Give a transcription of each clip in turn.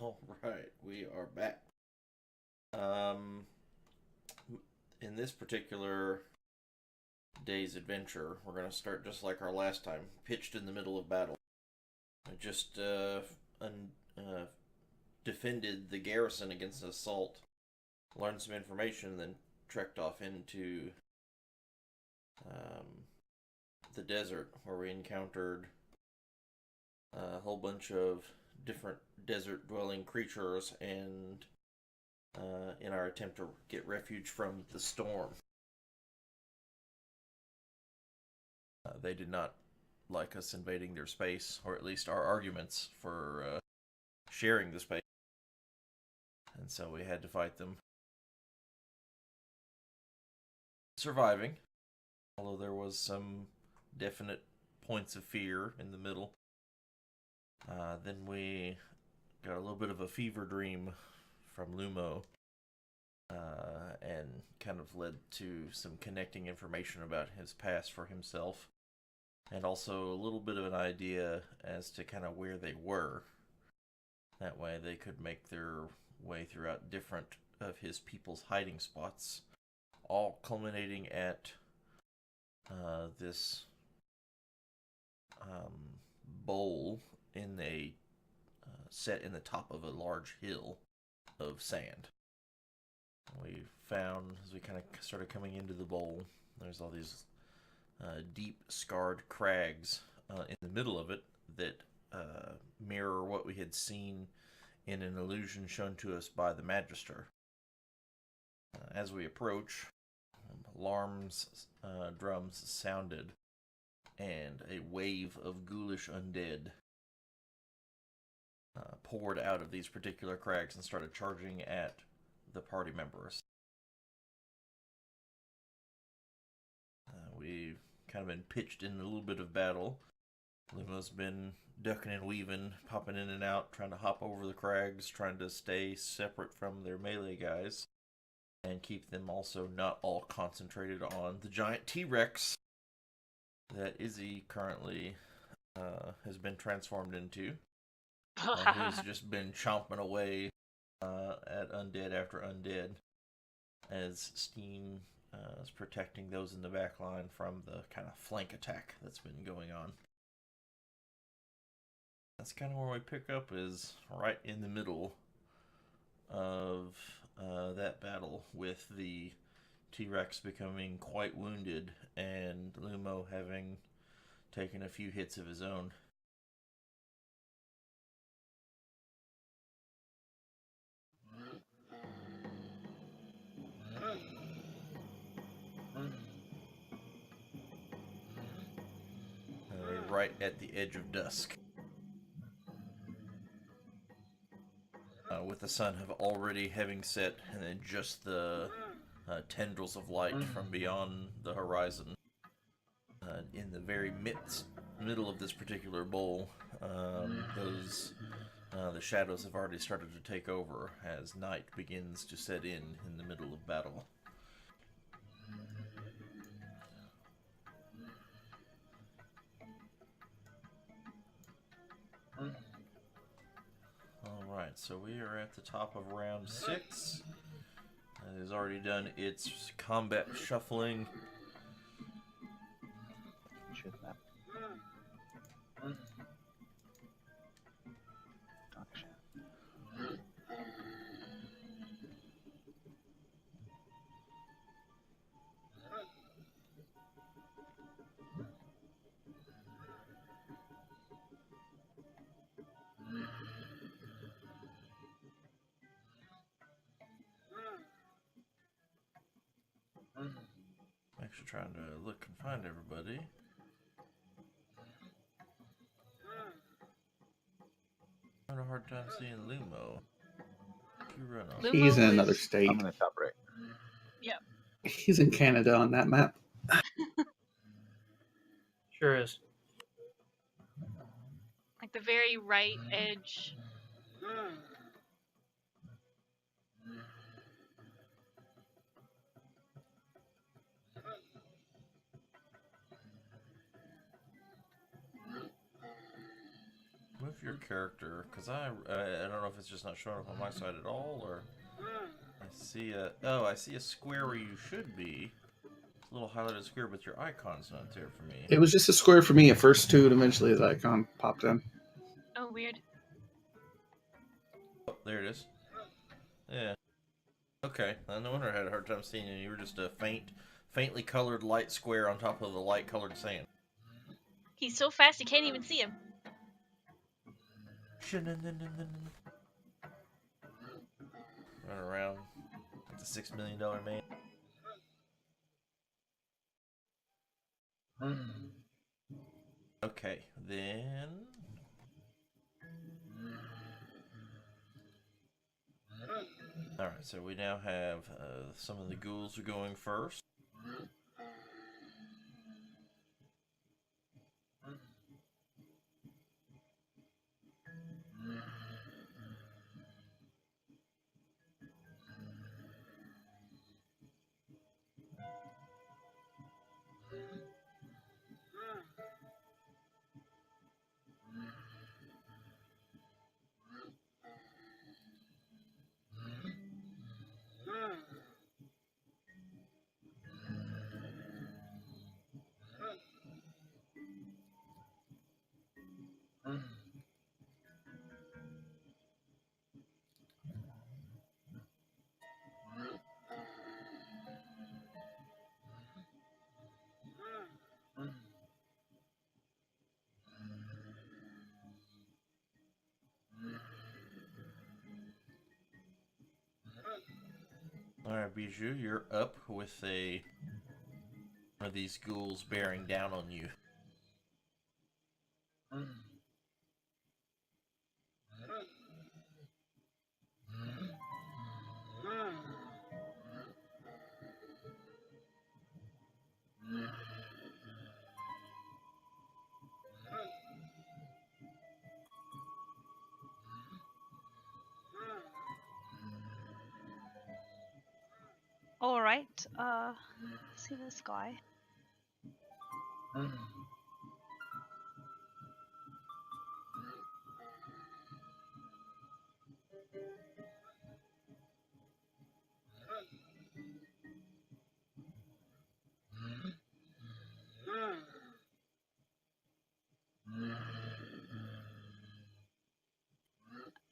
All right, we are back. Um, in this particular day's adventure, we're going to start just like our last time, pitched in the middle of battle. I just defended the garrison against an assault, learned some information, then trekked off into the desert where we encountered a whole bunch of different desert dwelling creatures and in our attempt to get refuge from the storm. They did not like us invading their space, or at least our arguments for sharing the space, and so we had to fight them. Surviving, although there was some definite points of fear in the middle. Then we got a little bit of a fever dream from Lumo, and kind of led to some connecting information about his past for himself, and also a little bit of an idea as to kind of where they were. That way they could make their way throughout different of his people's hiding spots, all culminating at this bowl in a set in the top of a large hill of sand. We found, as we kind of started coming into the bowl, there's all these deep scarred crags in the middle of it that mirror what we had seen in an illusion shown to us by the Magister. As we approach, alarms, drums sounded, and a wave of ghoulish undead poured out of these particular crags and started charging at the party members. We've kind of been pitched in a little bit of battle. Lumo's been ducking and weaving, popping in and out, trying to hop over the crags, trying to stay separate from their melee guys, and keep them also not all concentrated on the giant T-Rex that Izzy currently has been transformed into. Who's just been chomping away at undead after undead, as Steen is protecting those in the back line from the kind of flank attack that's been going on. That's kind of where we pick up, is right in the middle of that battle, with the T-Rex becoming quite wounded and Lumo having taken a few hits of his own. Right at the edge of dusk, with the sun have already having set, and then just the tendrils of light from beyond the horizon. In the very middle of this particular bowl, the shadows have already started to take over as night begins to set in the middle of battle. Alright, so we are at the top of round 6. It has already done its combat shuffling. I'm actually trying to look and find everybody. I'm having a hard time seeing Lumo. He's in another is... state. I'm in the top right. Yep. He's in Canada on that map. Sure is. Like the very right edge. Move of your character, because I don't know if it's just not showing up on my side at all, or I see I see a square where you should be. It's a little highlighted square, but your icon's not there for me. It was just a square for me at first too, and eventually his icon popped in. Oh, weird. Oh, there it is. Yeah. Okay. No wonder I had a hard time seeing you. You were just a faintly colored light square on top of the light colored sand. He's so fast you can't even see him. Run around like the $6 million man. Okay, then. Alright, so we now have some of the ghouls are going first. Alright, Bijou, you're up with one of these ghouls bearing down on you. Alright, see this guy.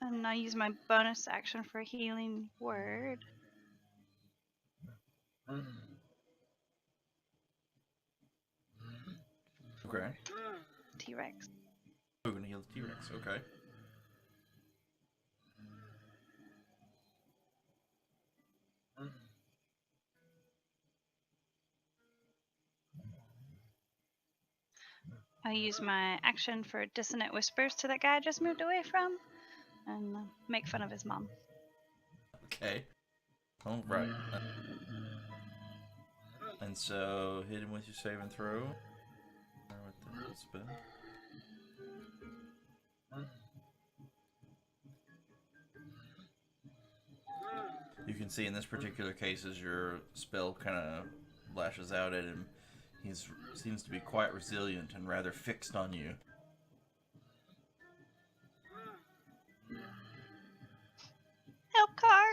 And I use my bonus action for a healing word. Okay. T-Rex. We're gonna heal the T-Rex, okay. I use my action for dissonant whispers to that guy I just moved away from, and make fun of his mom. Okay. Alright. And so, hit him with your save and throw. With the spin. You can see in this particular case as your spell kind of lashes out at him, he seems to be quite resilient and rather fixed on you. Help, car!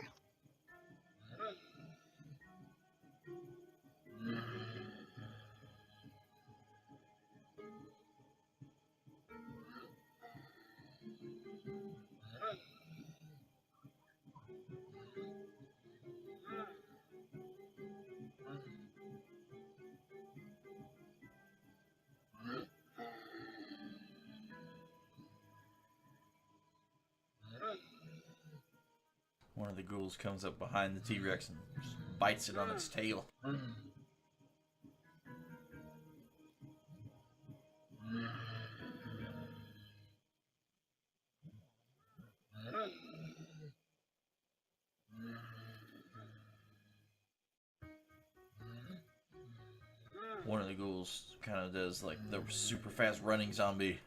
One of the ghouls comes up behind the T-Rex and just bites it on its tail. One of the ghouls kind of does like the super fast running zombie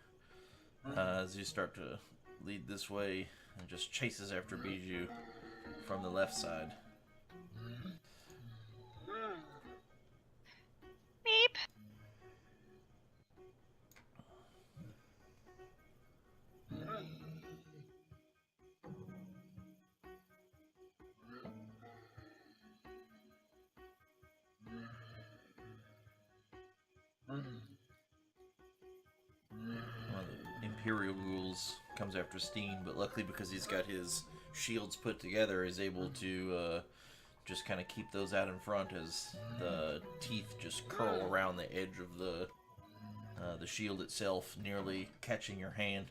as you start to lead this way and just chases after Bijou from the left side. Beep! Imperial Ghouls comes after Steen, but luckily because he's got his shields put together, he's able to just kind of keep those out in front as the teeth just curl around the edge of the shield itself, nearly catching your hand.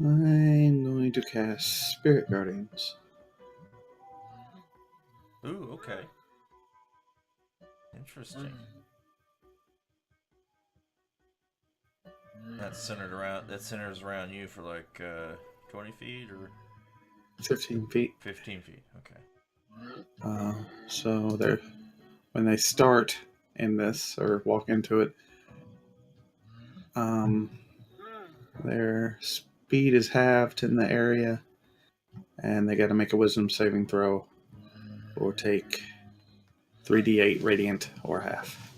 I'm going to cast Spirit Guardians. Ooh, okay. Interesting. That centers around you for like 20 feet or 15 feet. 15 feet. Okay. So they're when they start in this or walk into it, their speed is halved in the area, and they got to make a Wisdom saving throw or take 3d8 radiant or half.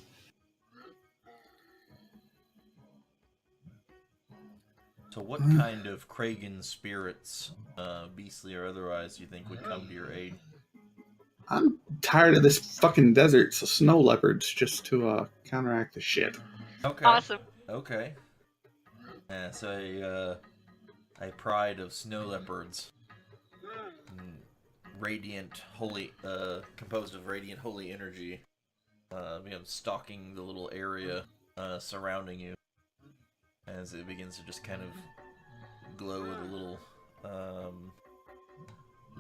So what kind of Kragan spirits, beastly or otherwise, do you think would come to your aid? I'm tired of this fucking desert, so snow leopards just to counteract the shit. Okay. Awesome. Okay. Yeah, so a pride of snow leopards. Radiant holy, composed of radiant holy energy, stalking the little area surrounding you as it begins to just kind of glow with a little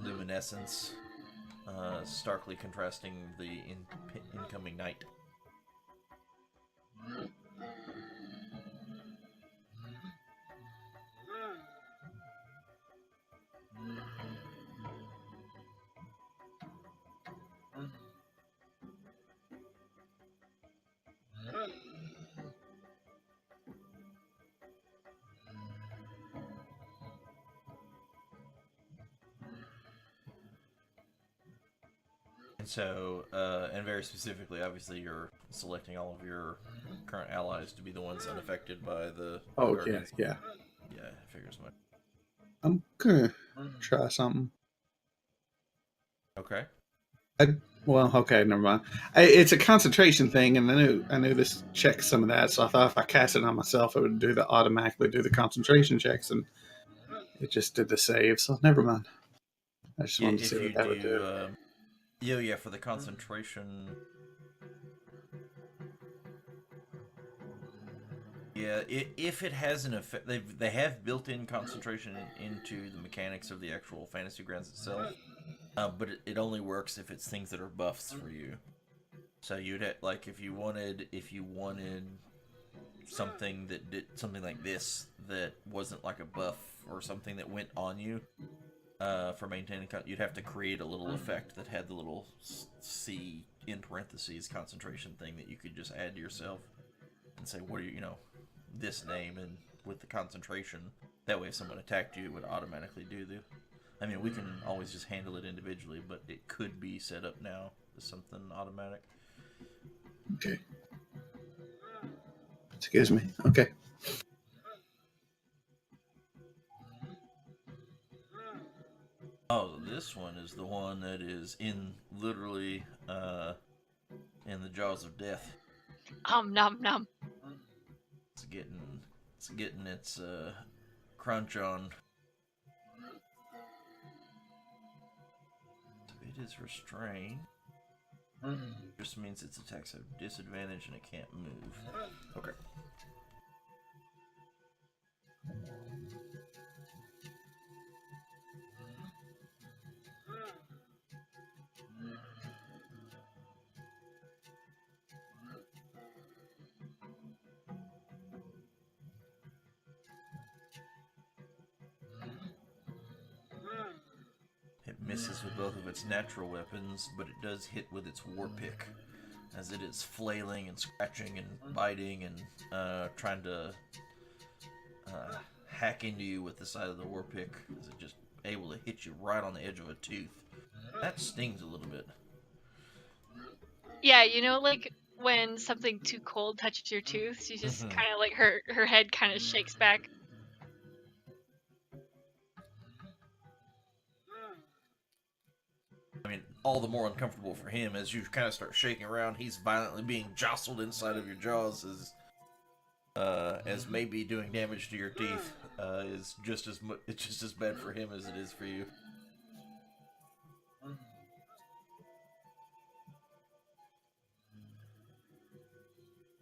luminescence, starkly contrasting the incoming night. And so, and very specifically, obviously, you're selecting all of your current allies to be the ones unaffected by the Oh, Guardians. yeah. Yeah, figures much. I'm gonna try something. Okay. Okay, never mind. It's a concentration thing, and I knew this checks some of that, so I thought if I cast it on myself, it would automatically do the concentration checks, and it just did the save, so never mind. I just Yeah, wanted to if see you what that would do. yeah, for the concentration. Yeah, if it has an effect, they have built-in concentration into the mechanics of the actual Fantasy Grounds itself, but it only works if it's things that are buffs for you. So you'd like if you wanted something that did something like this that wasn't like a buff or something that went on you for maintaining, you'd have to create a little effect that had the little C in parentheses concentration thing that you could just add to yourself and say, what are you know, this name and with the concentration. That way, if someone attacked you, it would automatically do the. I mean, we can always just handle it individually, but it could be set up now as something automatic. Okay. Excuse me. Okay. Oh, this one is the one that is literally in the jaws of death. Nom nom. It's getting its crunch on. So it is restrained. Just means its attacks have disadvantage and it can't move. Okay. It misses with both of its natural weapons, but it does hit with its war pick, as it is flailing and scratching and biting and trying to hack into you with the side of the war pick, as it just able to hit you right on the edge of a tooth. That stings a little bit. Yeah, you know, like when something too cold touches your tooth, she just kind of like her head kind of shakes back. I mean, all the more uncomfortable for him as you kind of start shaking around. He's violently being jostled inside of your jaws as maybe doing damage to your teeth is just it's just as bad for him as it is for you.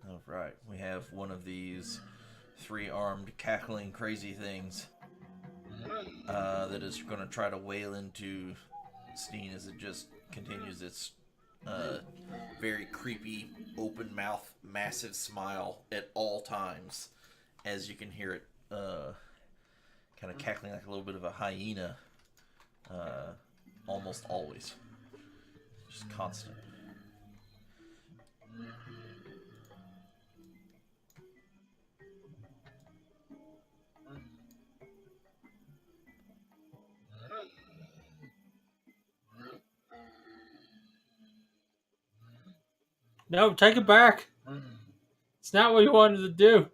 All right, we have one of these three-armed, cackling, crazy things that is going to try to wail into Steen as it just continues its very creepy, open mouth, massive smile at all times, as you can hear it kind of cackling like a little bit of a hyena almost always. Just constant. No, take it back. It's not what you wanted to do.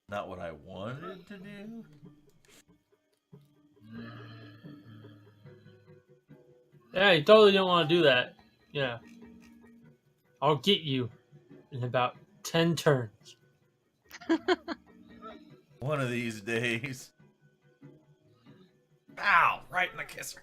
Not what I wanted to do. Yeah, you totally don't want to do that. Yeah. I'll get you in about 10 turns. One of these days. Ow! Right in the kisser.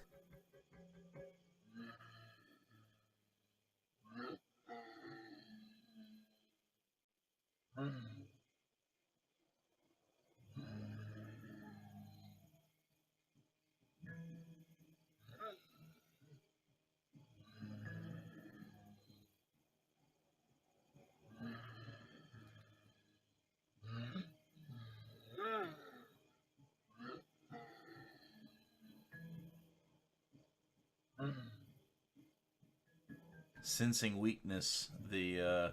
Sensing weakness, the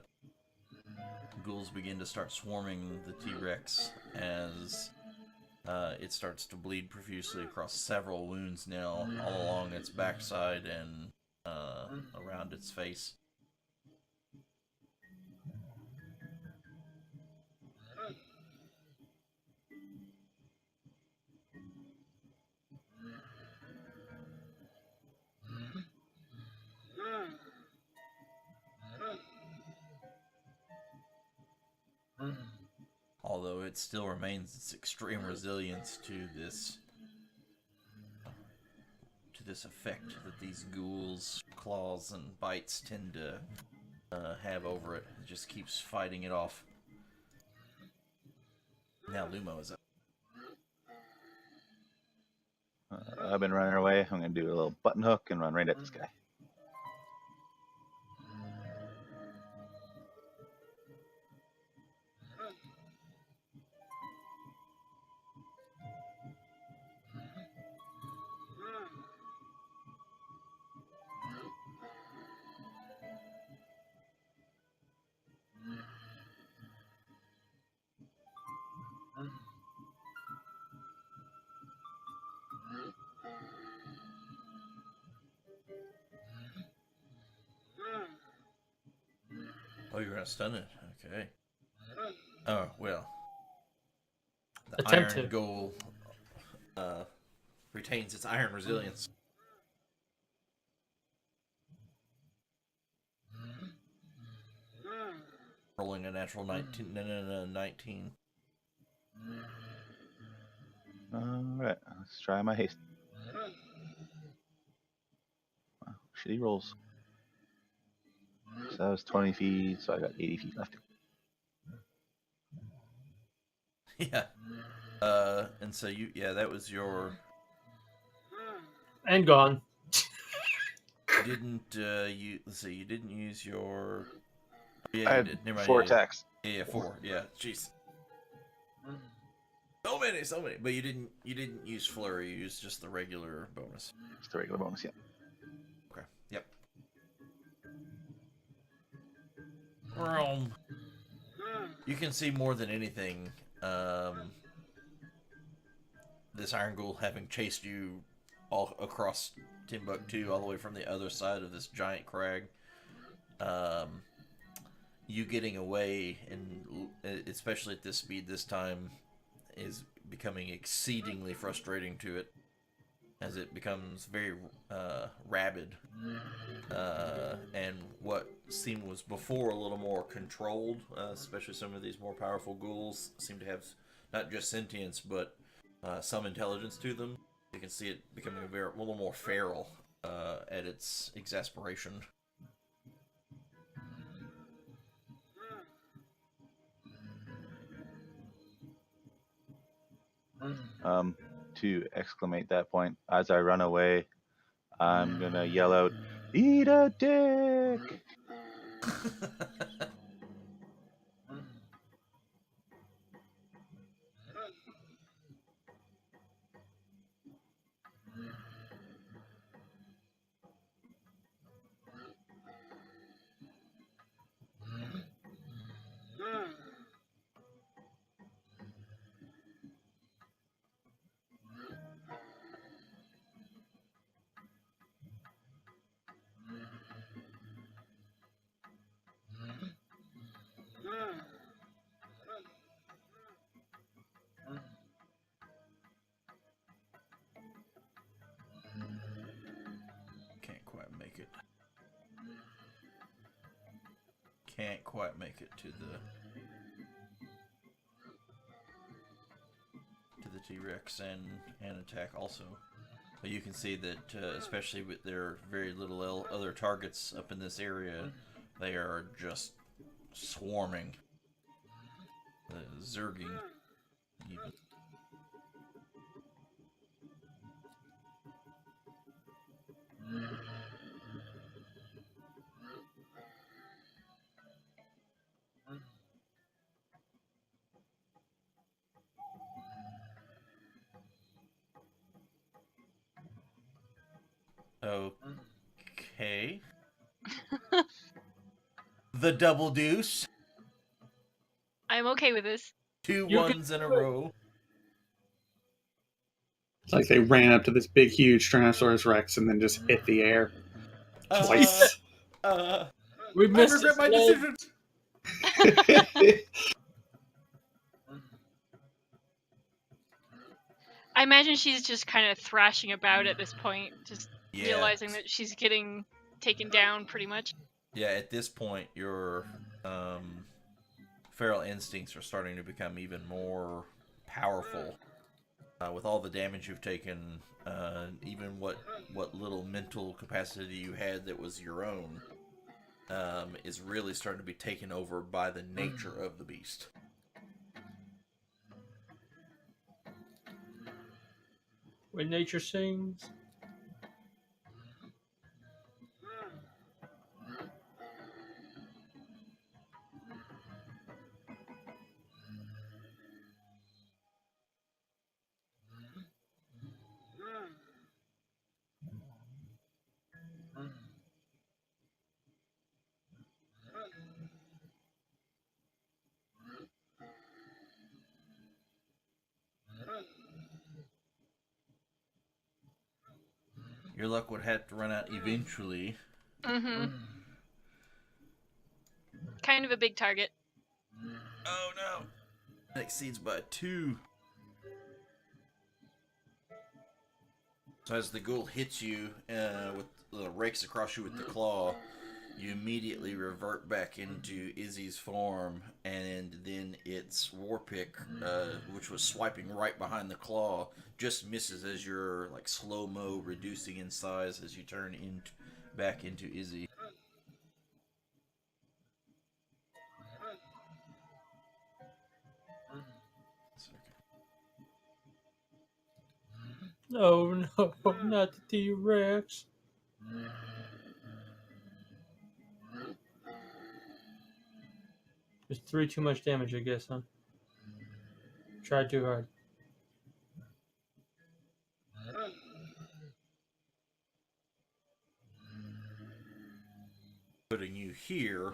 ghouls begin to start swarming the T-Rex as it starts to bleed profusely across several wounds now, all along its backside and around its face. Although it still remains its extreme resilience to this effect that these ghouls' claws and bites tend to have over it. It just keeps fighting it off. Now Lumo is up. I've been running away. I'm going to do a little button hook and run right at this guy. Oh, you're gonna stun it? Okay. Oh, well. The Attempt iron to. ghoul retains its iron resilience. Rolling a natural 19. No, 19. Alright, let's try my haste. Wow, shitty rolls. So that was 20 feet, so I got 80 feet left. Yeah. And so that was your. And gone. Let's see, you didn't use your. Yeah, I you had did. Never mind, 4 yeah, attacks. Yeah, 4. Yeah, jeez. So many. But you didn't use flurry. You used just the regular bonus. Just the regular bonus, yeah. Okay. Yep. Realm. You can see more than anything this Iron Ghoul having chased you all across Timbuktu, all the way from the other side of this giant crag. You getting away, and especially at this speed this time, is becoming exceedingly frustrating to it, as it becomes very rabid. And what seemed was before a little more controlled, especially some of these more powerful ghouls, seem to have not just sentience, but some intelligence to them. You can see it becoming a little more feral at its exasperation. To exclamate that point, as I run away, I'm gonna yell out, "Eat a dick!" Can't quite make it. Can't quite make it to the T-Rex and attack also. But you can see that, especially with their very little other targets up in this area, they are just swarming. Zerging. Even. Okay. The double deuce. I'm okay with this. Two You ones in a row. It's like they ran up to this big, huge Tyrannosaurus Rex and then just hit the air twice. We I missed regret it, my Slade. decision. I imagine she's just kind of thrashing about at this point, just Yeah. realizing that she's getting taken down pretty much. Yeah, at this point, your feral instincts are starting to become even more powerful. With all the damage you've taken, even what little mental capacity you had that was your own, is really starting to be taken over by the nature of the beast. When nature sings. Your luck would have to run out eventually. Mm-hmm. Kind of a big target. Oh no! That exceeds by 2. So as the ghoul hits you, rakes across you with the claw, you immediately revert back into Izzy's form, and then its warpick, which was swiping right behind the claw, just misses as you're like slow-mo reducing in size as you turn back into Izzy. No, no, not the T-Rex. Just 3 too much damage, I guess, huh? Tried too hard. Putting you here,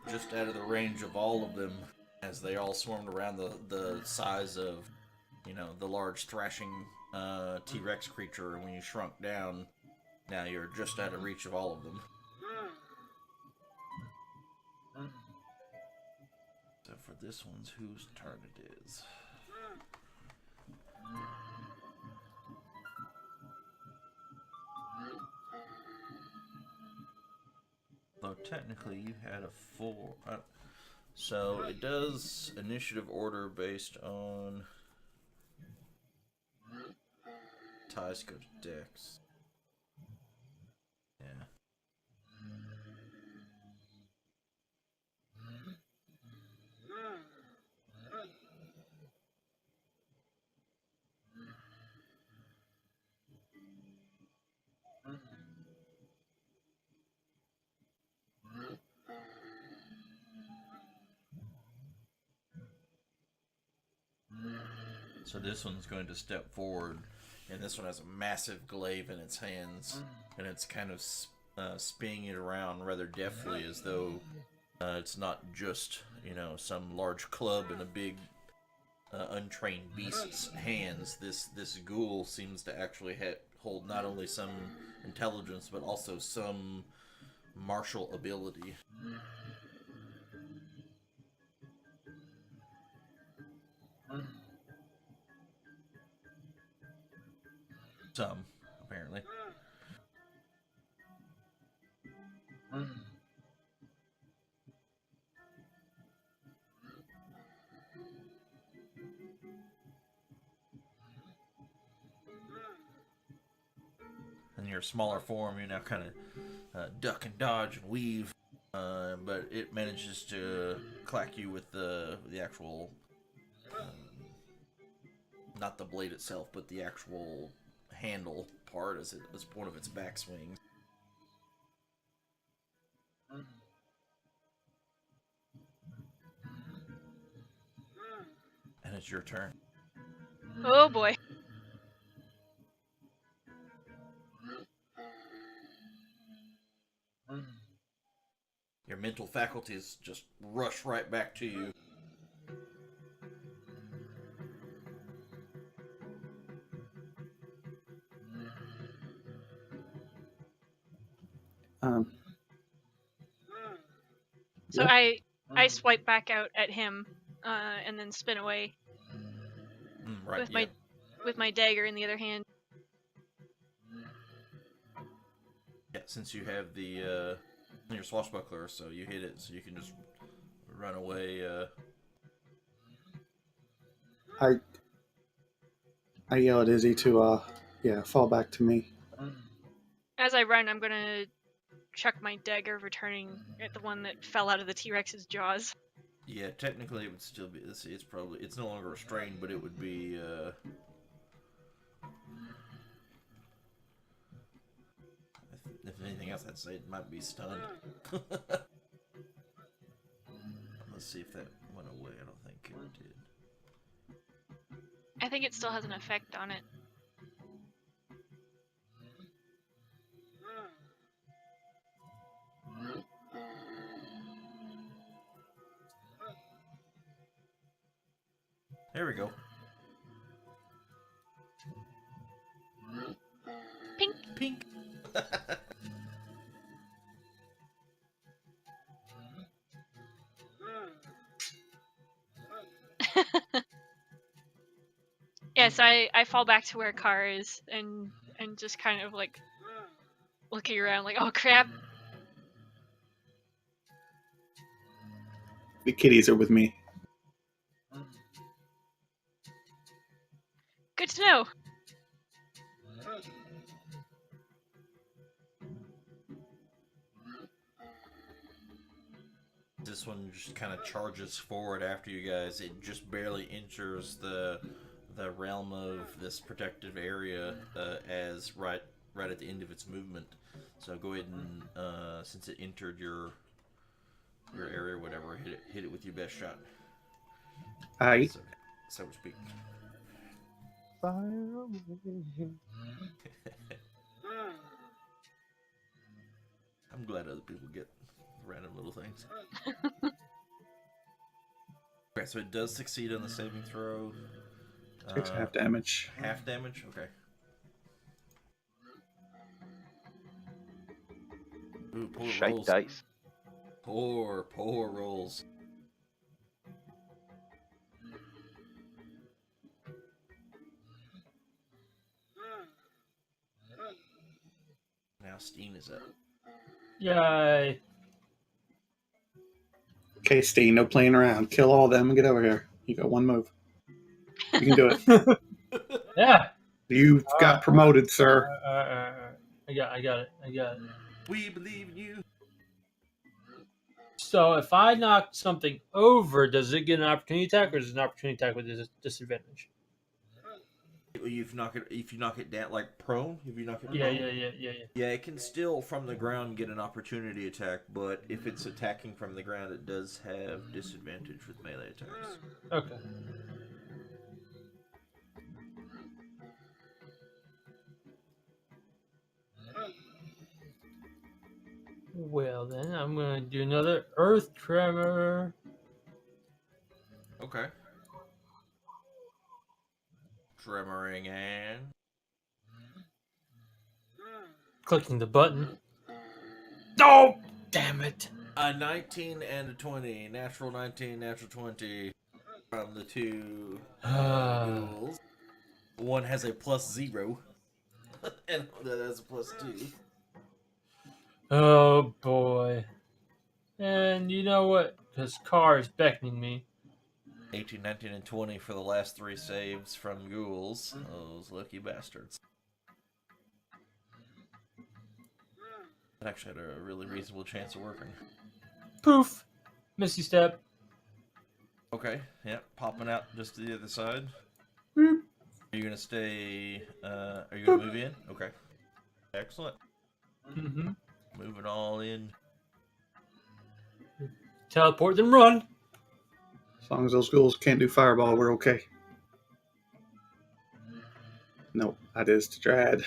just out of the range of all of them. as they all swarmed around the size of, the large thrashing T-Rex creature. When you shrunk down, now you're just out of reach of all of them. So for this one's whose turn it is. Though technically you had a 4. So it does initiative order based on ties go to Dex. Yeah. So this one's going to step forward, and this one has a massive glaive in its hands, and it's kind of spinning it around rather deftly, as though it's not just, some large club in a big untrained beast's hands. This ghoul seems to actually hold not only some intelligence, but also some martial ability. Some, apparently. In your smaller form, you now kind of duck and dodge and weave, but it manages to clack you with the actual, not the blade itself, but the actual handle part as one of its backswings. And it's your turn. Oh boy. Your mental faculties just rush right back to you. So I swipe back out at him, and then spin away Right, with my dagger in the other hand. Yeah, since you have the your swashbuckler, so you hit it, so you can just run away. I yell at Izzy to fall back to me. As I run, I'm gonna chuck my dagger, returning at the one that fell out of the T-Rex's jaws. Yeah, technically it would still be. It's no longer restrained, but it would be. If anything else, I'd say it might be stunned. Let's see if that went away. I don't think it did. I think it still has an effect on it. There we go. Pink. Pink. Yes, I fall back to where Car is and just kind of like looking around like, oh crap. The kitties are with me. Good to know. This one just kind of charges forward after you guys. It just barely enters the realm of this protective area as right at the end of its movement. So go ahead and since it entered your area or whatever, hit it with your best shot. Aye. So to speak. Fire away. I'm glad other people get random little things. Okay, so it does succeed on the saving throw. Takes half damage. Half damage? Okay. Ooh, poor Shite rolls. dice. Poor rolls. Now Steen is up. Yay. Okay, Steen, no playing around. Kill all of them and get over here. You got one move. You can do it. Yeah. You've got promoted, sir. I got it. We believe in you. So if I knock something over, does it get an opportunity attack, or is it an opportunity attack with a disadvantage? If you knock it down like prone, if you knock it Yeah. prone, yeah, it can still from the ground get an opportunity attack, but if it's attacking from the ground, it does have disadvantage with melee attacks. Okay. Well then, I'm gonna do another Earth Tremor. Okay. Tremoring and Clicking the button. Oh, damn it! a 19 and a 20, natural 19, natural 20 from the two ghouls. One has a +0, and the other has a +2. Oh boy. And you know what? This car is beckoning me. 18, 19, and 20 for the last 3 saves from ghouls. Those lucky bastards. That actually had a really reasonable chance of working. Poof! Misty step. Okay, yeah, popping out just to the other side. Boop. Are you gonna stay? Are you gonna move in? Okay, excellent. Mm-hmm. Move it all in. Teleport then run. As long as those ghouls can't do fireball, we're okay. Nope, that is the Drad.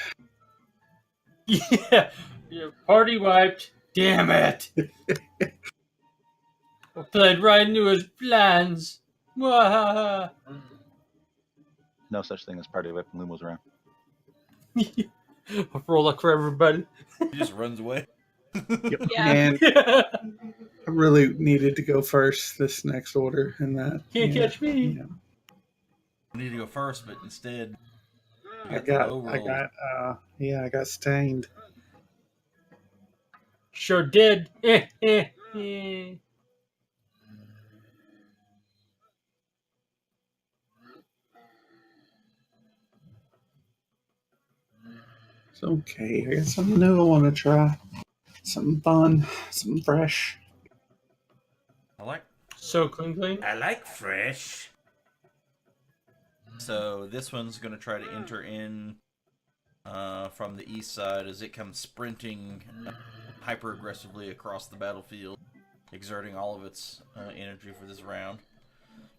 Yeah. Your party wiped. Damn it! I played right into his plans. Mwahaha. No such thing as party whip when Lumos around. Roll luck for everybody. He just runs away. Yep. Yeah. And Yeah. I really needed to go first this next order, and that Can't catch me. Yeah. You need to go first, but instead, you I the low roll. I got stained. Sure did. It's okay. I got something new I want to try. Something fun, something fresh. So clean. I like fresh. So this one's going to try to enter in from the east side as it comes sprinting hyper aggressively across the battlefield, exerting all of its energy for this round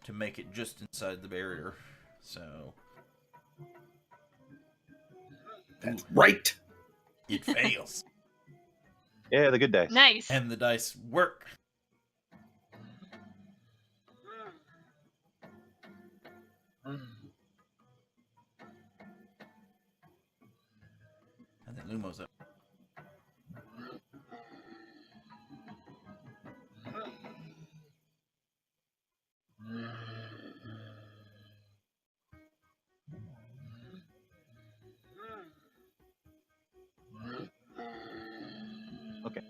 to make it just inside the barrier. So That's right. it fails. Yeah, the good dice. Nice. And the dice work. And then Lumo's up. Okay.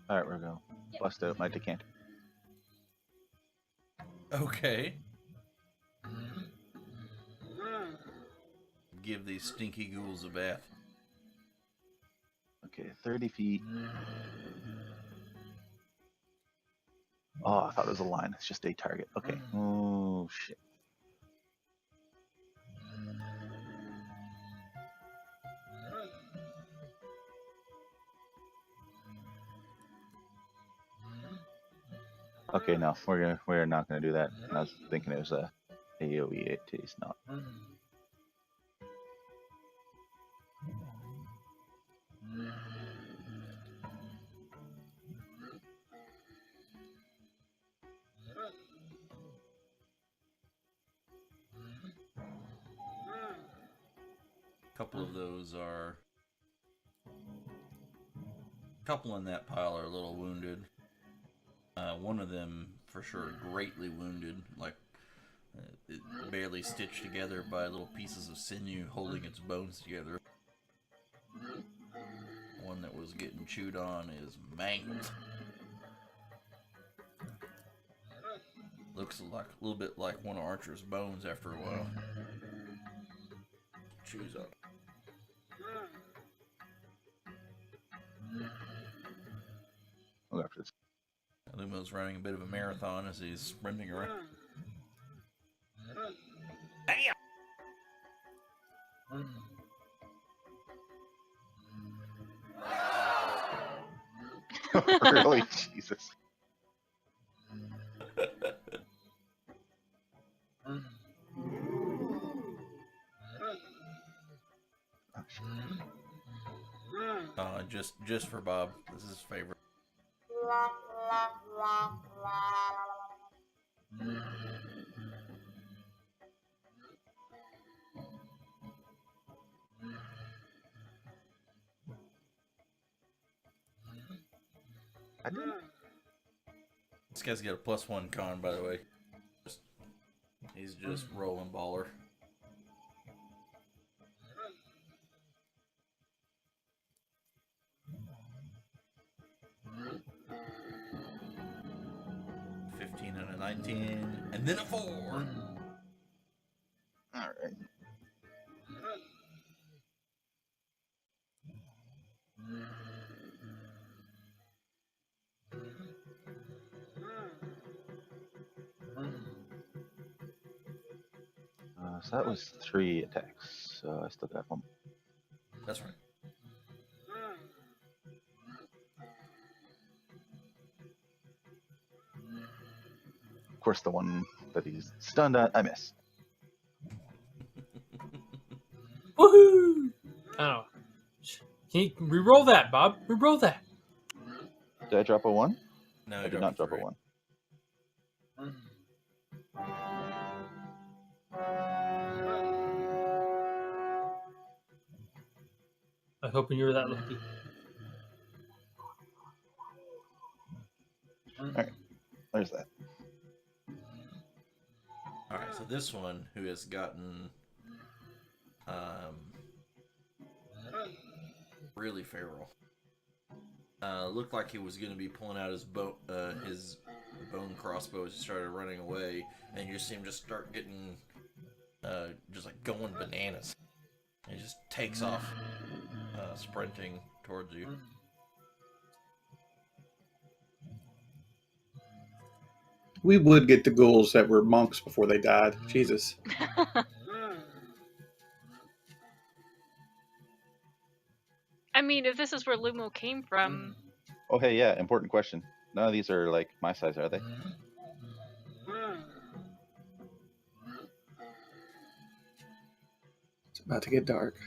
All right, we're going to bust out my decanter. Okay. Give these stinky ghouls a bath. Okay, 30 feet. Oh, I thought it was a line. It's just a target. Okay. Oh, shit. Okay, no, we're not gonna do that. I was thinking it was a AOE. It is not. A couple of those are. A couple in that pile are a little wounded. One of them, for sure, greatly wounded. Like, it barely stitched together by little pieces of sinew holding its bones together. One that was getting chewed on is mangled. Looks like a little bit like one of Archer's bones after a while. Chews up. I'll go after this. Lumo's running a bit of a marathon as he's sprinting around. Bam! Really? Jesus. Just for Bob. This is his favorite. I did. This guy's got a +1 con, by the way. He's just rolling baller. And a 19, and then a 4. All right. So that was 3 attacks. So I still got 1. That's right. Of course, the one that he's stunned at, I miss. Woohoo! Oh. Can you re-roll that, Bob? Re-roll that. Did I drop a 1? No, I did not drop a 1. I was hoping you were that lucky. Alright, there's that. Alright, so this one, who has gotten really feral, looked like he was going to be pulling out his bone crossbow as he started running away, and you see him just start getting just like going bananas. He just takes off, sprinting towards you. We would get the ghouls that were monks before they died. Jesus. I mean, if this is where Lumo came from. Oh, hey, yeah, important question. None of these are like my size, are they? It's about to get dark.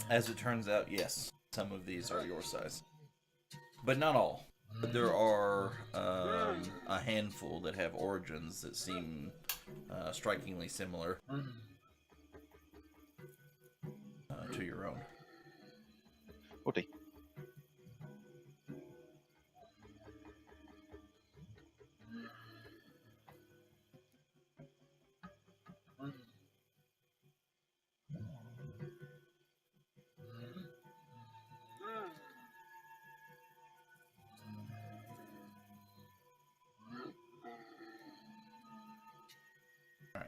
As it turns out, yes, some of these are your size. But not all. There are a handful that have origins that seem strikingly similar to your own. Okay.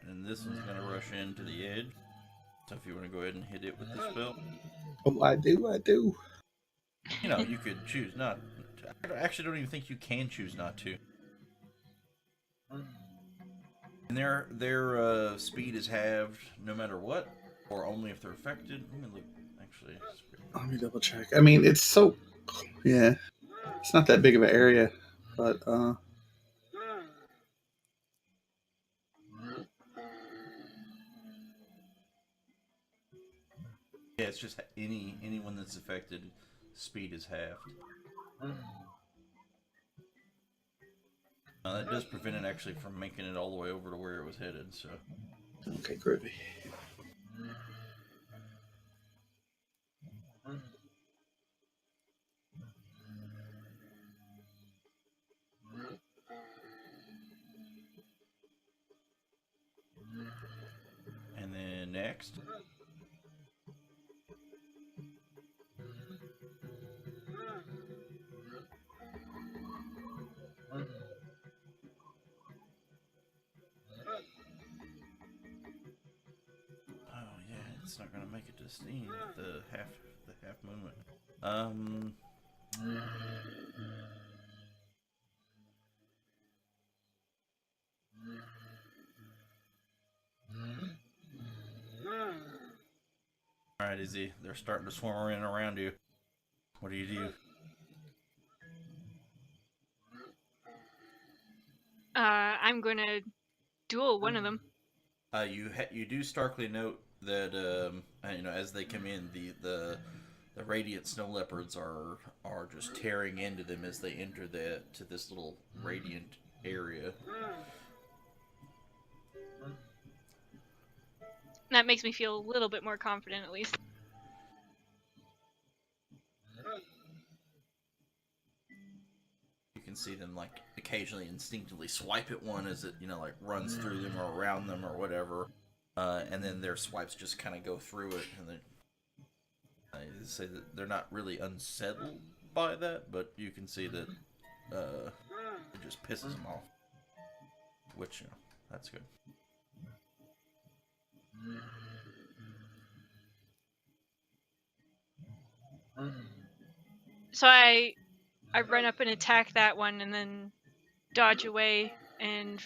and this one's gonna rush into the edge. So if you want to go ahead and hit it with the spell, Oh, I do. you know, you could choose not. I actually don't even think you can choose not to. And their speed is halved no matter what, or only if they're affected. Let me look. Actually, Let me double check. I mean, it's so, yeah, it's not that big of an area, but yeah, it's just anyone that's affected, speed is halved. That does prevent it actually from making it all the way over to where it was headed. So okay, groovy. and then next. Oh yeah, it's not gonna make it to Steam. The half movement. All right, Izzy. They're starting to swarm in around you. What do you do? I'm gonna duel one of them. You do starkly note that you know, as they come in, the radiant snow leopards are just tearing into them as they enter to this little radiant area. That makes me feel a little bit more confident, at least. You can see them like occasionally instinctively swipe at one as it, you know, like runs through them or around them or whatever, and then their swipes just kind of go through it, and they say that they're not really unsettled by that, but you can see that it just pisses them off, which, you know, that's good. So I run up and attack that one, and then dodge away and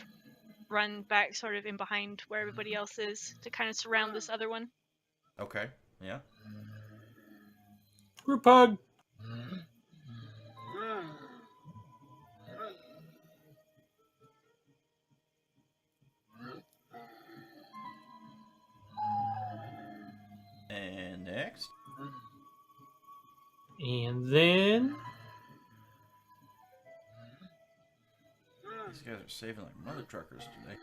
run back sort of in behind where everybody else is to kind of surround this other one. Okay, yeah. Group hug. And next. And then These guys are saving like mother truckers today.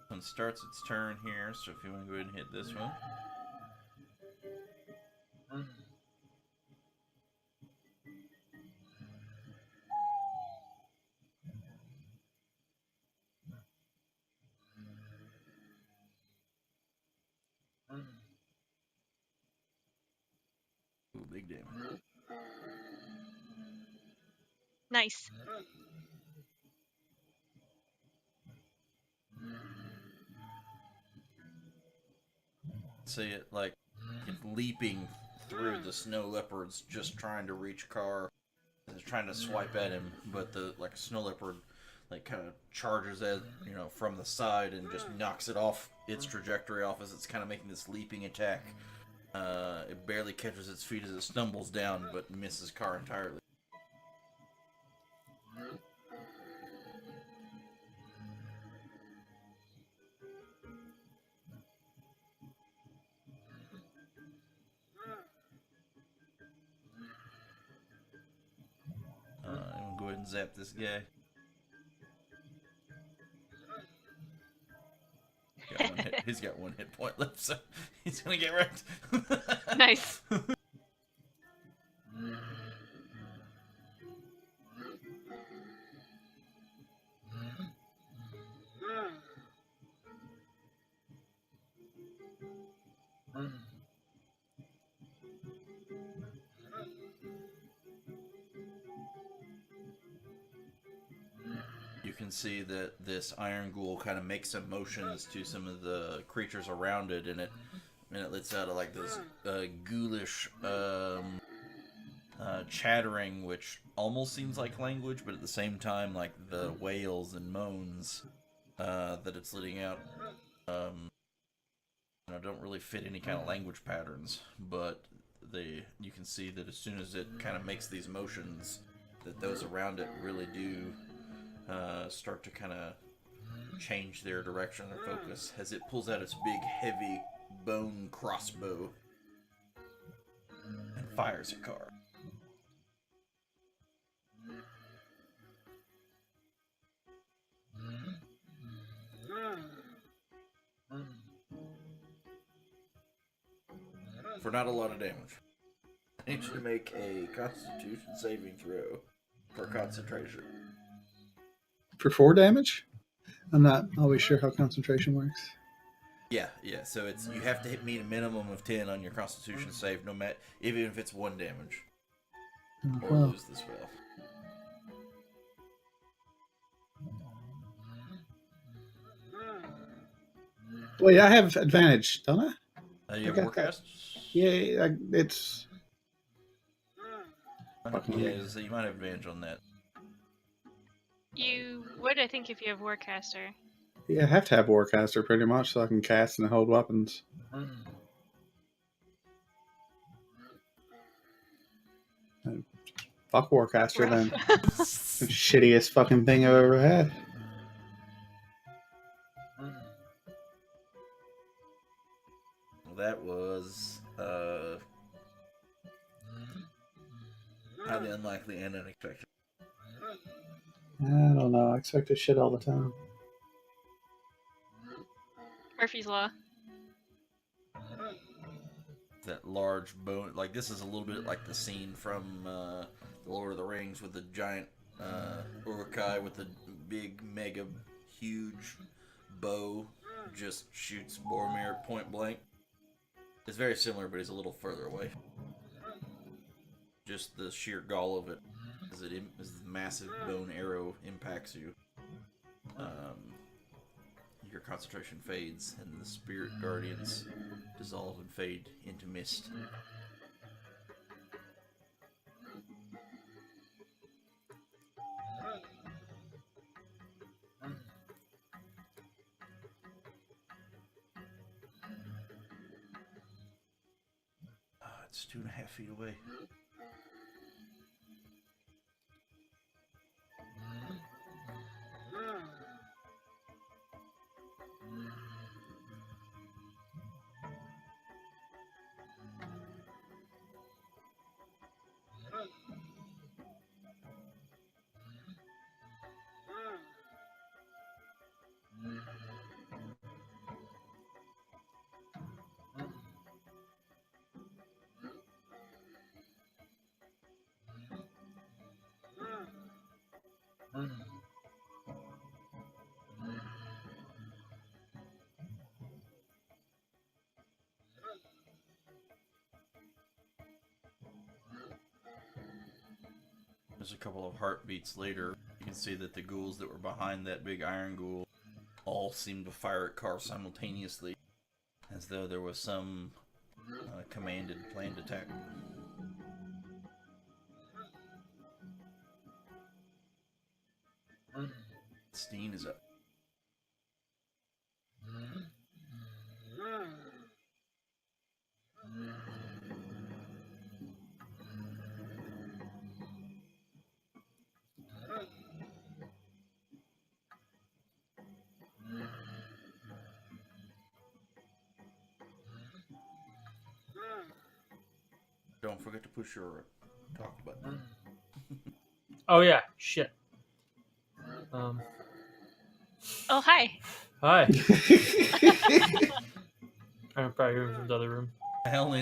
This one starts its turn here, so if you want to go ahead and hit this one. Ooh, big damage. Nice. See it like leaping through the snow leopards, just trying to reach Carr. It's trying to swipe at him, but the like snow leopard like kind of charges at, you know, from the side and just knocks it off its trajectory off as it's kind of making this leaping attack. It barely catches its feet as it stumbles down, but misses Carr entirely. I'm gonna go ahead and zap this guy. He's got one hit point left, so he's gonna get wrecked. Nice. You can see that this iron ghoul kind of makes some motions to some of the creatures around it, and it lets out like this ghoulish chattering, which almost seems like language, but at the same time, like the wails and moans that it's letting out, don't really fit any kind of language patterns. But you can see that as soon as it kind of makes these motions, that those around it really do start to kind of change their direction or focus as it pulls out its big, heavy bone crossbow and fires at Carr. For not a lot of damage. I need you to make a Constitution saving throw for concentration. For 4 damage? I'm not always sure how concentration works. Yeah. So you have to meet a minimum of 10 on your Constitution save, no matter even if it's 1 damage, or lose the spell. Well, yeah, I have advantage, don't I? You have Warcast? Yeah, it's... Yeah, so you might have advantage on that. You would, I think, if you have Warcaster. Yeah, I have to have Warcaster pretty much so I can cast and hold weapons. Fuck Warcaster then. The shittiest fucking thing I've ever had. Well, that was highly unlikely and unexpected. I don't know. I expect this shit all the time. Murphy's Law. That large bone, like this is a little bit like the scene from The Lord of the Rings with the giant Uruk-hai with the big, mega, huge bow just shoots Boromir point blank. It's very similar, but he's a little further away. Just the sheer gall of it, as the massive bone arrow impacts you. Your concentration fades, and the spirit guardians dissolve and fade into mist. It's 2.5 feet away. There's a couple of heartbeats later. You can see that the ghouls that were behind that big iron ghoul all seemed to fire at Carr simultaneously, as though there was some commanded, planned attack. Steen is up. Don't forget to push your talk button. Oh yeah, shit. Oh, hi. Hi. I'm probably hearing from the other room. I only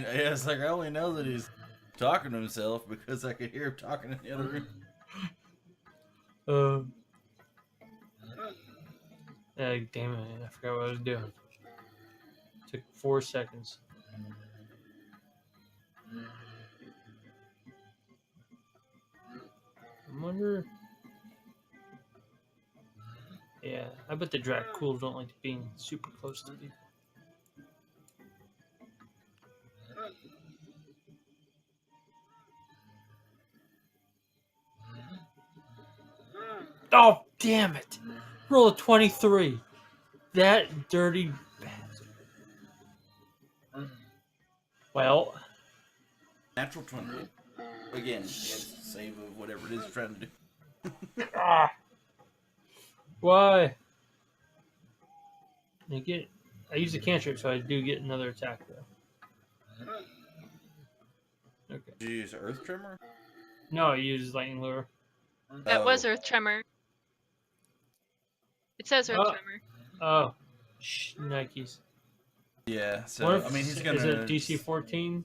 know that he's talking to himself because I could hear him talking in the other room. Damn it, I forgot what I was doing. Took 4 seconds. I wonder. Yeah, I bet the Dracools don't like being super close to me. Oh, damn it! Roll a 23. That dirty bastard. Well, Natural 20. Again, it's save of whatever it is you're trying to do. why? I use a cantrip, so I do get another attack though. Okay. Did you use Earth Tremor? No, I use lightning lure. That was Oh. Earth Tremor. It says Earth Oh. Tremor. Oh, Nikes. Yeah, so, What if, I mean, he's gonna... Is it DC 14?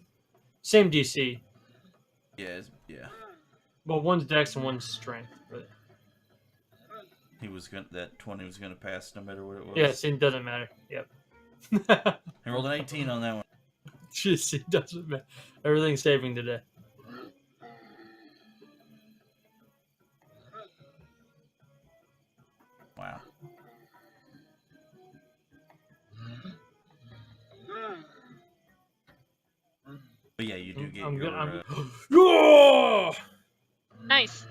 Same DC. Yeah, yeah. Well, one's Dex and one's Strength. But He was gonna... That 20 was gonna pass no matter what it was. yes, it doesn't matter. Yep. He rolled an 18 on that one. Just, it doesn't matter. Everything's saving today. Wow. But yeah, you do get Yeah! Nice.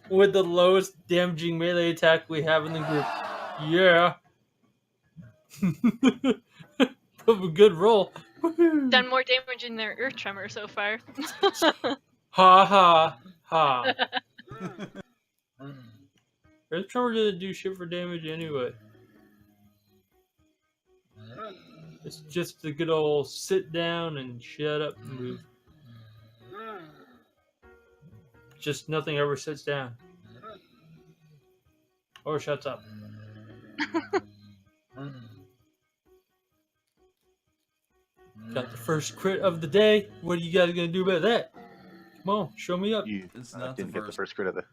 With the lowest damaging melee attack we have in the group. Yeah. A good roll. Done more damage in their Earth Tremor so far. Ha ha ha. Earth Tremor doesn't do shit for damage anyway. It's just a good old sit down and shut up and move. Just nothing ever sits down. Or shuts up. Got the first crit of the day. What are you guys gonna do about that? Come on, show me up. You It's not the didn't get the first. first crit of the.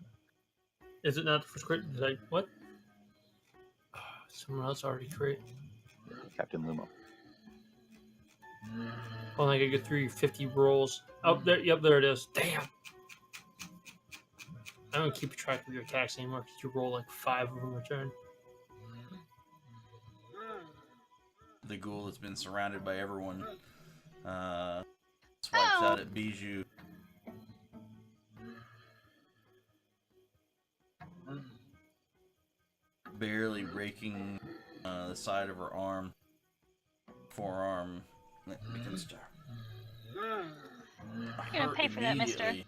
Is it not the first crit? Did I what? Oh, someone else already crit. Captain Lumo. Oh, I gotta get through 50 rolls. Oh, there. Yep, there it is. Damn. I don't keep track of your attacks anymore because you roll like 5 of them a turn. The ghoul has been surrounded by everyone. Swipes out at Bijou. Barely raking the side of her arm. Forearm. It begins to You're gonna hurt pay for that, mister. immediately.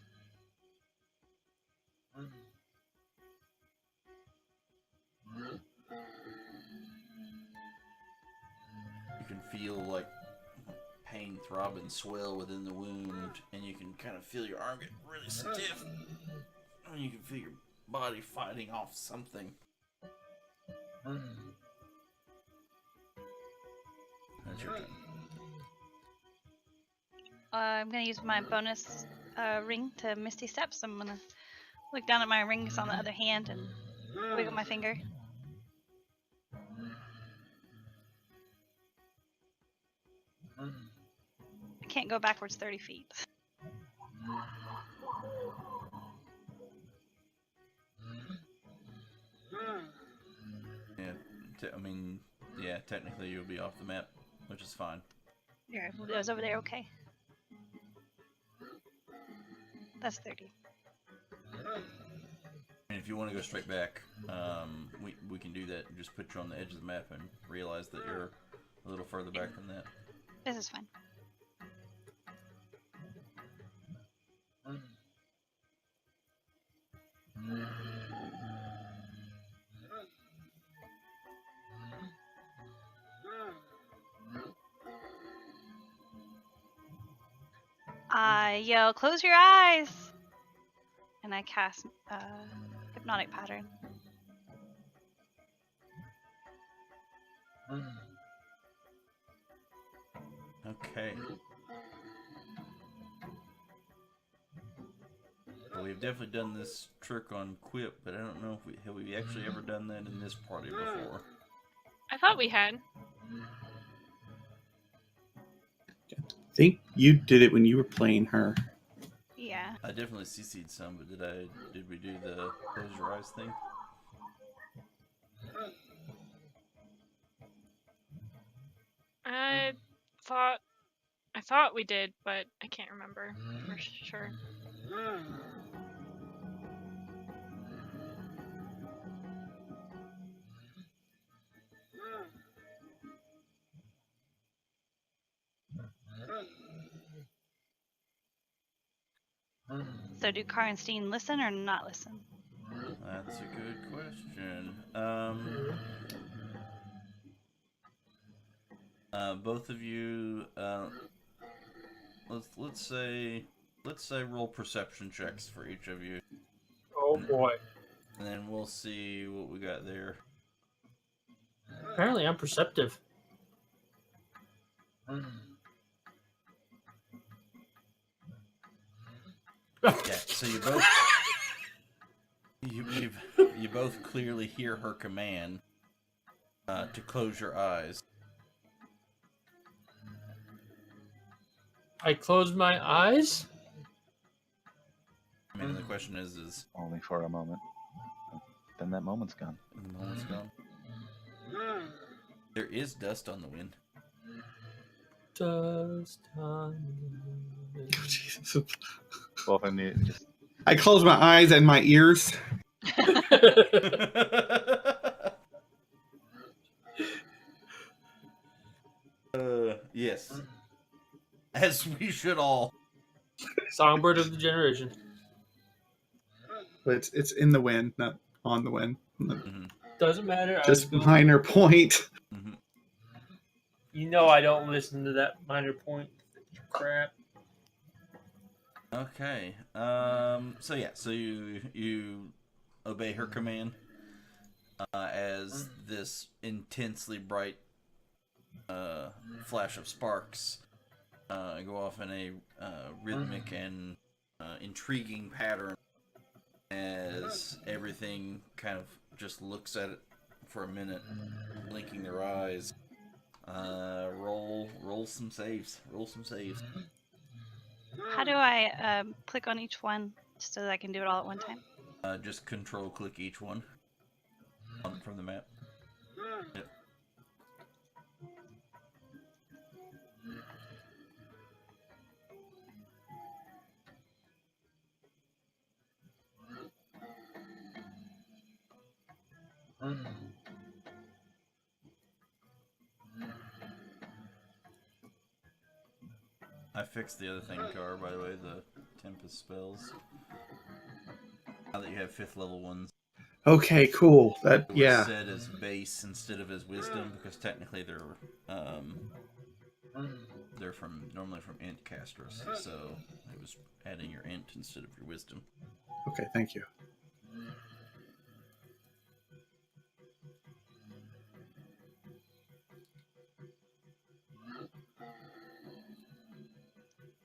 You can feel like pain throb and swell within the wound, and you can kind of feel your arm get really stiff. And you can feel your body fighting off something. That's your turn. I'm gonna use my bonus ring to Misty Steps. I'm gonna look down at my rings on the other hand and wiggle my finger. I can't go backwards 30 feet. Yeah, I mean, yeah, technically you'll be off the map, which is fine. Yeah, those over there, okay. That's 30. And if you want to go straight back, we can do that and just put you on the edge of the map and realize that you're a little further back than that. This is fine. I yell, "Close your eyes!" And I cast Hypnotic Pattern. Okay. Well, we've definitely done this trick on Quip, but I don't know if have we actually ever done that in this party before. I thought we had. I think you did it when you were playing her. Yeah. I definitely CC'd some, but did we do the close your eyes thing? I thought we did, but I can't remember for sure. So do Car and Steen listen or not listen? That's a good question. Both of you, let's say roll perception checks for each of you, Oh boy. and then we'll see what we got there. Apparently, I'm perceptive. Yeah. So you both you both clearly hear her command to close your eyes. I closed my eyes. I mean, the question is Only for a moment. Then that moment's gone. the moment's gone. There is dust on the wind. Dust on the wind. Oh, Jesus. Well, if I need just I close my eyes and my ears. Yes. As we should all. Songbird of the generation. But it's in the wind, not on the wind. Mhm. Doesn't matter. Just minor point. Mhm. You know I don't listen to that minor point crap. Okay. So yeah. So you obey her command as this intensely bright flash of sparks go off in a rhythmic and intriguing pattern as everything kind of just looks at it for a minute, blinking their eyes. Roll some saves. Roll some saves. How do I click on each one just so that I can do it all at one time? Just control click each one from the map. Yep. I fixed the other thing, Car, by the way, the Tempest spells. Now that you have 5th level ones, Okay, cool. That it was yeah. set as base instead of as wisdom, because technically they're normally from int casters, so it was adding your int instead of your wisdom. Okay, thank you.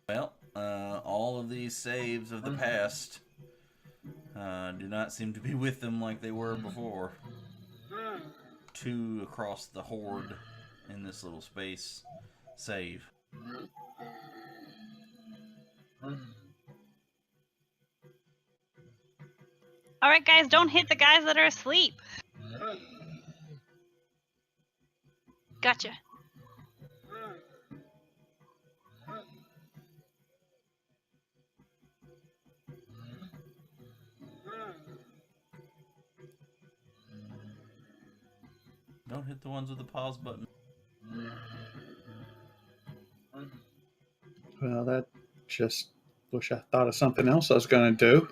Well, all of these saves of the past do not seem to be with them like they were before. 2 across the horde in this little space save. Alright guys, don't hit the guys that are asleep. Gotcha. Don't hit the ones with the pause button. Well, that just wish I thought of something else I was going to do.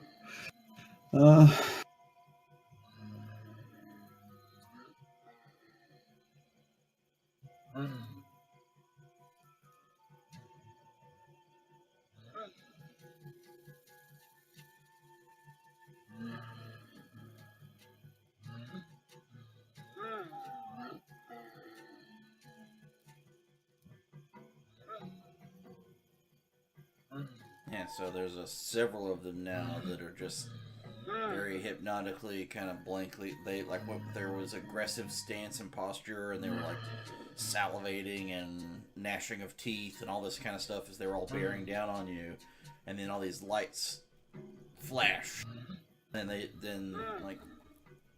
Yeah, so there's several of them now that are just very hypnotically, kind of blankly. There was aggressive stance and posture, and they were like salivating and gnashing of teeth and all this kind of stuff as they were all bearing down on you, and then all these lights flash, and then like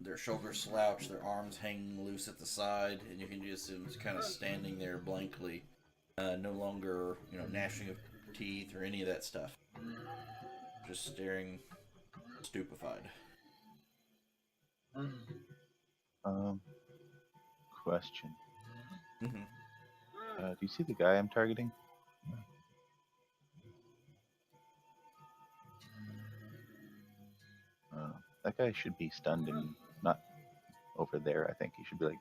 their shoulders slouched, their arms hanging loose at the side, and you can just see them kind of standing there blankly, no longer, gnashing of teeth or any of that stuff. Just staring, stupefied. Question. Mm-hmm. Do you see the guy I'm targeting? That guy should be stunned and not over there. I think he should be like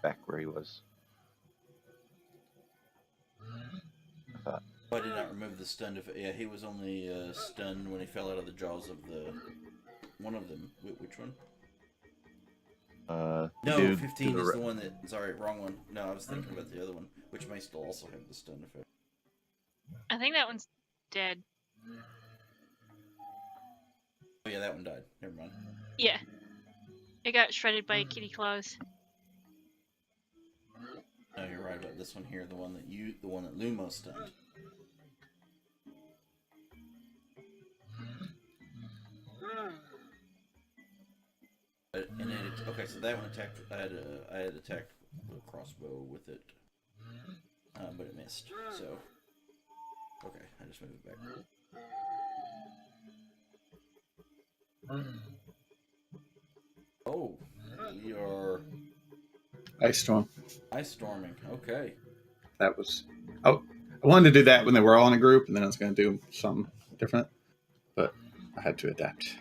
back where he was. I thought. I did not remove the stun. Yeah, he was only stunned when he fell out of the jaws of one of them. Which one? No, dude 15 is the one that. Sorry, wrong one. No, I was thinking about the other one, which may still also have the stun effect. I think that one's dead. Oh yeah, that one died. Never mind. Yeah. It got shredded by kitty claws. No, you're right about this one here. The one that Lumo stunned. Okay, so that one attacked. I had attacked with a crossbow with it, but it missed. So, okay, I just moved it back. Oh, we are Ice storm. ice storming. Okay. That was. Oh, I wanted to do that when they were all in a group, and then I was going to do something different, but I had to adapt.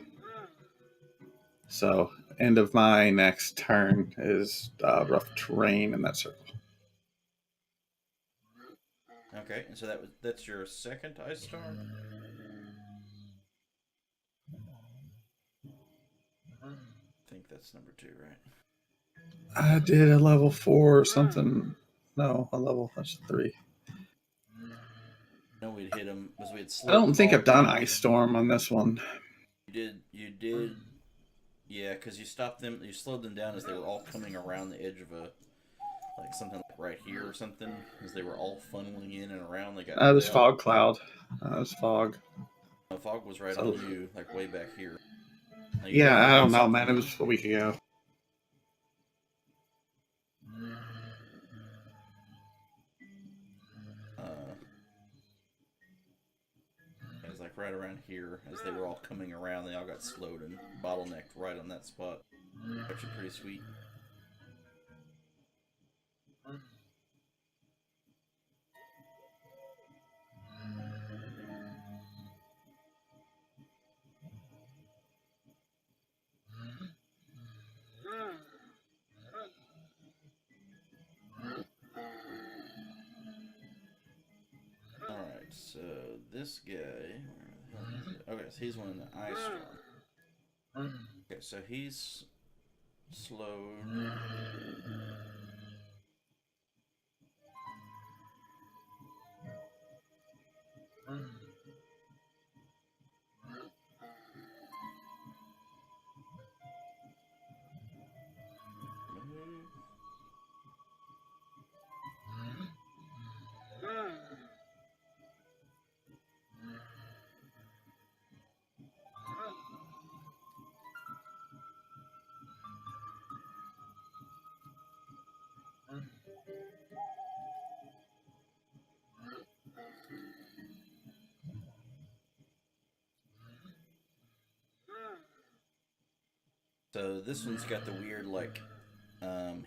So, end of my next turn is rough terrain in that circle. Okay, and so that's your second ice storm. I think that's number 2, right? I did a level 4 or something. No, that's 3. No, we'd hit him because we had. I don't think I've done ice storm on this one. You did. Yeah, because you stopped them. You slowed them down as they were all coming around the edge of something like right here or something. As they were all funneling in and around. They got. It was fog cloud. It was fog. The fog was right on you, like way back here. Yeah, I don't know, man. It was a week ago. It was like right around here as they were all coming around. They all got slowed and bottlenecked right on that spot. Actually, pretty sweet. Alright, so this guy, where the hell is it? Okay, so he's one in the ice storm. Okay, so he's slowed. So this one's got the weird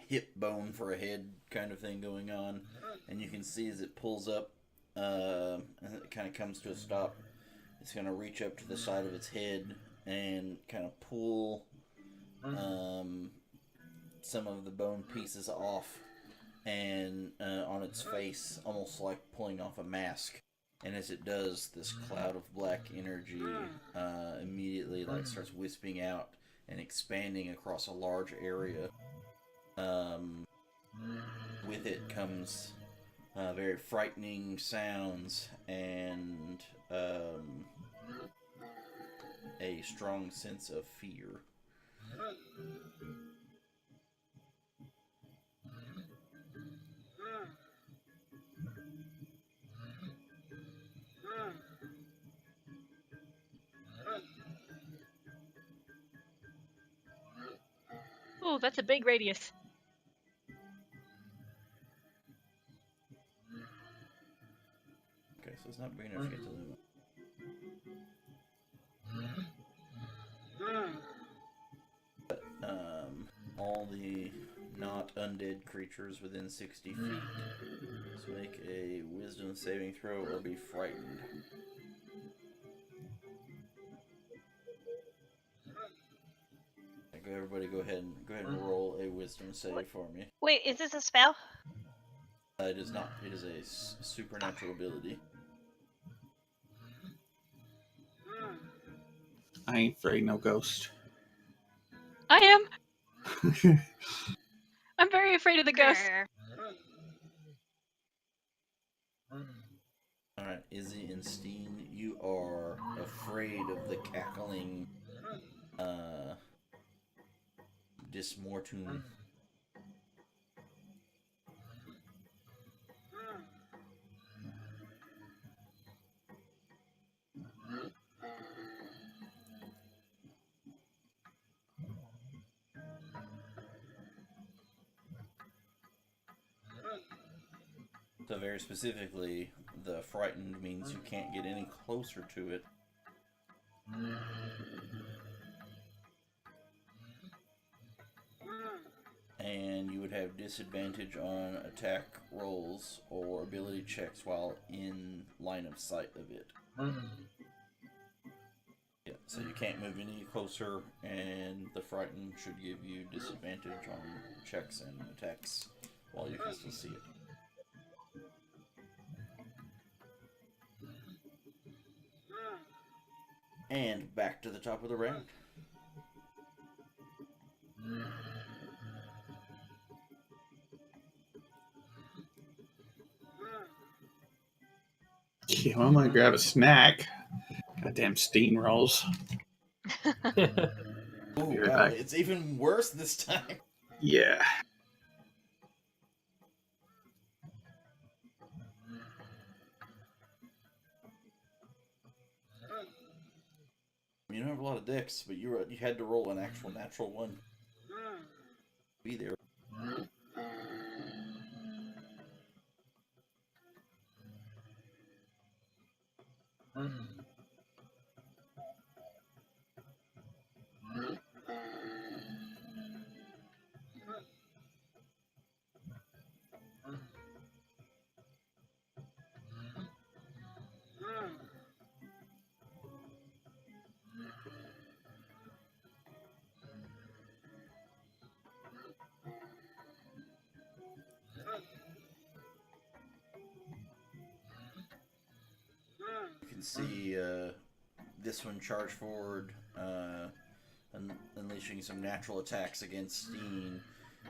hip bone for a head kind of thing going on, and you can see as it pulls up, and it kind of comes to a stop. It's going to reach up to the side of its head and kind of pull some of the bone pieces off, and on its face, almost like pulling off a mask. And as it does, this cloud of black energy immediately starts wisping out and expanding across a large area. With it comes very frightening sounds and a strong sense of fear. Oh, that's a big radius. Okay, so it's not big enough yet to live. All the not undead creatures within 60 feet must make a wisdom saving throw or be frightened. Okay, everybody go ahead and roll a wisdom save for me. Wait, is this a spell? It is not. It is a supernatural ability. I ain't afraid no ghost. I am. I'm very afraid of the ghost. Grr. Alright, Izzy and Steen, you are afraid of the cackling Dismortum. So very specifically, the frightened means you can't get any closer to it. And you would have disadvantage on attack rolls or ability checks while in line of sight of it. Yeah, so you can't move any closer, and the frightened should give you disadvantage on checks and attacks while you can still see it. And back to the top of the round. Yeah, well, I'm gonna grab a snack. Goddamn Steen rolls. Oh, Be right wow, back. it's even worse this time. Yeah. You don't have a lot of dicks, but you had to roll an actual natural one. Be there. You can see this one charge forward, unleashing some natural attacks against Steen,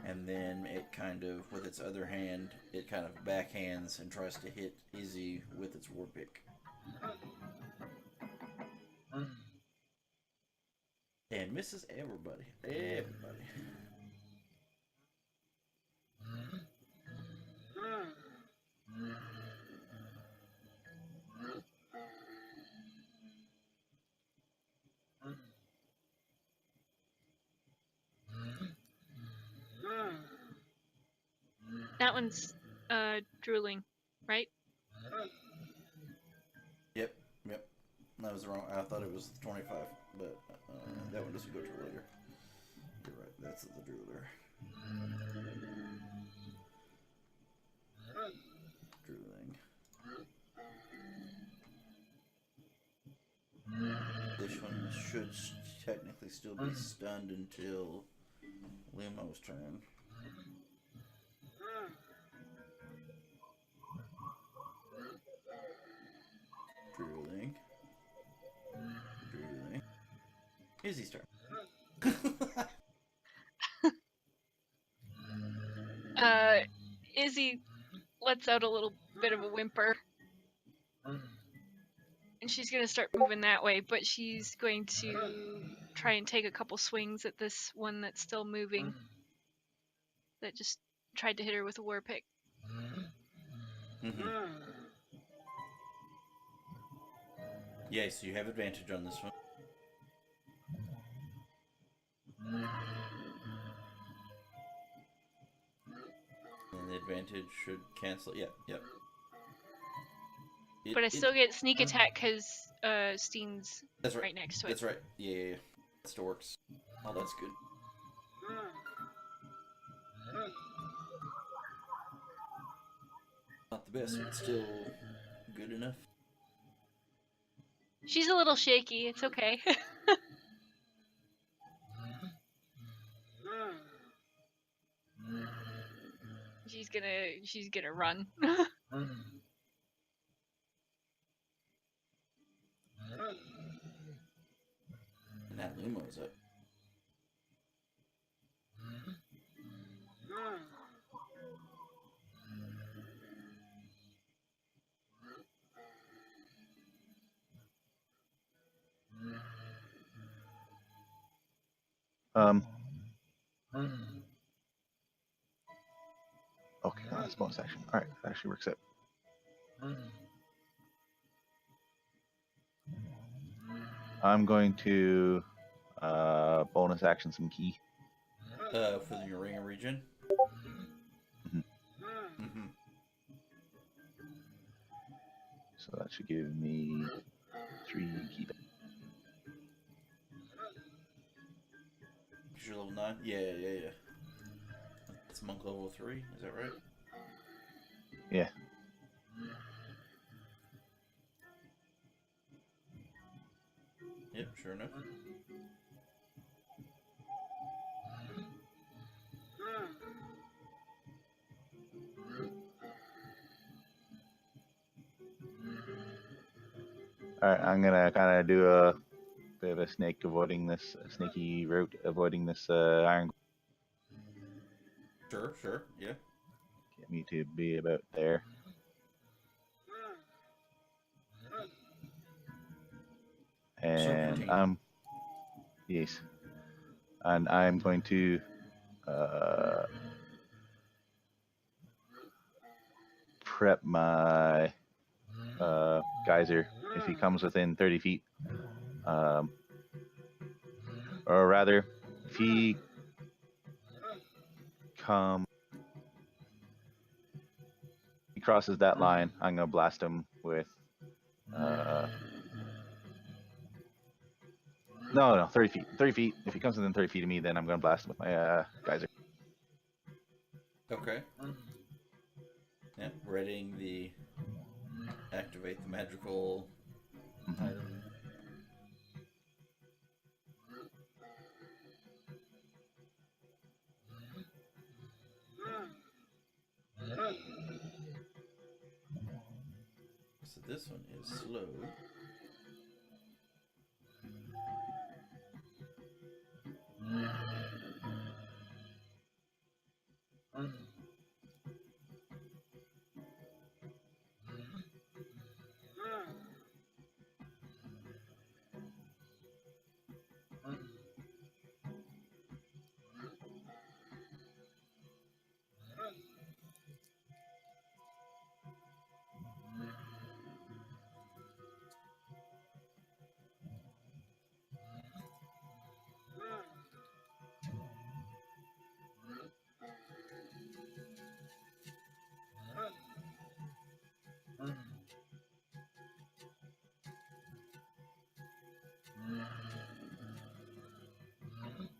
and then it kind of, with its other hand, it kind of backhands and tries to hit Izzy with its war pick. And misses everybody. Everybody. That one's drooling, right? Yep, yep. That was wrong. I thought it was 25, but that one doesn't go till later. You're right. That's the drooler. Drooling. This one should technically still be stunned until Limo's turn. Drooling. Drooling. Izzy's turn. Izzy lets out a little bit of a whimper. And she's going to start moving that way, but she's going to try and take a couple swings at this one that's still moving. That just tried to hit her with a war pick. Yeah, so you have advantage on this one. the advantage should cancel. Yeah, yep. But I still get sneak attack because Steen's That's right. right next to it. That's right. Yeah. That still works. Oh, that's good. Not the best, but still good enough. She's a little shaky. It's okay. She's gonna run. And that Lumo's up. Okay, that's bonus action. All right, that actually works out. I'm going to bonus action some key. For the Uringa region. Mhm. Mm-hmm. So that should give me 3 key. You're level 9? Yeah. That's monk level 3, is that right? Yeah. Yep, sure enough. Alright, I'm gonna kind of do a bit of a sneaky route, avoiding this iron. Sure, yeah. Get me to be about there. And Serpentine. yes. And I'm going to prep my geyser if he comes within 30 feet. Or rather, if he crosses that line, I'm gonna blast him with no, 30 feet. 30 feet. If he comes within 30 feet of me, then I'm gonna blast him with my geyser. Okay. Yep, readying the activate the magical item. So this one is slow.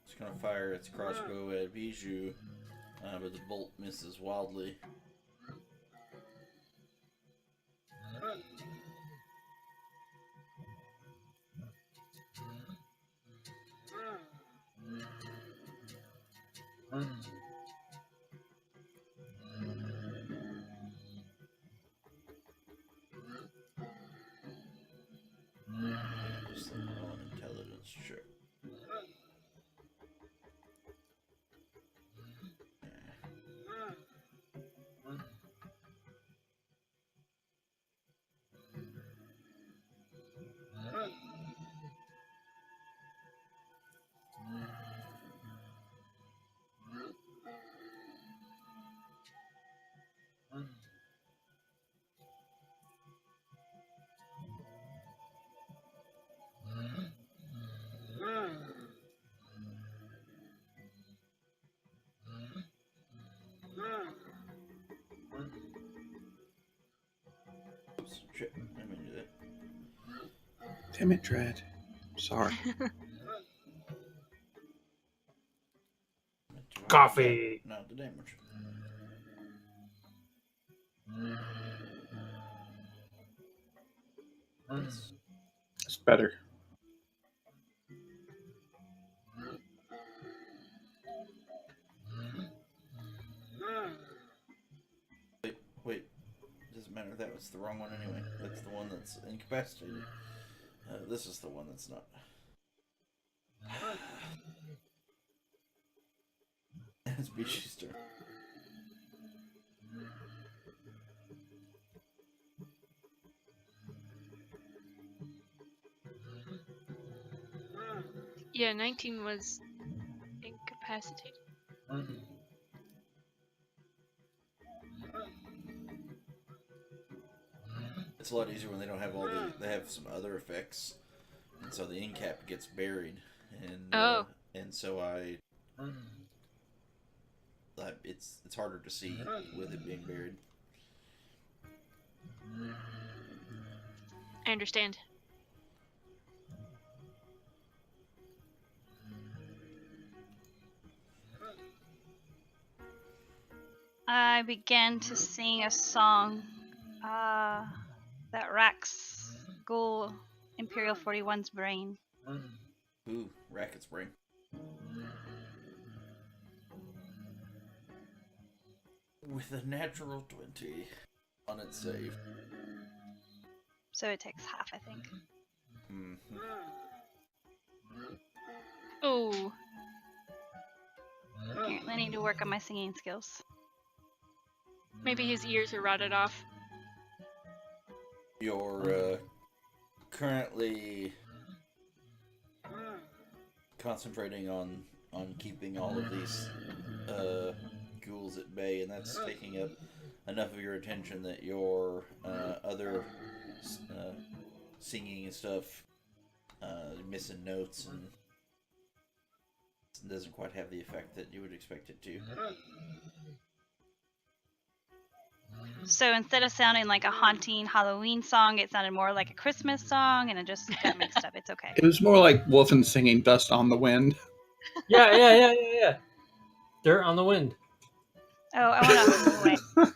It's gonna fire its crossbow at Bijou, but the bolt misses wildly. Just let me roll an intelligence check. Damn it, Dread. Sorry. Coffee. Not the damage. Yes. It's better. Wait. Doesn't matter. That was the wrong one anyway. That's the one that's incapacitated. This is the one that's not. It's Beachy's turn. Yeah, 19 was incapacitated. It's a lot easier when they don't have all the. They have some other effects, and so the incap gets buried, and and so it's harder to see with it being buried. I understand. I began to sing a song that racks Ghoul Imperial 41's brain. Ooh, Racket's brain. With a natural 20 on its save. So it takes half, I think. Mm-hmm. Oh, Apparently I need to work on my singing skills. maybe his ears are rotted off. You're currently concentrating on keeping all of these ghouls at bay, and that's taking up enough of your attention that your other singing and stuff missing notes and doesn't quite have the effect that you would expect it to. So instead of sounding like a haunting Halloween song, it sounded more like a Christmas song, and it just got mixed up. It's okay. It was more like Wolfen singing Dust on the Wind. Yeah. Dirt on the wind. Oh, I want to move away.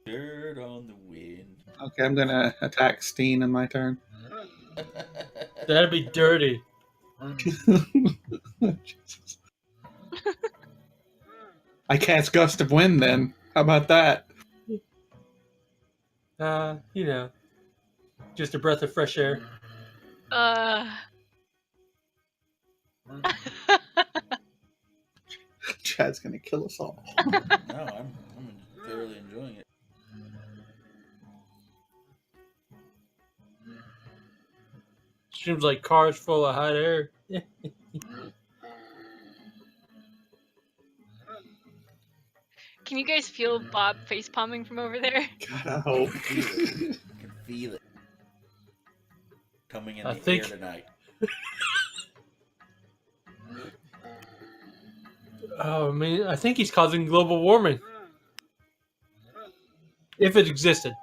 Dirt on the wind. Okay, I'm going to attack Steen in my turn. That'd be dirty. Jesus. I cast Gust of Wind then. How about that? You know, just a breath of fresh air. Chad's going to kill us all. No, I'm thoroughly enjoying it. Seems like cars full of hot air. Can you guys feel Bob face palming from over there? God, I hope. I can feel it. Coming in the air tonight. Oh, man, I think he's causing global warming. If it existed.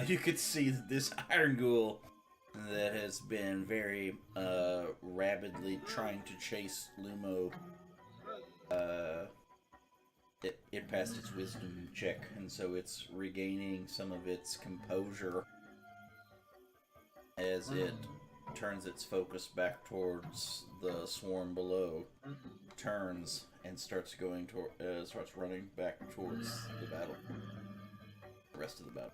You could see this iron ghoul that has been very rabidly trying to chase Lumo. It passed its wisdom check, and so it's regaining some of its composure as it turns its focus back towards the swarm below, turns and starts going starts running back towards the battle. The rest of the battle.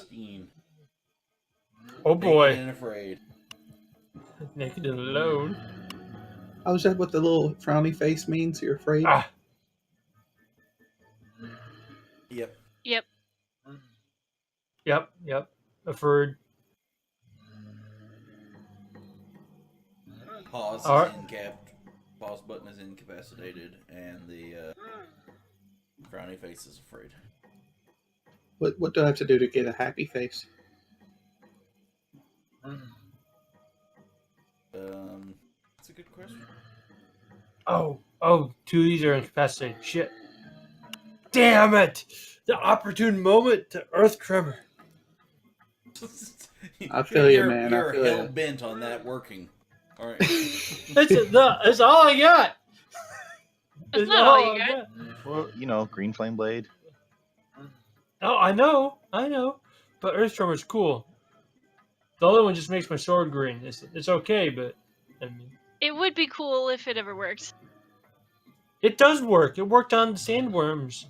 Steen. Oh boy. Naked and afraid. Naked and alone. Oh, is that what the little frowny face means? You're afraid? Ah. Yep. Yep. Afraid. Pause All right. is incapped. Pause button is incapacitated, and the Frowny face is afraid. What do I have to do to get a happy face? That's a good question. Oh, two of these are incapacitated. Shit. Damn it! The opportune moment to earth tremor. I feel you, man. I You're feel hell you. bent on that working. All right. That's all I got. That's not all you got. Well, you know, green flame blade. Oh, I know. But earth tremor's cool. The other one just makes my sword green. It's okay, but I mean, It would be cool if it ever worked. it does work. It worked on the sandworms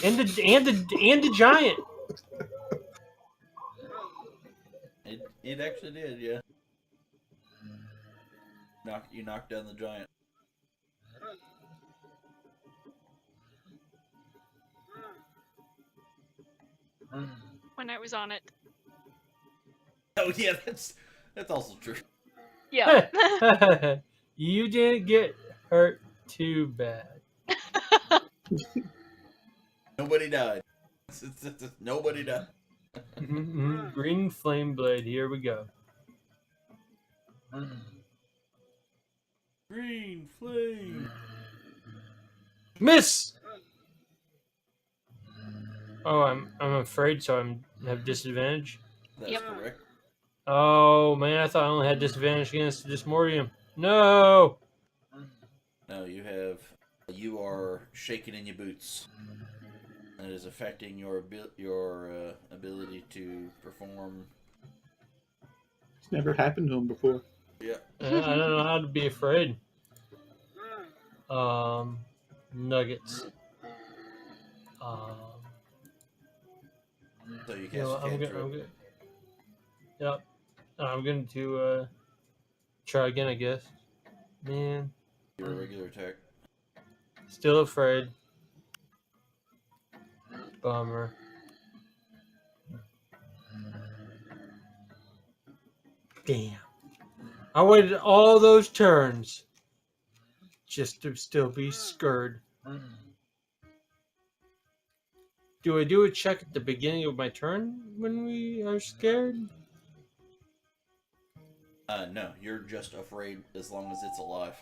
and the giant. It actually did, yeah. You knocked down the giant. When I was on it. Oh yeah, that's also true. Yeah. You didn't get hurt too bad. Nobody died. Nobody died. Green flame blade. Here we go. Green flame. Miss. Oh, I'm afraid, so I have disadvantage. That's correct. Oh man, I thought I only had disadvantage against Dismordium. No. No, you are shaking in your boots. And it is affecting your ability to perform. It's never happened to him before. Yeah. I don't know how to be afraid. Nuggets. So you You cast know, a cantrip. I'm good. Yep. I'm going to try again, I guess. Man, Your regular attack. still afraid. Bummer. Damn. I waited all those turns just to still be scared. Do I do a check at the beginning of my turn when we are scared? No, you're just afraid as long as it's alive.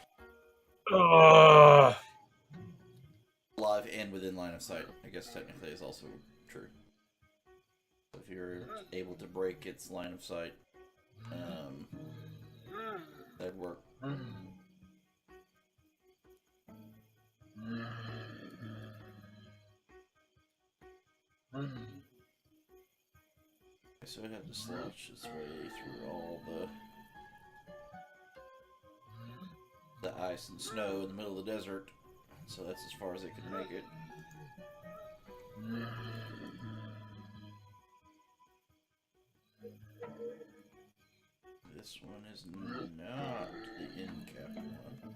Ugh. Alive and within line of sight, I guess technically is also true. If you're able to break its line of sight, that'd work. So it had to slosh its way through all the ice and snow in the middle of the desert. So that's as far as it could make it. This one is not the in-cap one.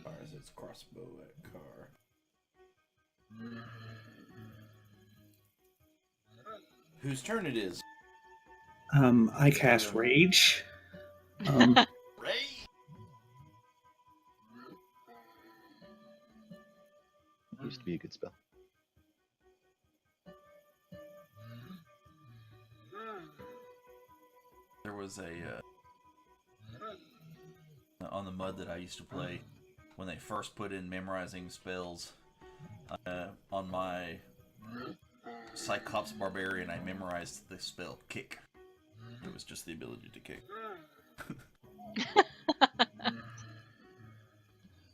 Fires its crossbow at Carr. Whose turn it is? I cast Rage. Ray! Used to be a good spell. There was on the mud that I used to play when they first put in memorizing spells on my Cyclops Barbarian. I memorized the spell Kick. It was just the ability to kick.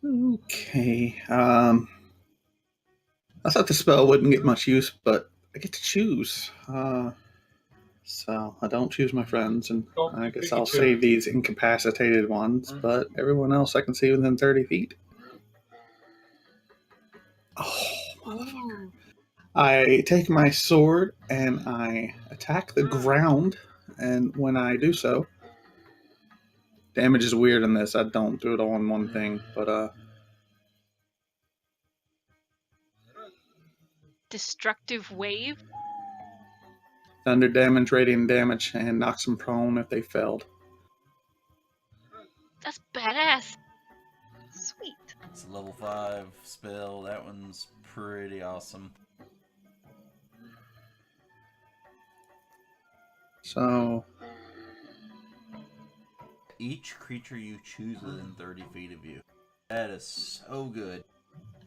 Okay. I thought the spell wouldn't get much use, but I get to choose. So I don't choose my friends, and I guess I'll save these incapacitated ones, but everyone else I can see within 30 feet. Oh, motherfucker. I take my sword and I attack the ground, and when I do so, damage is weird in this. I don't do it all in one thing, but destructive wave. Thunder damage, radiant damage, and knocks them prone if they failed. That's badass. Sweet. It's a level 5 spell. That one's pretty awesome. So, Each creature you choose within 30 feet of you. That is so good.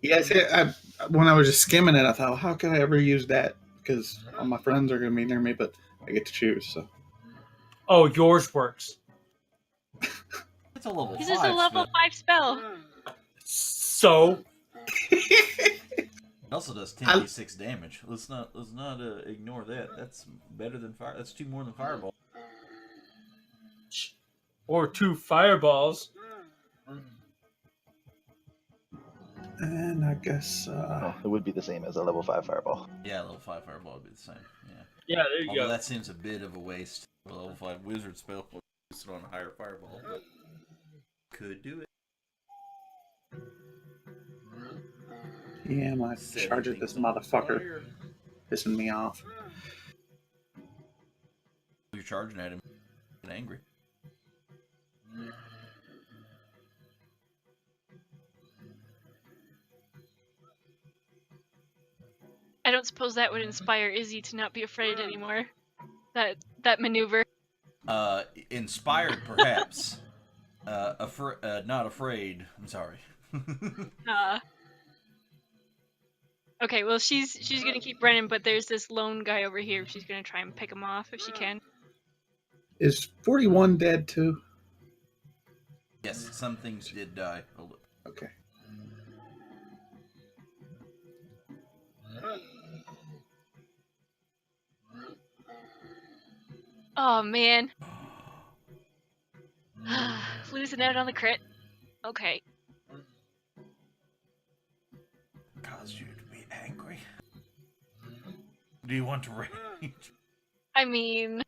yeah, see, when I was just skimming it, I thought, well, how could I ever use that? Because all my friends are going to be near me, but I get to choose. So, Oh, yours works. It's a level This 5 is a level spell. 5 spell. So, It also does 10d6 damage. Let's not ignore that. That's better than fire. That's 2 more than fireball. or 2 fireballs. and I guess Oh, it would be the same as a level 5 fireball. Yeah, level 5 fireball would be the same. Yeah. Yeah, there you Although go. that seems a bit of a waste. A level 5 wizard spell will use it on a higher fireball, but could do it. yeah, my charge at this motherfucker pissing me off. You're charging at him. Get angry. I don't suppose that would inspire Izzy to not be afraid anymore. That maneuver. Inspired perhaps. Not afraid. I'm sorry. Okay, well she's gonna keep running, but there's this lone guy over here. She's gonna try and pick him off if she can. Is 41 dead too? Yes, some things did die. Hold up. Okay. Oh man. Losing out on the crit. Okay. Caused you to be angry. Do you want to rage? I mean,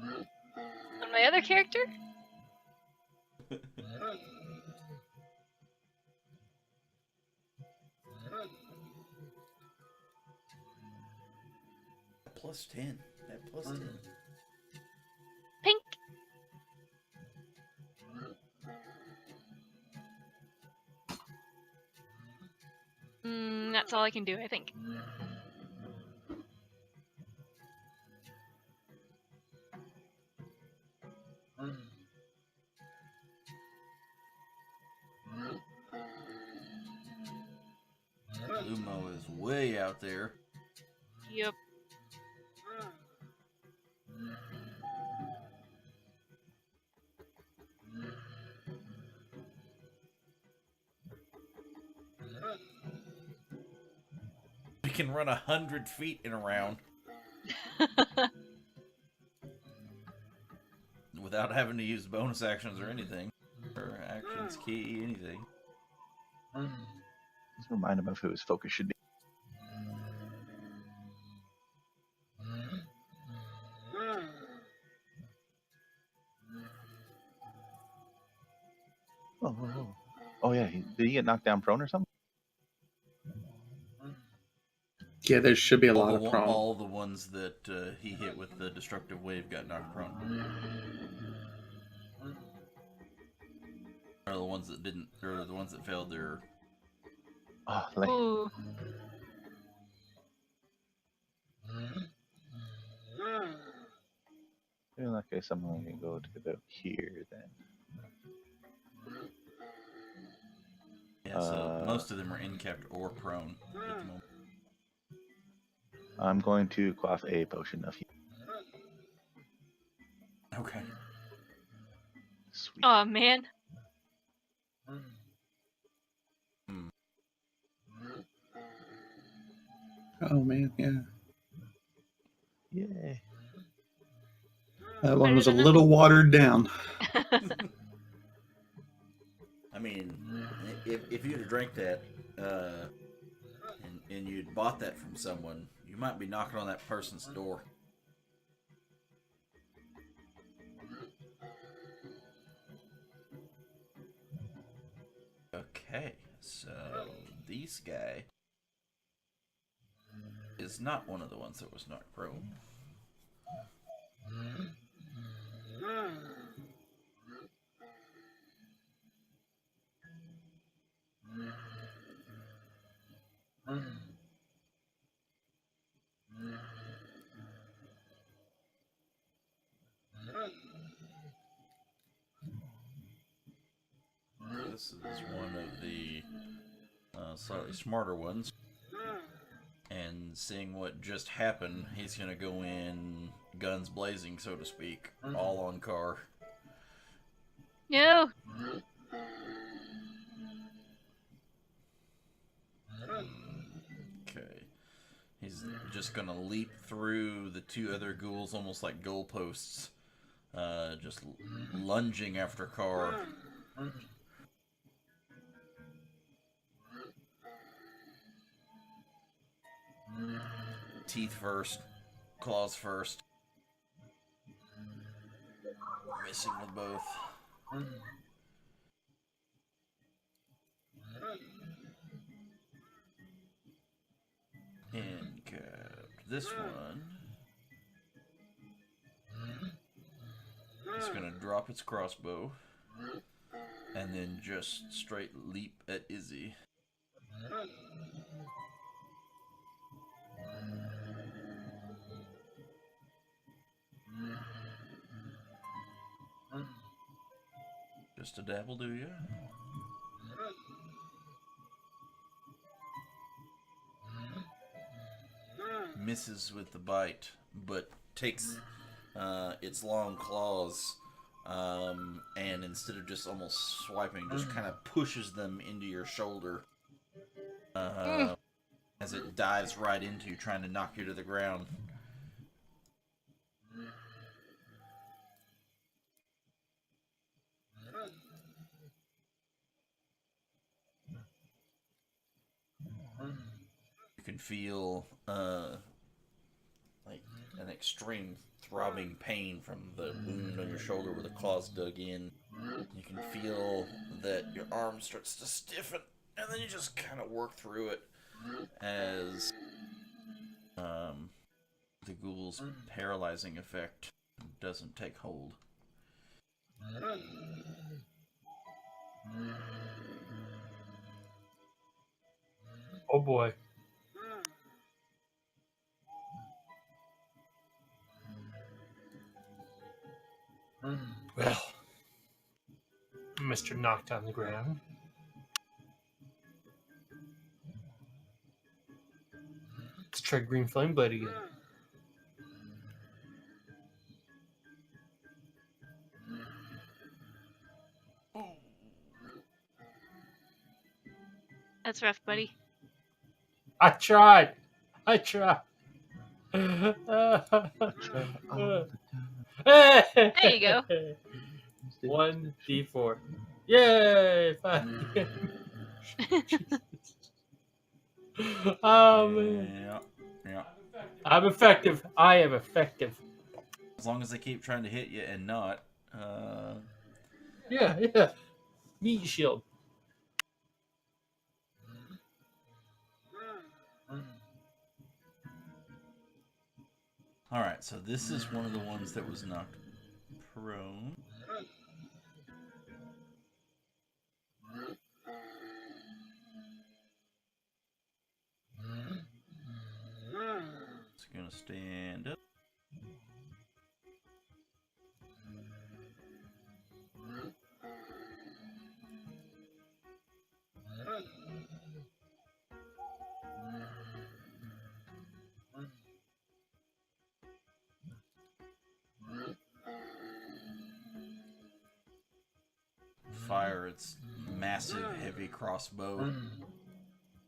on my other character? Plus 10. That plus 10. Pink. That's all I can do, I think. Lumo is way out there. Yep. We can run 100 feet in a round without having to use bonus actions or anything. Or actions key, anything. Just remind him of who his focus should be. Oh yeah, did he get knocked down prone or something? Yeah, there should be a lot of prone. All the ones that he hit with the destructive wave got knocked prone. Or the ones that didn't, or the ones that failed their. Oh, like, Ooh. in that case, I'm going to go to about here then. Yeah, so most of them are inkept or prone at the moment. I'm going to quaff a potion of healing. Okay. Sweet. Oh man. Oh man, yeah. Yay. That one was a little watered down. I mean, if you'd have drank that, and you'd bought that from someone, you might be knocking on that person's door. Okay, so this guy is not one of the ones that was knocked prone. This is one of the slightly smarter ones. And seeing what just happened, he's going to go in guns blazing, so to speak, all on Car. No. Okay. He's just going to leap through the two other ghouls almost like goalposts. Just lunging after Car. Teeth first, claws first. Missing with both. Handcuffed. This one is going to drop its crossbow and then just straight leap at Izzy. Just a dabble, do you? Misses with the bite, but takes its long claws and instead of just almost swiping, just kind of pushes them into your shoulder as it dives right into you, trying to knock you to the ground. You can feel like an extreme throbbing pain from the wound on your shoulder where the claws dug in. You can feel that your arm starts to stiffen, and then you just kind of work through it as the ghoul's paralyzing effect doesn't take hold. Oh boy. Well, Mr. knocked on the ground. Let's try Green Flame Blade again. That's rough, buddy. I tried. There There you go. 1d4. Yay! 5. Oh man. Yeah. I'm effective. I am effective. As long as they keep trying to hit you and not. Yeah. Meat shield. Alright, so this is one of the ones that was knocked prone. It's gonna stand up. Fire its massive, heavy crossbow,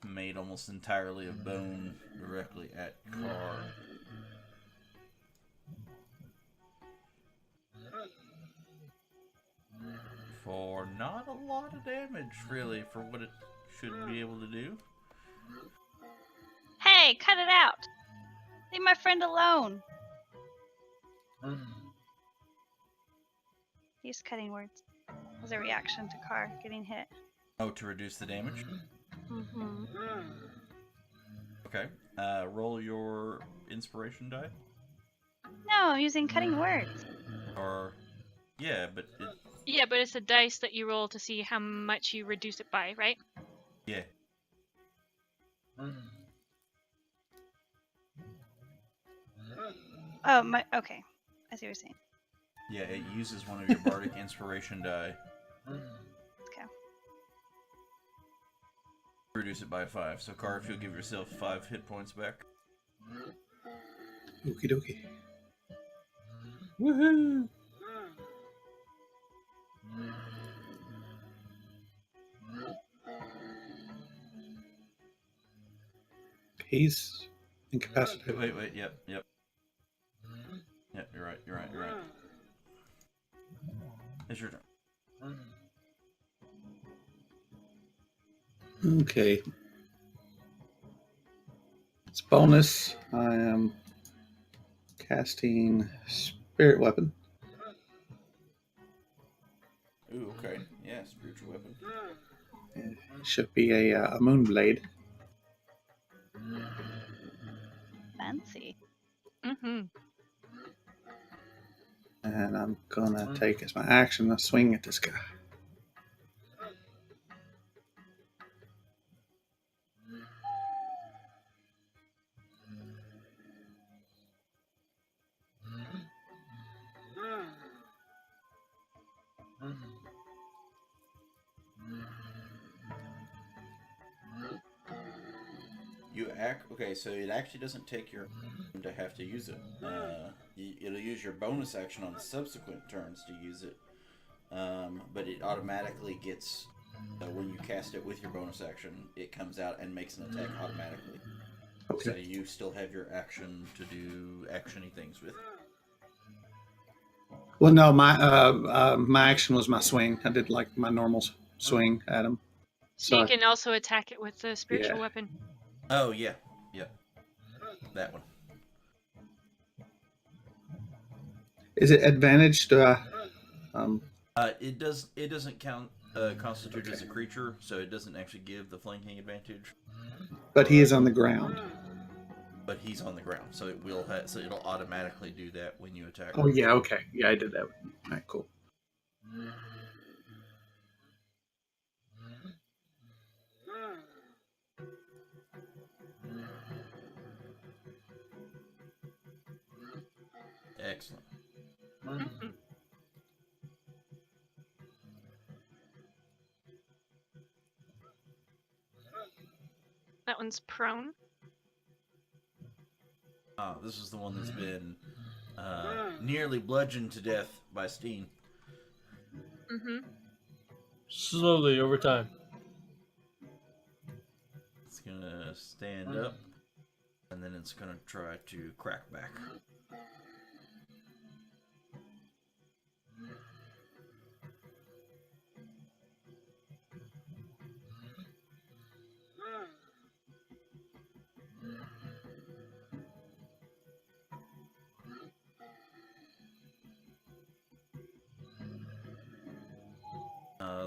made almost entirely of bone, directly at Car. For not a lot of damage, really, for what it should be able to do. Hey, cut it out. Leave my friend alone. He's cutting words as a reaction to Car getting hit. Oh, to reduce the damage? Mm-hmm. Okay. Roll your inspiration die. No, I'm using cutting words. Or, yeah, but Yeah, but it's a dice that you roll to see how much you reduce it by, right? yeah. Oh, my. Okay. I see what you're saying. Yeah, it uses one of your bardic inspiration die. Okay. Reduce it by 5. So, Car, if you'll give yourself 5 hit points back. Okie dokie. Woohoo! He's incapacitated. Wait, yep. Yep, you're right. It's your turn. Okay. It's bonus. I am casting Spirit Weapon. Ooh, okay. Yeah, spiritual weapon. It should be a Moonblade. Fancy. Mm-hmm. And I'm gonna take as my action a swing at this guy. Okay, so it actually doesn't take your to have to use it. It'll use your bonus action on subsequent turns to use it. But it automatically gets when you cast it with your bonus action, it comes out and makes an attack automatically. Okay. So you still have your action to do actiony things with. Well, no, my action was my swing. I did like my normal swing at him. So you can also attack it with the spiritual Yeah. weapon. Oh yeah, that one. Is it advantage? Do I? It doesn't count constitute as a creature, so it doesn't actually give the flanking advantage. But he is on the ground. But he's on the ground, so it'll automatically do that when you attack. Oh yeah, okay, yeah, I did that. All right, cool. Excellent. Mm-hmm. That one's prone. This is the one that's been nearly bludgeoned to death by Steen. Mm-hmm. Slowly over time. It's gonna stand up, and then it's gonna try to crack back.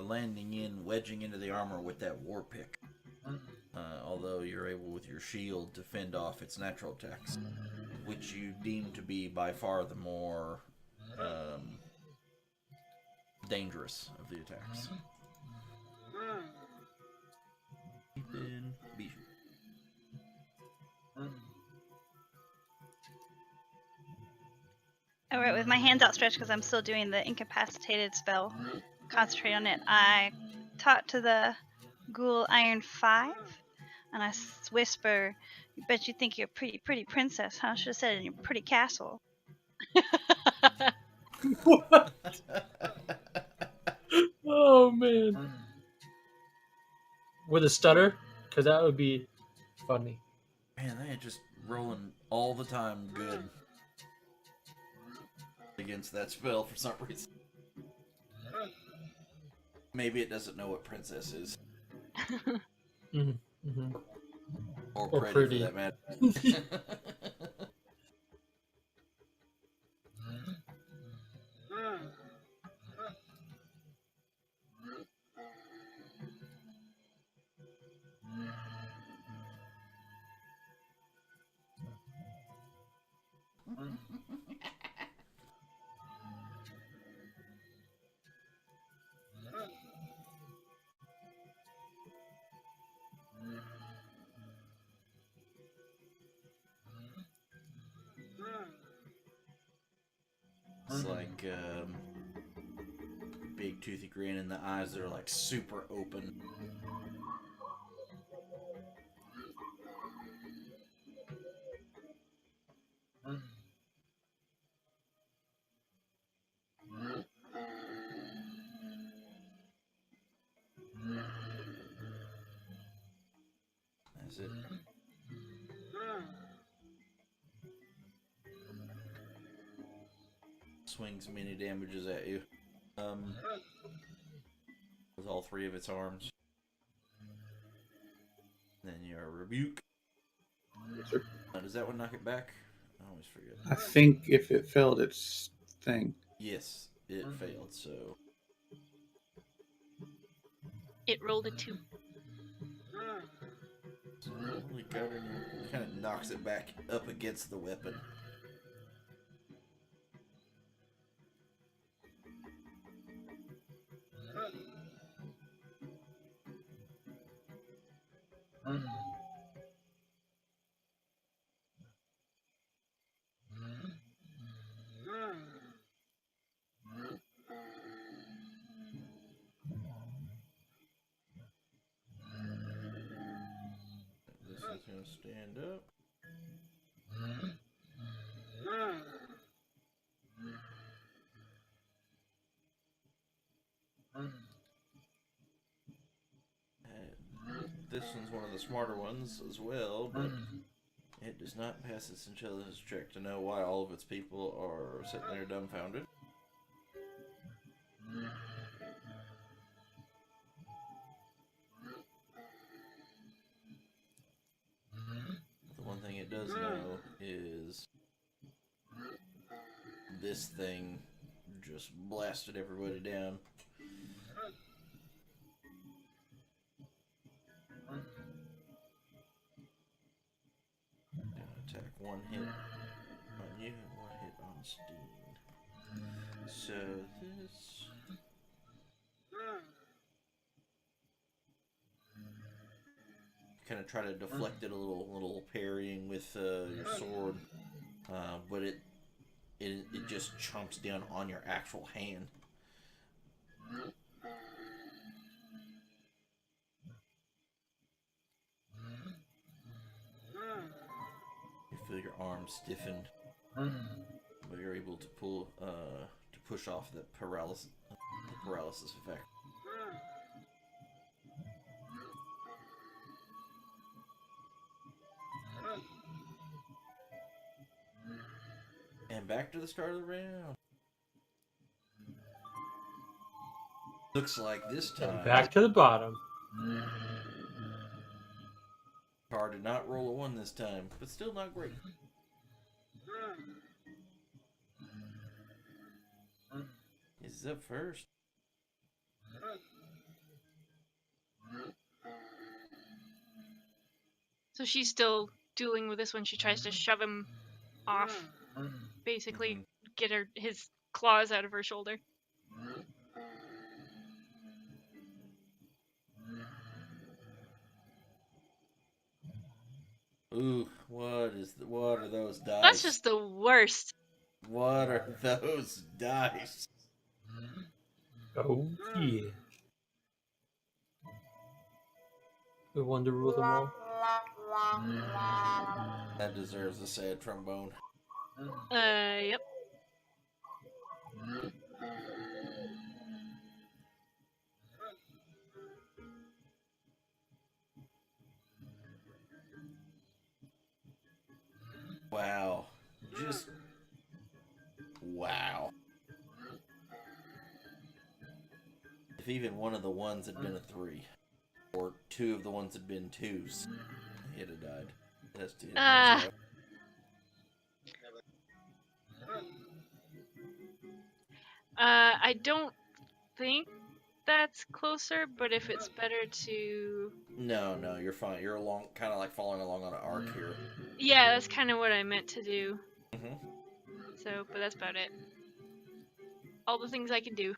Landing in, wedging into the armor with that war pick. Although you're able with your shield to fend off its natural attacks, which you deem to be by far the more dangerous of the attacks. Alright, with my hands outstretched because I'm still doing the incapacitated spell, concentrate on it. I talk to the ghoul Iron 5 and I whisper, "You bet you think you're a pretty princess, huh? Should have said it in your pretty castle." What? Oh man. With a stutter? Because that would be funny. Man, they are just rolling all the time good against that spell for some reason. Maybe it doesn't know what princess is. Mm-hmm. Mm-hmm. Or Or pretty, pretty. for that matter. like big toothy grin, and the eyes that are like super open. That's it. Swings many damages at you. With all three of its arms. Then your rebuke. Yes, sir. Does that one knock it back? I always forget. I think if it failed its thing. Yes, it failed, so. It rolled a 2. Holy governor kind of knocks it back up against the weapon. This is going to stand up. This one's one of the smarter ones as well, but it does not pass its intelligence check to know why all of its people are sitting there dumbfounded. The one thing it does know is this thing just blasted everybody down. Attack one hit on you and one hit on Steen. So this kind of try to deflect it a little parrying with your sword, but it just chomps down on your actual hand. You feel your arm stiffen, but you're able to push off the paralysis effect. And back to the start of the round. Looks like this time. And back to the bottom. Car did not roll a 1 this time, but still not great. Is up first. So she's still dueling with this one. She tries to shove him off. Basically, get his claws out of her shoulder. Ooh, what are those dice? That's just the worst. What are those dice? Oh, yeah. The one to rule them all. That deserves a sad trombone. Yep. Wow. Just wow. If even one of the ones had been a 3, or 2 of the ones had been 2s, he'd have died. That's 2. I don't think that's closer, but if it's better to... No, you're fine. You're kind of like following along on an arc here. Yeah, that's kind of what I meant to do. Mm-hmm. So, but that's about it. All the things I can do.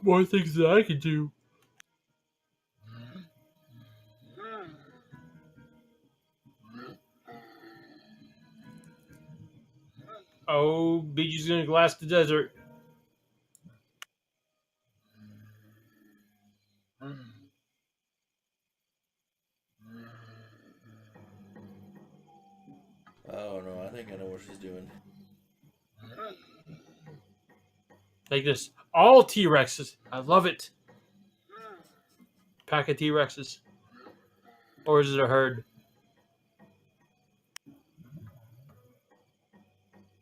More things that I can do. Oh, BG's gonna glass the desert. Oh no, I think I know what she's doing. Like this. All T-Rexes. I love it. Pack of T-Rexes. Or is it a herd?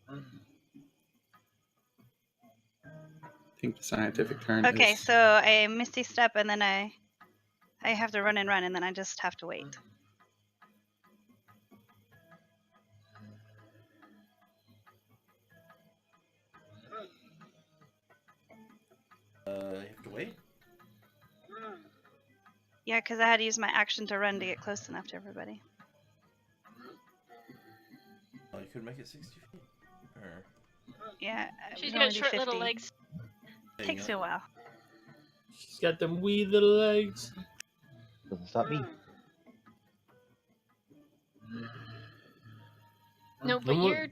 I think the scientific term Okay, is. so I misty step and then I have to run and run and then I just have to wait. You have to wait. Yeah, because I had to use my action to run to get close enough to everybody. Oh, you could make it 60 feet. Or, Yeah, She's we only got do short little 50. legs. there you Takes go. me a while. She's got them wee little legs. Doesn't stop me. No, but Look. you're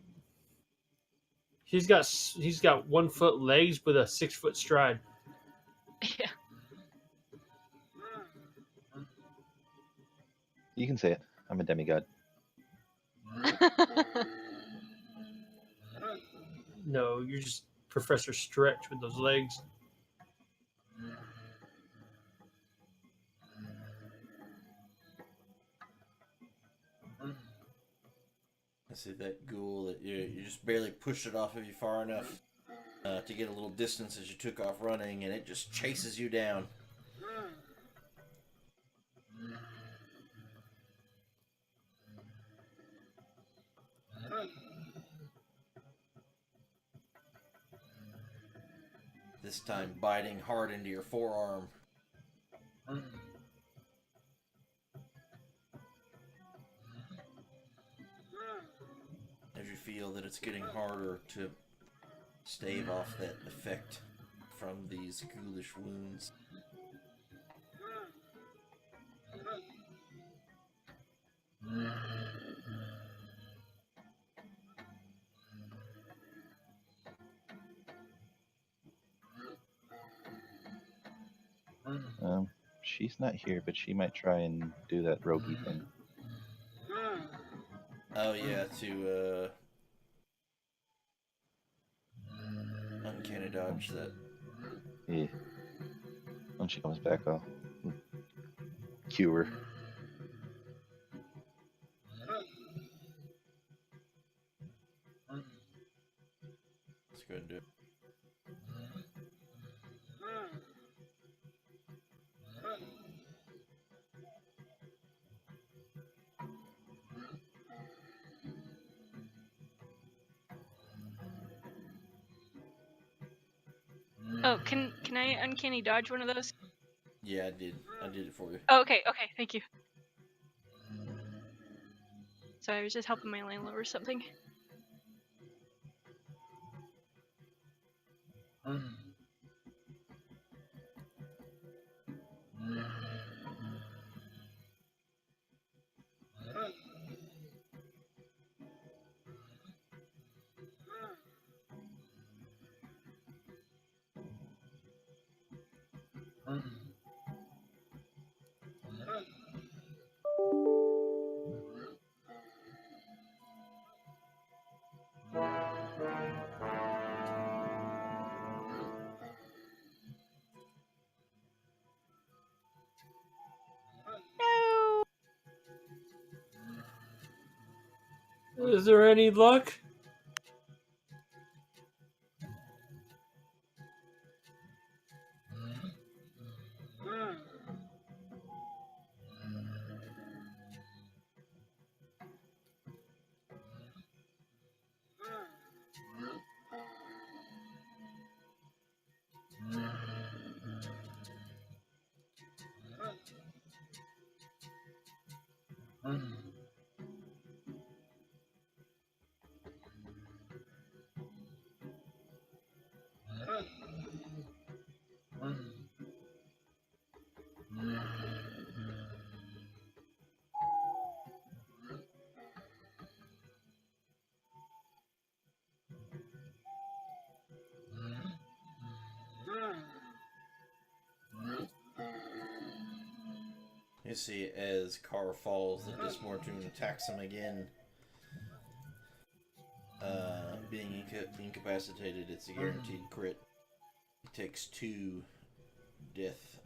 He's got 1 foot legs with a 6 foot stride. yeah. You can say it. I'm a demigod. No, you're just Professor Stretch with those legs. I see that ghoul that you just barely pushed it off of you far enough to get a little distance as you took off running, and it just chases you down. This time biting hard into your forearm. As you feel that it's getting harder to stave off that effect from these ghoulish wounds. She's not here, but she might try and do that roguey thing. Oh yeah, to uncanny dodge that. Yeah. When she comes back, I'll cue her. Let's go ahead and do it. Oh, can I uncanny dodge one of those? Yeah, I did. I did it for you. Oh, okay, thank you. So I was just helping my landlord or something. No. Is there any luck? You see, as Carr falls, the Dismortune attacks him again. Being incapacitated, it's a guaranteed crit. He takes 2 death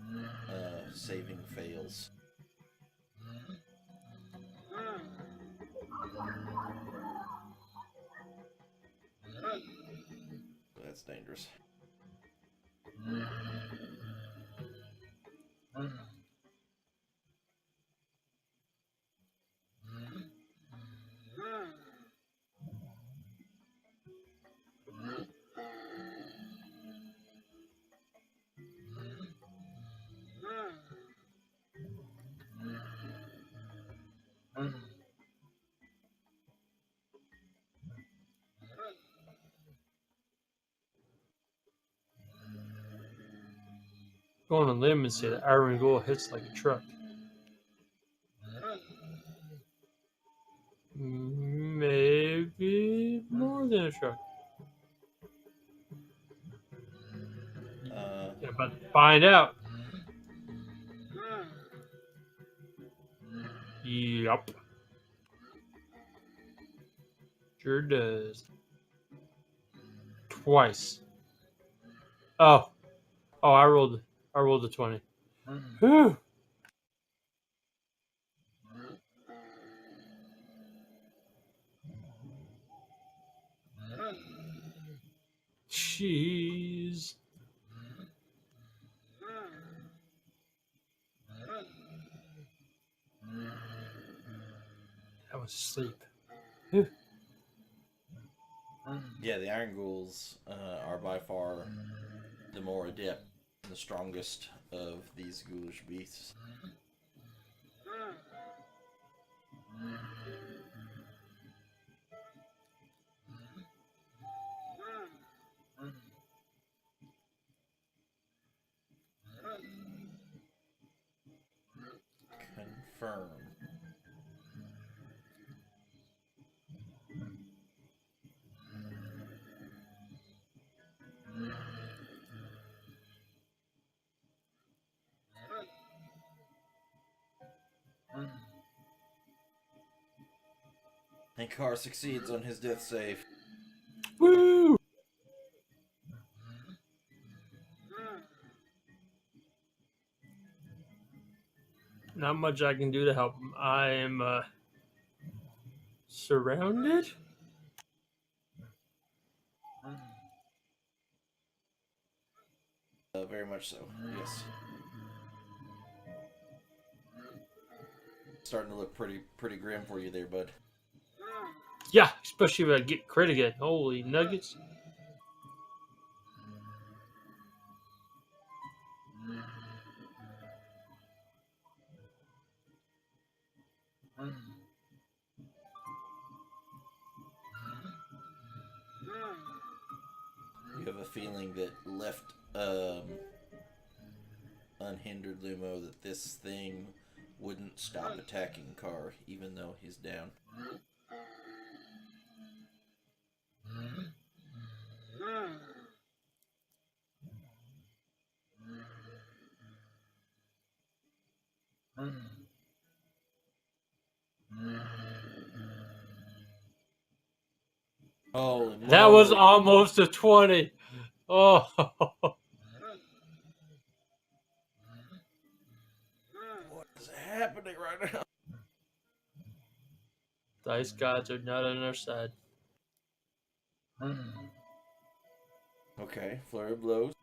saving fails. That's dangerous. Go on a limb and say the Iron Ghoul hits like a truck. Maybe more than a truck. You're about to find out. Yup. Sure does. Twice. Oh, I rolled a 20. Whew. Jeez. I was asleep. Whew. Yeah, the Iron Ghouls are by far the more adept and the strongest of these ghoulish beasts. Confirm. And Carr succeeds on his death save. Woo! Not much I can do to help him. I am surrounded. Very much so, yes. Starting to look pretty grim for you there, bud. Yeah, especially if I get crit again. Holy nuggets. You have a feeling that left unhindered Lumo that this thing wouldn't stop attacking Carr even though he's down. Holy That was moly. almost a 20. Oh. What is happening right now? Dice gods are not on our side. Okay, flurry of blows.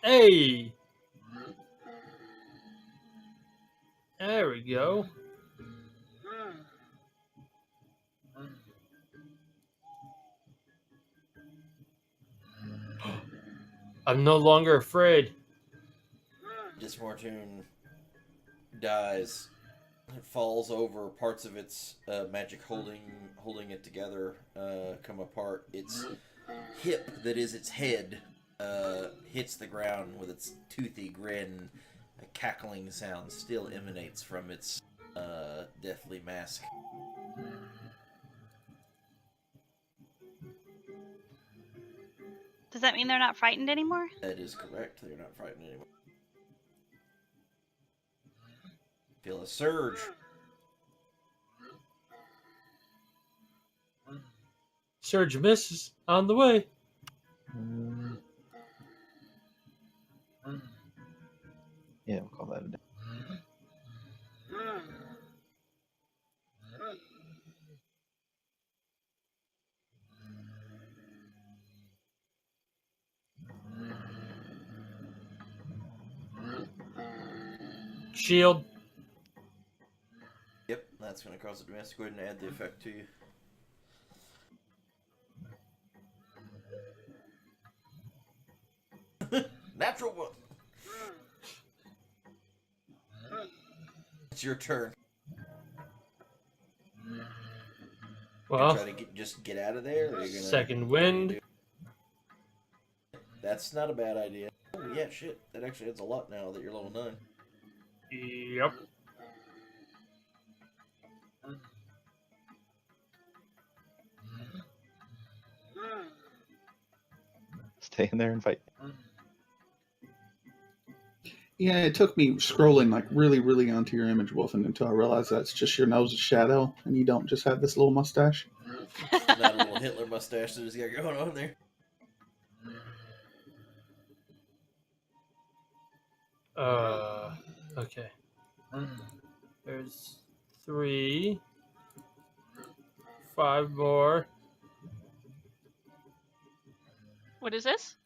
Hey! There we go. I'm no longer afraid. Dismortune dies. It falls over. Parts of its magic holding it together come apart. Its hip, that is its head, hits the ground with its toothy grin. A cackling sound still emanates from its deathly mask. Does that mean they're not frightened anymore? That is correct. They're not frightened anymore. Feel a surge. Surge misses on the way. Yeah, we'll call that a day. Shield. Yep, that's going to cause a domestic. Go ahead and add the effect to you. Natural one. It's your turn. Well, Try to just get out of there. Or you're gonna, second wind. That's not a bad idea. Oh yeah, shit. That actually adds a lot now that you're level 9. Yep. Stay in there and fight. Yeah, it took me scrolling like really onto your image, Wolfen, until I realized that's just your nose's shadow, and you don't just have this little mustache. Not a little Hitler mustache that he's got going on there. Okay. There's 3. 5 more. What is this?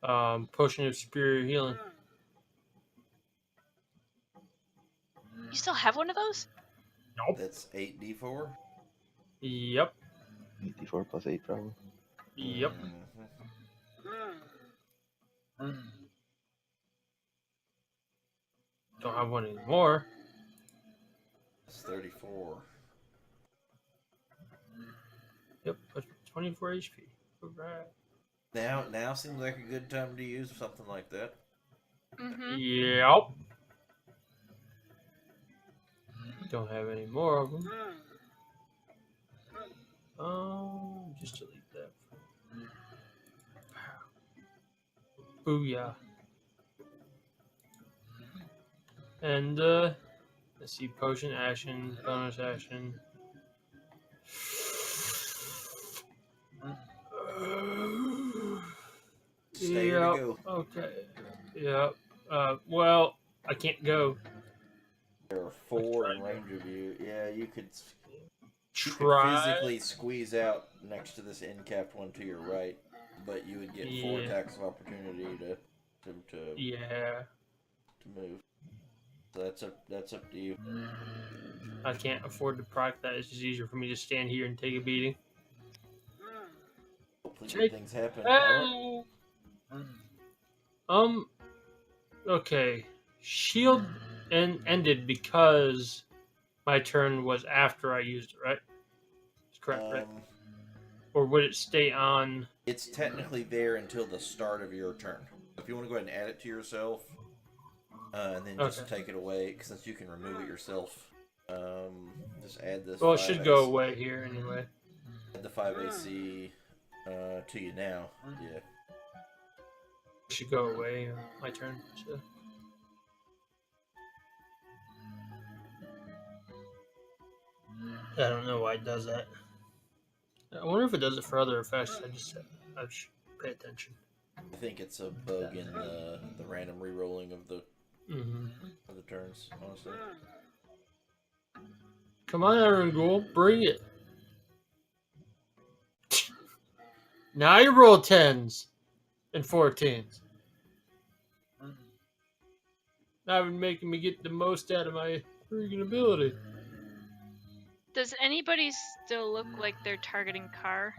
Potion of superior healing. You still have one of those? Nope. That's 8d4. Yep. 8d4 plus 8 probably. Yep. Don't have one anymore. It's 34. Yep. 24 HP. Alright. Now seems like a good time to use something like that. Mm-hmm. Yep. Don't have any more of them. Just delete that. Booyah. And let's see, potion action, bonus action. Stay or to go. Okay. Yep. Well, I can't go. There are 4 in range of you. Yeah, you could Try. physically squeeze out next to this end-capped one to your right, but you would get 4 attacks of opportunity to move. So that's up to you. I can't afford to proc that. It's just easier for me to stand here and take a beating. Hopefully good things happen. Alright. Okay. Shield ended because my turn was after I used it, right? That's correct, right? Or would it stay on? It's technically there until the start of your turn. If you want to go ahead and add it to yourself, and then just take it away, since you can remove it yourself, just add this. Well, it should go away here anyway. Add the 5 AC to you now. Yeah. It should go away on my turn. So. I don't know why it does that. I wonder if it does it for other effects. I should pay attention. I think it's a bug in the random re-rolling of the turns, honestly. Come on, Iron Ghoul, bring it. Now you roll 10s and 14s. Not even making me get the most out of my freaking ability. Does anybody still look like they're targeting Carr?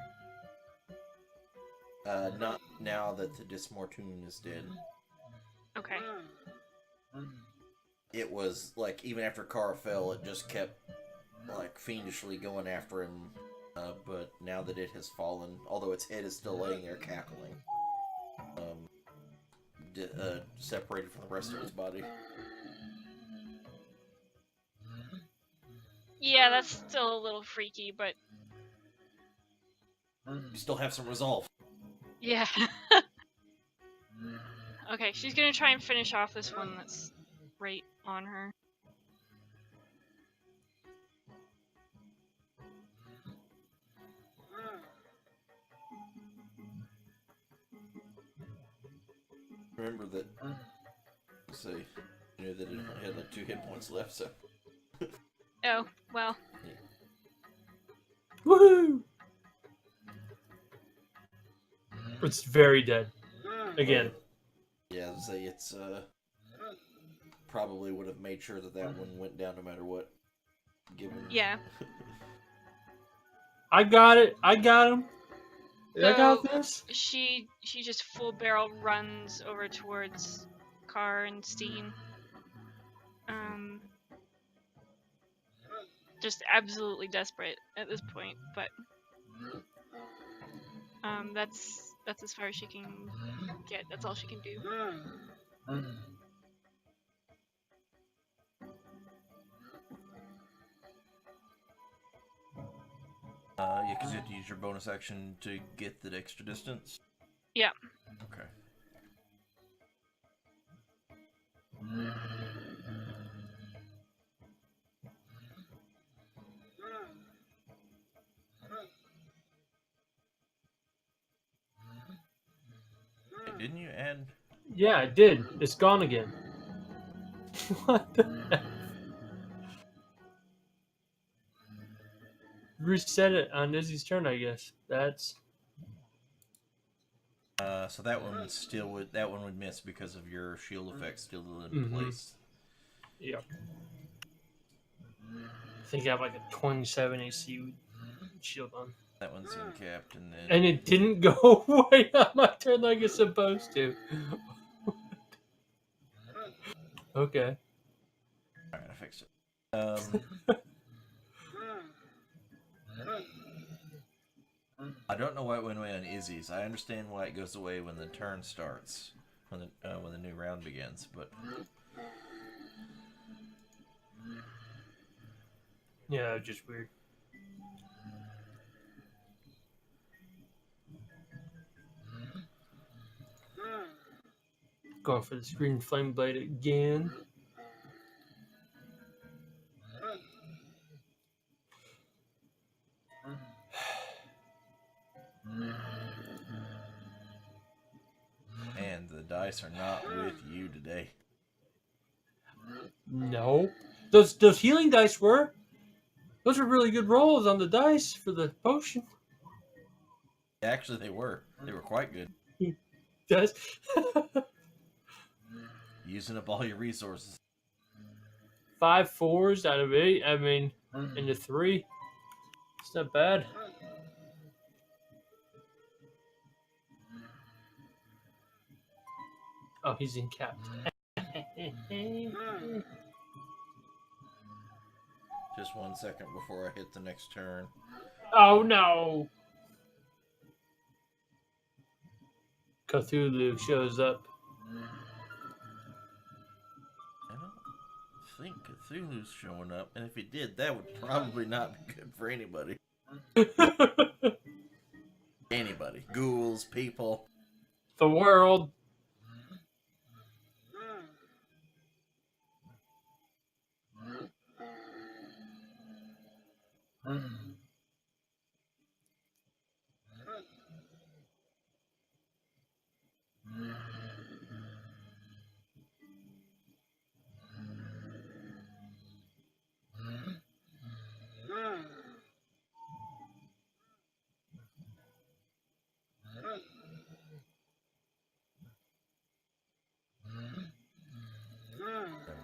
Not now that the Dismortune is dead. Okay. It was like, even after Carr fell, it just kept like fiendishly going after him. But now that it has fallen, although its head is still laying there cackling, separated from the rest of its body. Yeah, that's still a little freaky, but You still have some resolve. Yeah. Okay, she's gonna try and finish off this one that's right on her. Remember that. Say, you know that it only had like 2 hit points left, so. Oh, well. Woohoo! It's very dead. Again. Yeah, I'd say it's probably would have made sure that that one went down no matter what. Given. Yeah. I got it. I got him. So, I got this. She just full barrel runs over towards Car and Steen. Just absolutely desperate at this point, but that's as far as she can get. That's all she can do. Yeah, because you have to use your bonus action to get that extra distance. Yeah. Okay. Hey, didn't you add? Yeah, it did. It's gone again. What the heck? Reset it on Izzy's turn, I guess. That's So that one still would miss because of your shield effect still in place. Yep. I think I have like a 27 AC shield on. That one's incapped, and then. And it didn't go away on my turn like it's supposed to. Okay. Alright, I fixed it. I don't know why it went away on Izzy's. I understand why it goes away when the turn starts, when the new round begins, but. Yeah, just weird. Going for the green flame blade again. And the dice are not with you today. No. Those healing dice were. Those are really good rolls on the dice for the potion. Actually, they were. They were quite good. That's Using up all your resources. 5 4s out of 8. I mean, into 3. It's not bad. Oh, he's incapped. Just 1 second before I hit the next turn. Oh no! Cthulhu shows up. I don't think Cthulhu's showing up, and if he did, that would probably not be good for anybody. Anybody. Ghouls, people. The world. Trying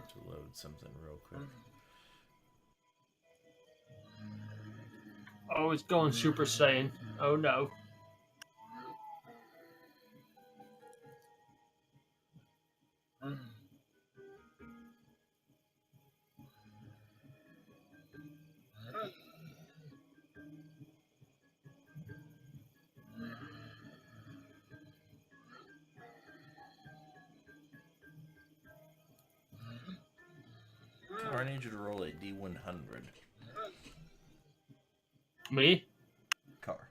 to load something real quick. Oh, it's going Super Saiyan. Oh no. I need you to roll a D100. Me? Car.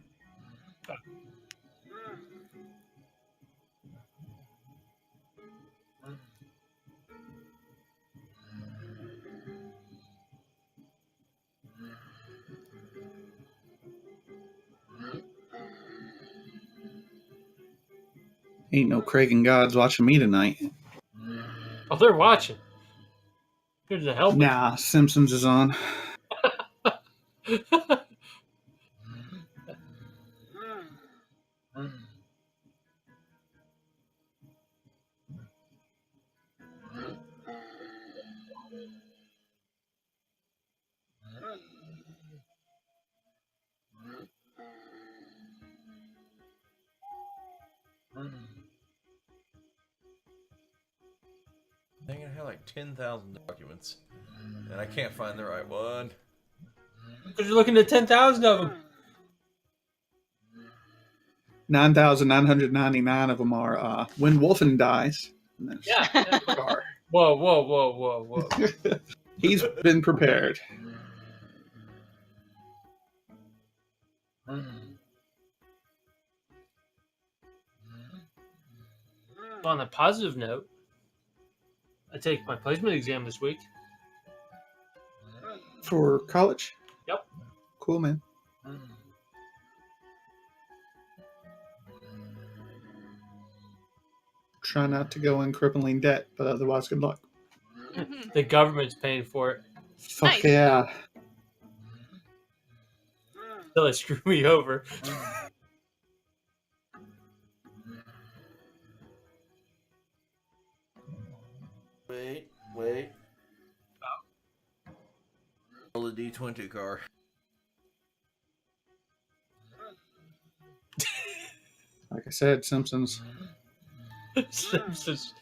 Ain't no Craig and gods watching me tonight. Oh, they're watching. Here's the help. Nah, Simpsons is on. I think I have like 10,000 documents, and I can't find the right one. Because you're looking at 10,000 of them. 9,999 of them are when Wolfen dies. Yeah. Gar. Whoa. He's been prepared. On a positive note, I take my placement exam this week. For college? Yep. Cool, man. Try not to go in crippling debt, but otherwise, good luck. The government's paying for it. Fuck Nice. yeah. Till they screw me over. Wait. Roll a D20 car. Like I said, Simpsons. Simpsons.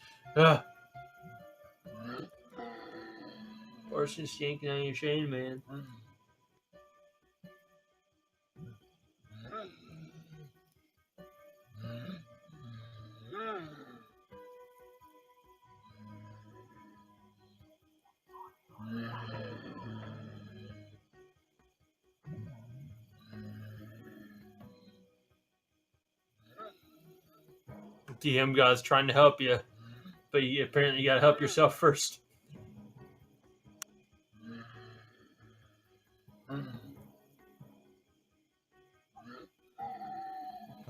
Horse just yanking on your chain, man. DM guy's trying to help you, but you apparently got to help yourself first.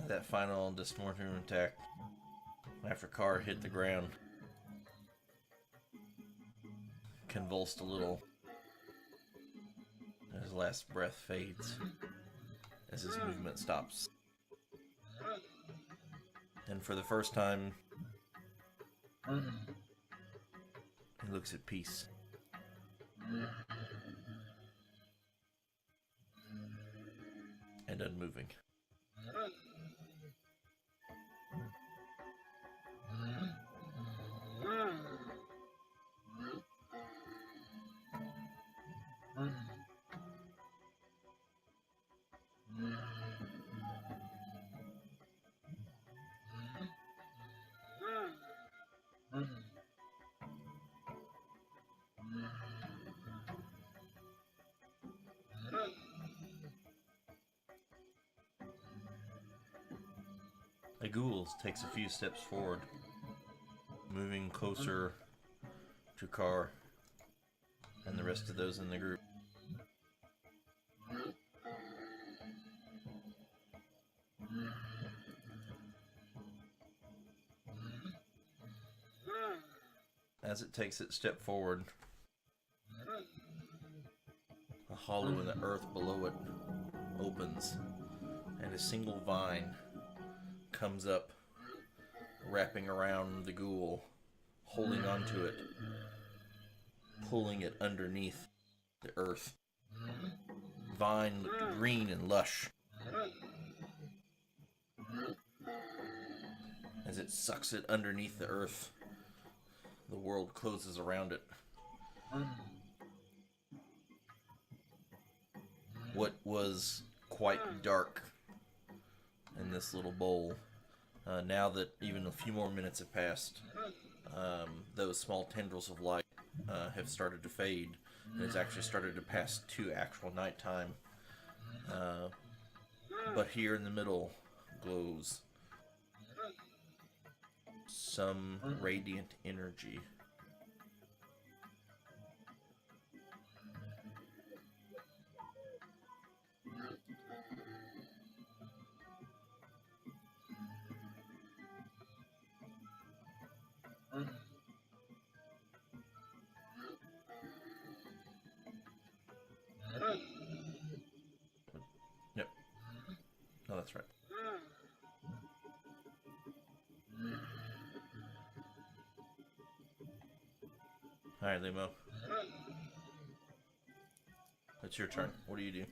That final dismorphing attack after Carr hit the ground convulsed a little. His last breath fades as his movement stops. And for the first time, he looks at peace. And unmoving. The Ghouls takes a few steps forward, moving closer to Carr and the rest of those in the group. As it takes its step forward, a hollow in the earth below it opens, and a single vine comes up, wrapping around the ghoul, holding onto it, pulling it underneath the earth. Vine looked green and lush. As it sucks it underneath the earth, the world closes around it. What was quite dark in this little bowl, now that even a few more minutes have passed, those small tendrils of light have started to fade, and it's actually started to pass to actual nighttime. But here in the middle, glows. Some radiant energy. Yep. No, that's right. Alright, Limo. It's your turn. What do you do?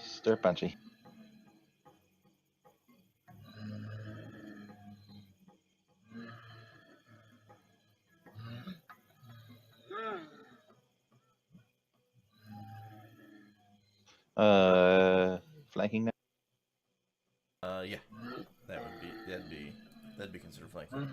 Stir punchy. Flanking now? Yeah. That'd be considered flanking.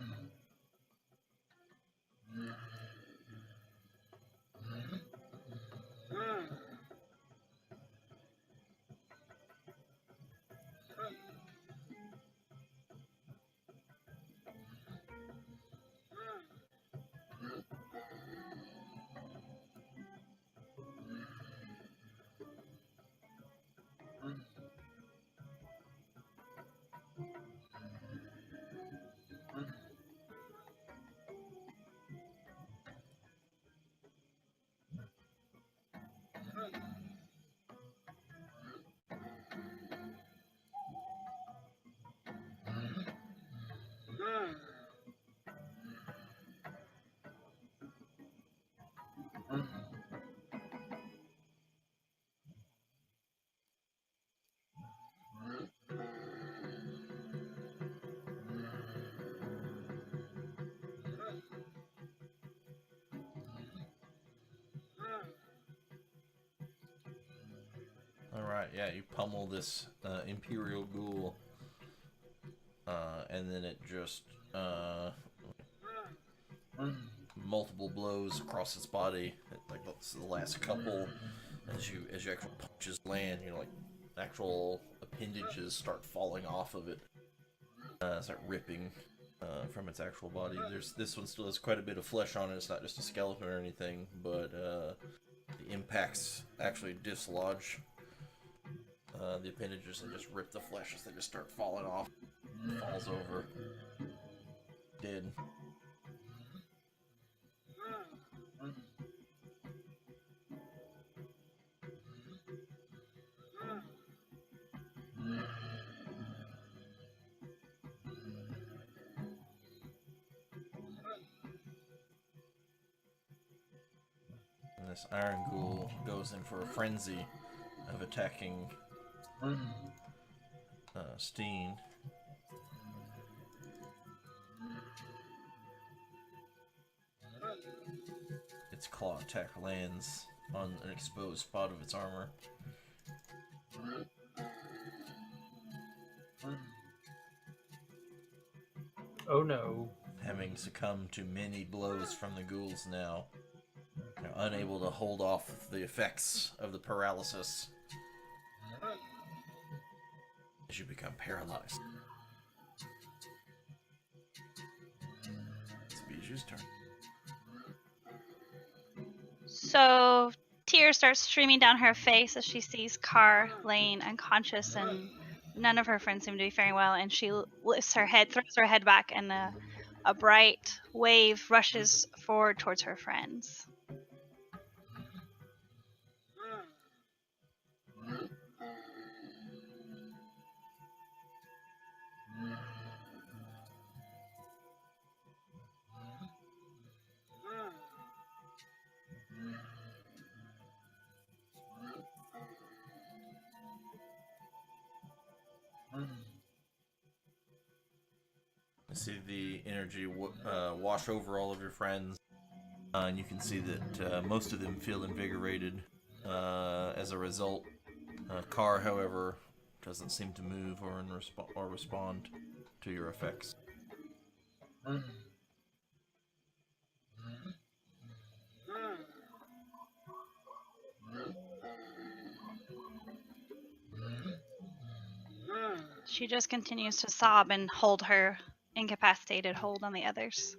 Alright, yeah, you pummel this Imperial Ghoul, and then it just multiple blows across its body. Like that's the last couple, as you actual punches land, you know, like actual appendages start falling off of it, start ripping from its actual body. This one still has quite a bit of flesh on it. It's not just a skeleton or anything, but the impacts actually dislodge the appendages and just rip the flesh as they just start falling off. Falls over. Dead. And this Iron Ghoul goes in for a frenzy of attacking Steen. Its claw attack lands on an exposed spot of its armor. Oh no. Having succumbed to many blows from the ghouls now, they're unable to hold off the effects of the paralysis as you become paralyzed. It's Bijou's turn. So tears start streaming down her face as she sees Carr laying unconscious, and none of her friends seem to be faring well. And she lifts her head, throws her head back, and a bright wave rushes forward towards her friends. You see the energy wash over all of your friends, and you can see that most of them feel invigorated as a result. Carr, however, doesn't seem to move or respond to your effects. She just continues to sob and hold her incapacitated hold on the others.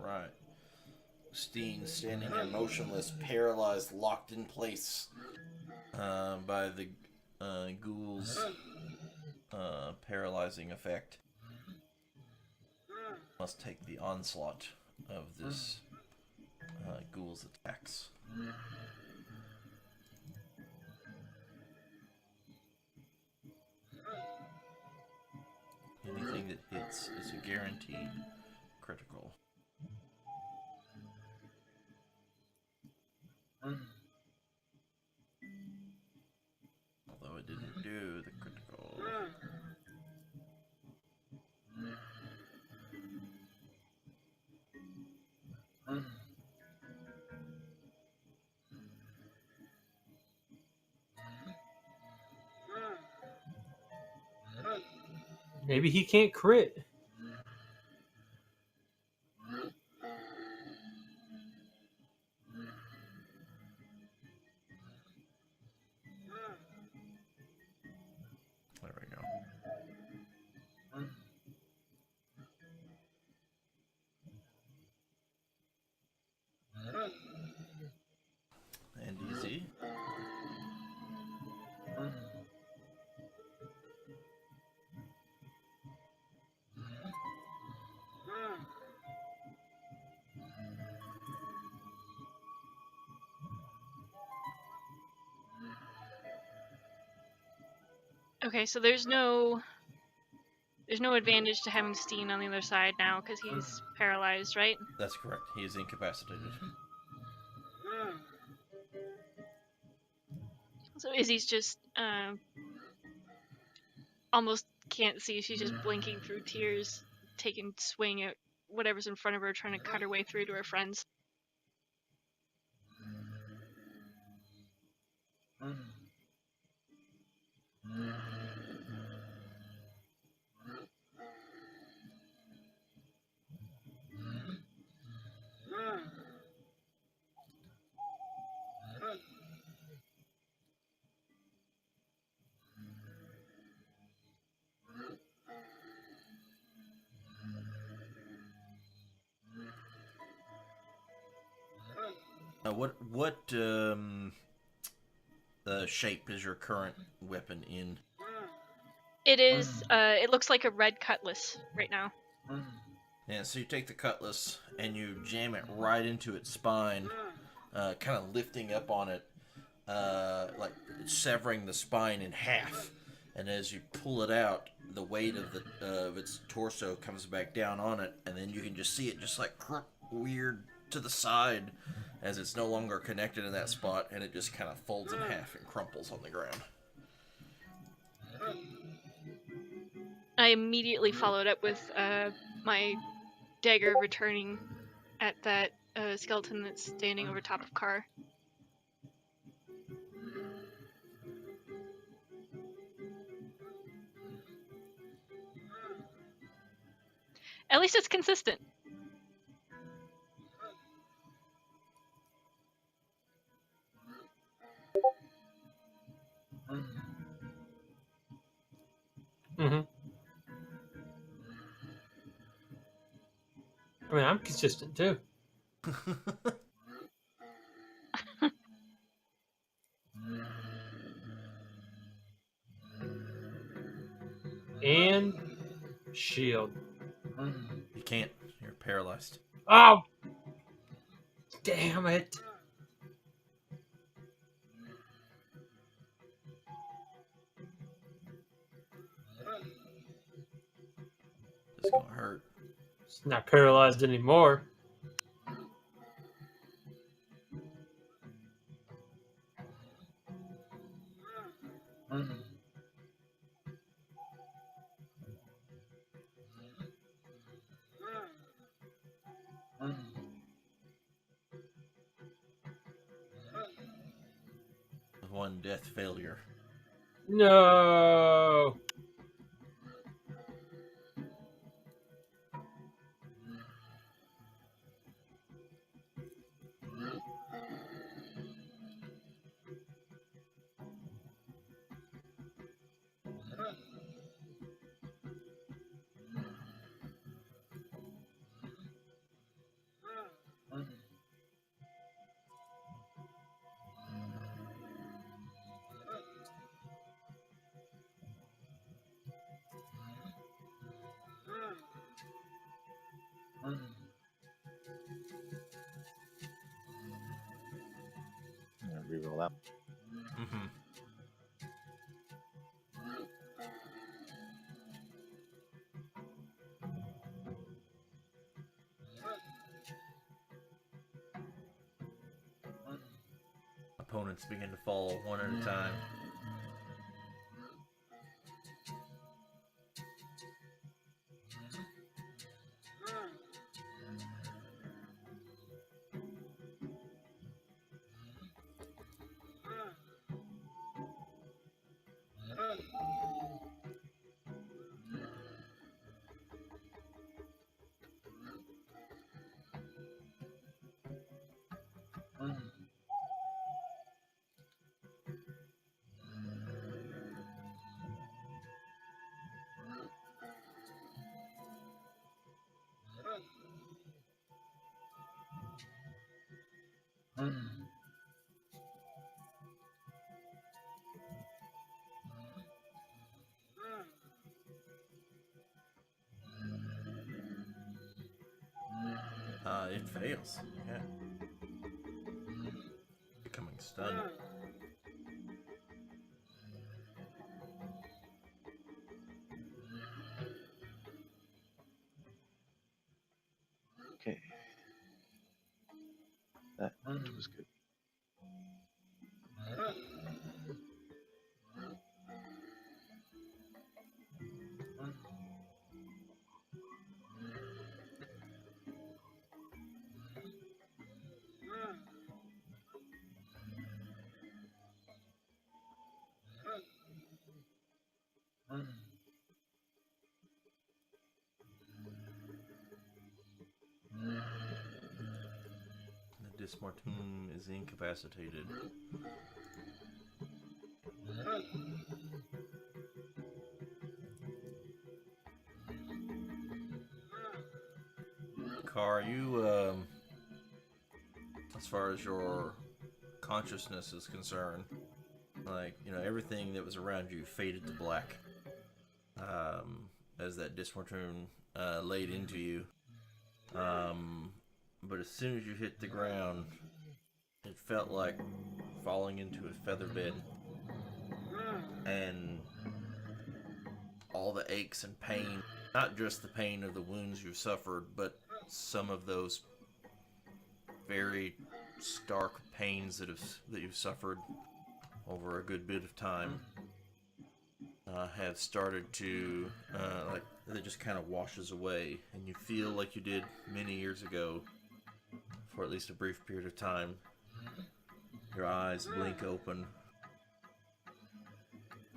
Right. Steen standing there motionless, paralyzed, locked in place by the ghouls' paralyzing effect. Must take the onslaught of this ghoul's attacks. Anything that hits is a guaranteed critical. Although it didn't do the critical. Maybe he can't crit. There we go. And easy. Okay, so there's no advantage to having Steen on the other side now because he's paralyzed, right? That's correct. He is incapacitated. So Izzy's just almost can't see. She's just blinking through tears, taking swing at whatever's in front of her, trying to cut her way through to her friends. What shape is your current weapon in? It is. It looks like a red cutlass right now. Yeah, so you take the cutlass and you jam it right into its spine, kind of lifting up on it, like severing the spine in half. And as you pull it out, the weight of its torso comes back down on it, and then you can just see it just like weird to the side as it's no longer connected in that spot, and it just kind of folds in half and crumples on the ground. I immediately followed up with my dagger returning at that skeleton that's standing over top of Carr. At least it's consistent. Mm-hmm. I mean, I'm consistent too. And shield. You can't. You're paralyzed. Oh! Damn it. It's gonna hurt. It's not paralyzed anymore. One death failure. No. I'm gonna reroll that. Mm-hmm. Opponents begin to fall one at a time. It fails. Yeah. Becoming stunned. Okay. That was good. The Dismortum is incapacitated. Car, you, as far as your consciousness is concerned, like, you know, everything that was around you faded to black. As that Dismortum laid into you. But as soon as you hit the ground, it felt like falling into a feather bed. And all the aches and pain, not just the pain of the wounds you've suffered, but some of those very stark pains that you've suffered over a good bit of time, have started to, like, it just kind of washes away, and you feel like you did many years ago, for at least a brief period of time. Your eyes blink open,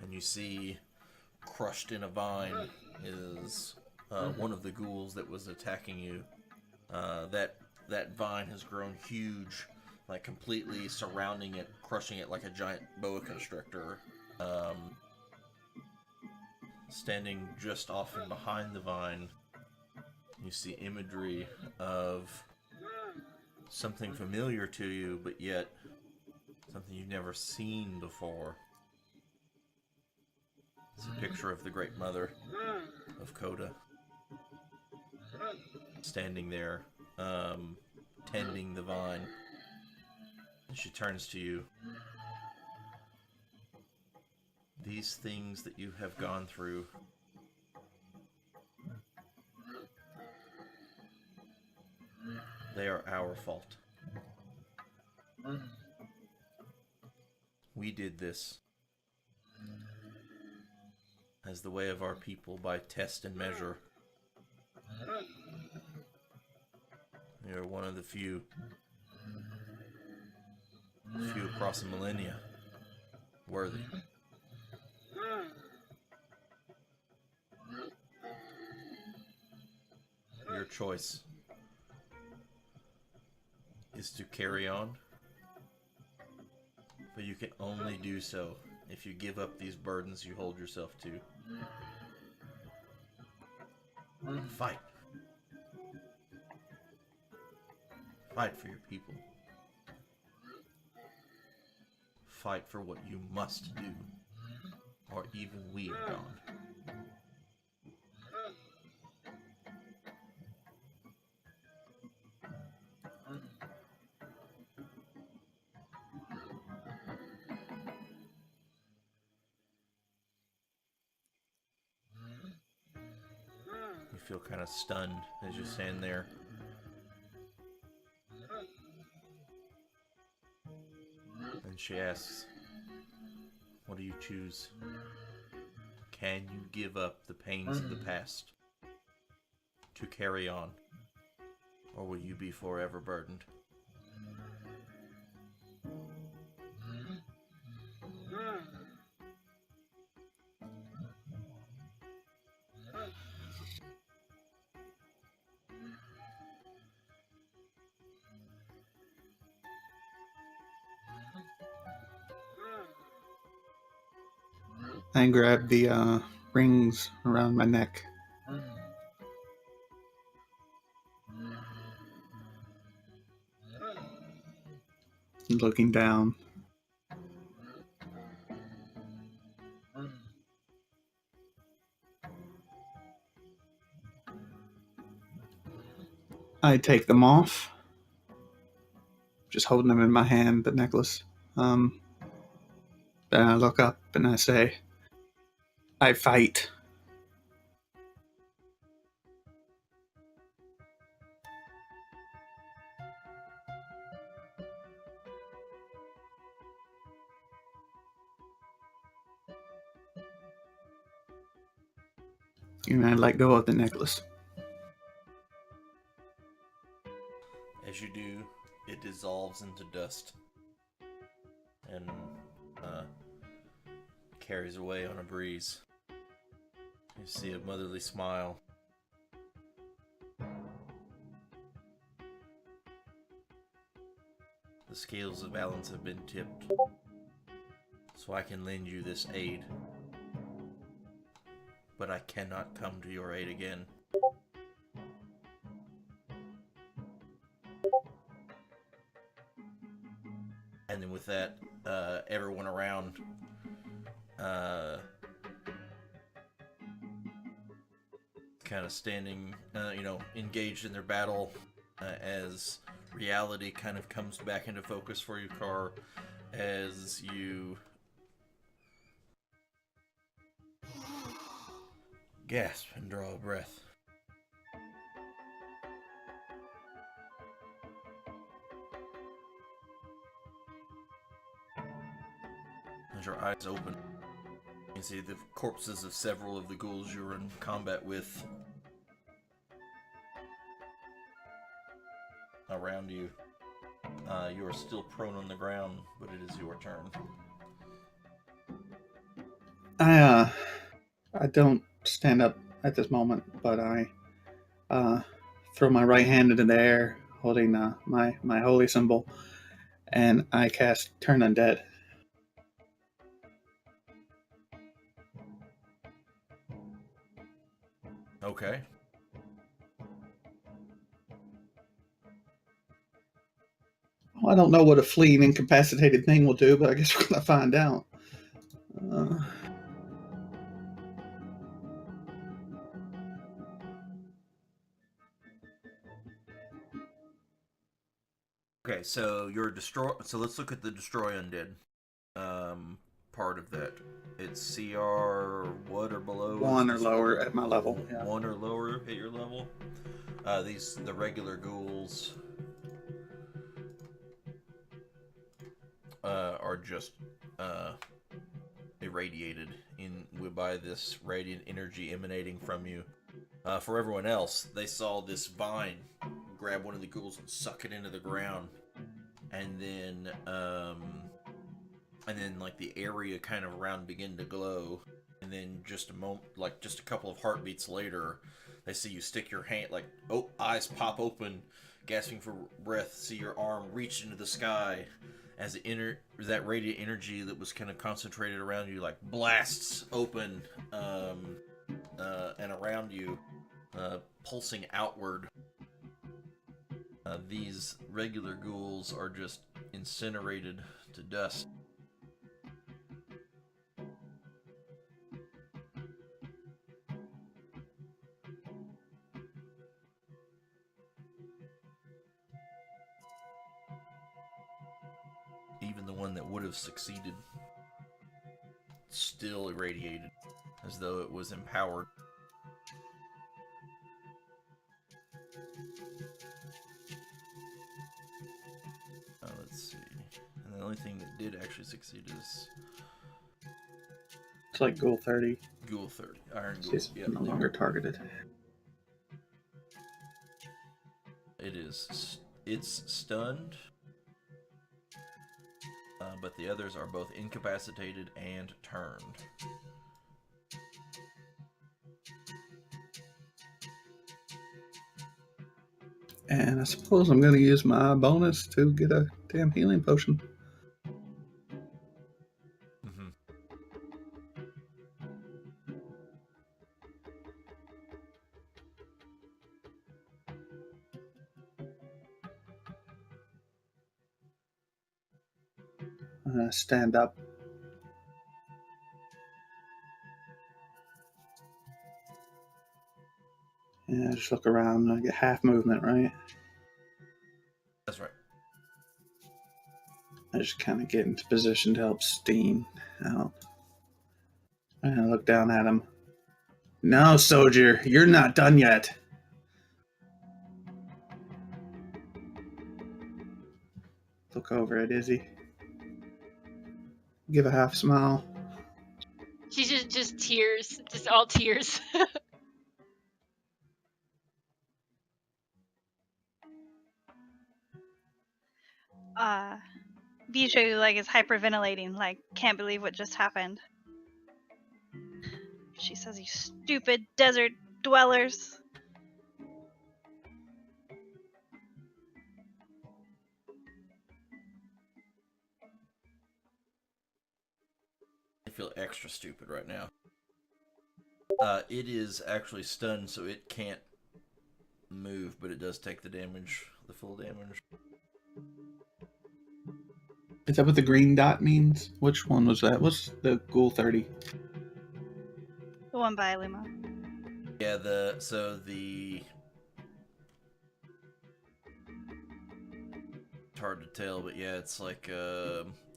and you see, crushed in a vine is one of the ghouls that was attacking you. That vine has grown huge, like completely surrounding it, crushing it like a giant boa constrictor. Standing just off and behind the vine, you see imagery of something familiar to you, but yet something you've never seen before. It's a picture of the Great Mother of Coda, standing there, tending the vine. And she turns to you. These things that you have gone through, They are our fault. We did this as the way of our people by test and measure. We are one of the few across the millennia worthy. Your choice is to carry on, but you can only do so if you give up these burdens you hold yourself to. Fight. Fight for your people. Fight for what you must do, or even we are gone. You feel kind of stunned as you stand there. And she asks, what do you choose? Can you give up the pains of the past to carry on? Or will you be forever burdened? I grab the rings around my neck. Looking down. I take them off. Just holding them in my hand, the necklace. Then I look up and I say, I fight. And I let go of the necklace. As you do, it dissolves into dust and carries away on a breeze. You see a motherly smile. The scales of balance have been tipped, so I can lend you this aid. But I cannot come to your aid again. And then with that, everyone around kind of standing, engaged in their battle as reality kind of comes back into focus for you, Carr, as you gasp and draw a breath. As your eyes open, you see the corpses of several of the ghouls you were in combat with around you. You are still prone on the ground, but it is your turn. I don't stand up at this moment, but I throw my right hand into the air, holding my holy symbol, and I cast Turn Undead. Okay. Well, I don't know what a fleeing incapacitated thing will do, but I guess we're going to find out. Okay, so you're destroy. So let's look at the destroy undead part of that. It's CR what or below? 1 or lower at my level. Yeah. 1 or lower at your level. The regular ghouls are just irradiated by this radiant energy emanating from you. For everyone else, they saw this vine grab one of the ghouls and suck it into the ground, and then like the area kind of around begin to glow, and then just a couple of heartbeats later, they see you stick your hand, like, oh, eyes pop open, gasping for breath, see your arm reach into the sky as that radiant energy that was kind of concentrated around you, like, blasts open, and around you, pulsing outward. These regular ghouls are just incinerated to dust. Even the one that would have succeeded still irradiated, as though it was empowered. Let's see. And the only thing that did actually succeed is It's like Ghoul 30. Ghoul 30. Iron Ghoul. It's no longer targeted. It's stunned. But the others are both incapacitated and turned. And I suppose I'm going to use my bonus to get a damn healing potion. Mm-hmm. I'm going to stand up. Yeah, just look around. I get half movement, right? That's right. I just kind of get into position to help Steen out. And I look down at him. No, soldier, you're not done yet. Look over at Izzy. Give a half smile. She's just tears, just all tears. Bijou like is hyperventilating, like can't believe what just happened. She says, "You stupid desert dwellers." I feel extra stupid right now. It is actually stunned, so it can't move, but it does take the damage, the full damage. Is that what the green dot means? Which one was that? What's the Ghoul 30? The one by Luma. Yeah, it's hard to tell, but yeah, it's like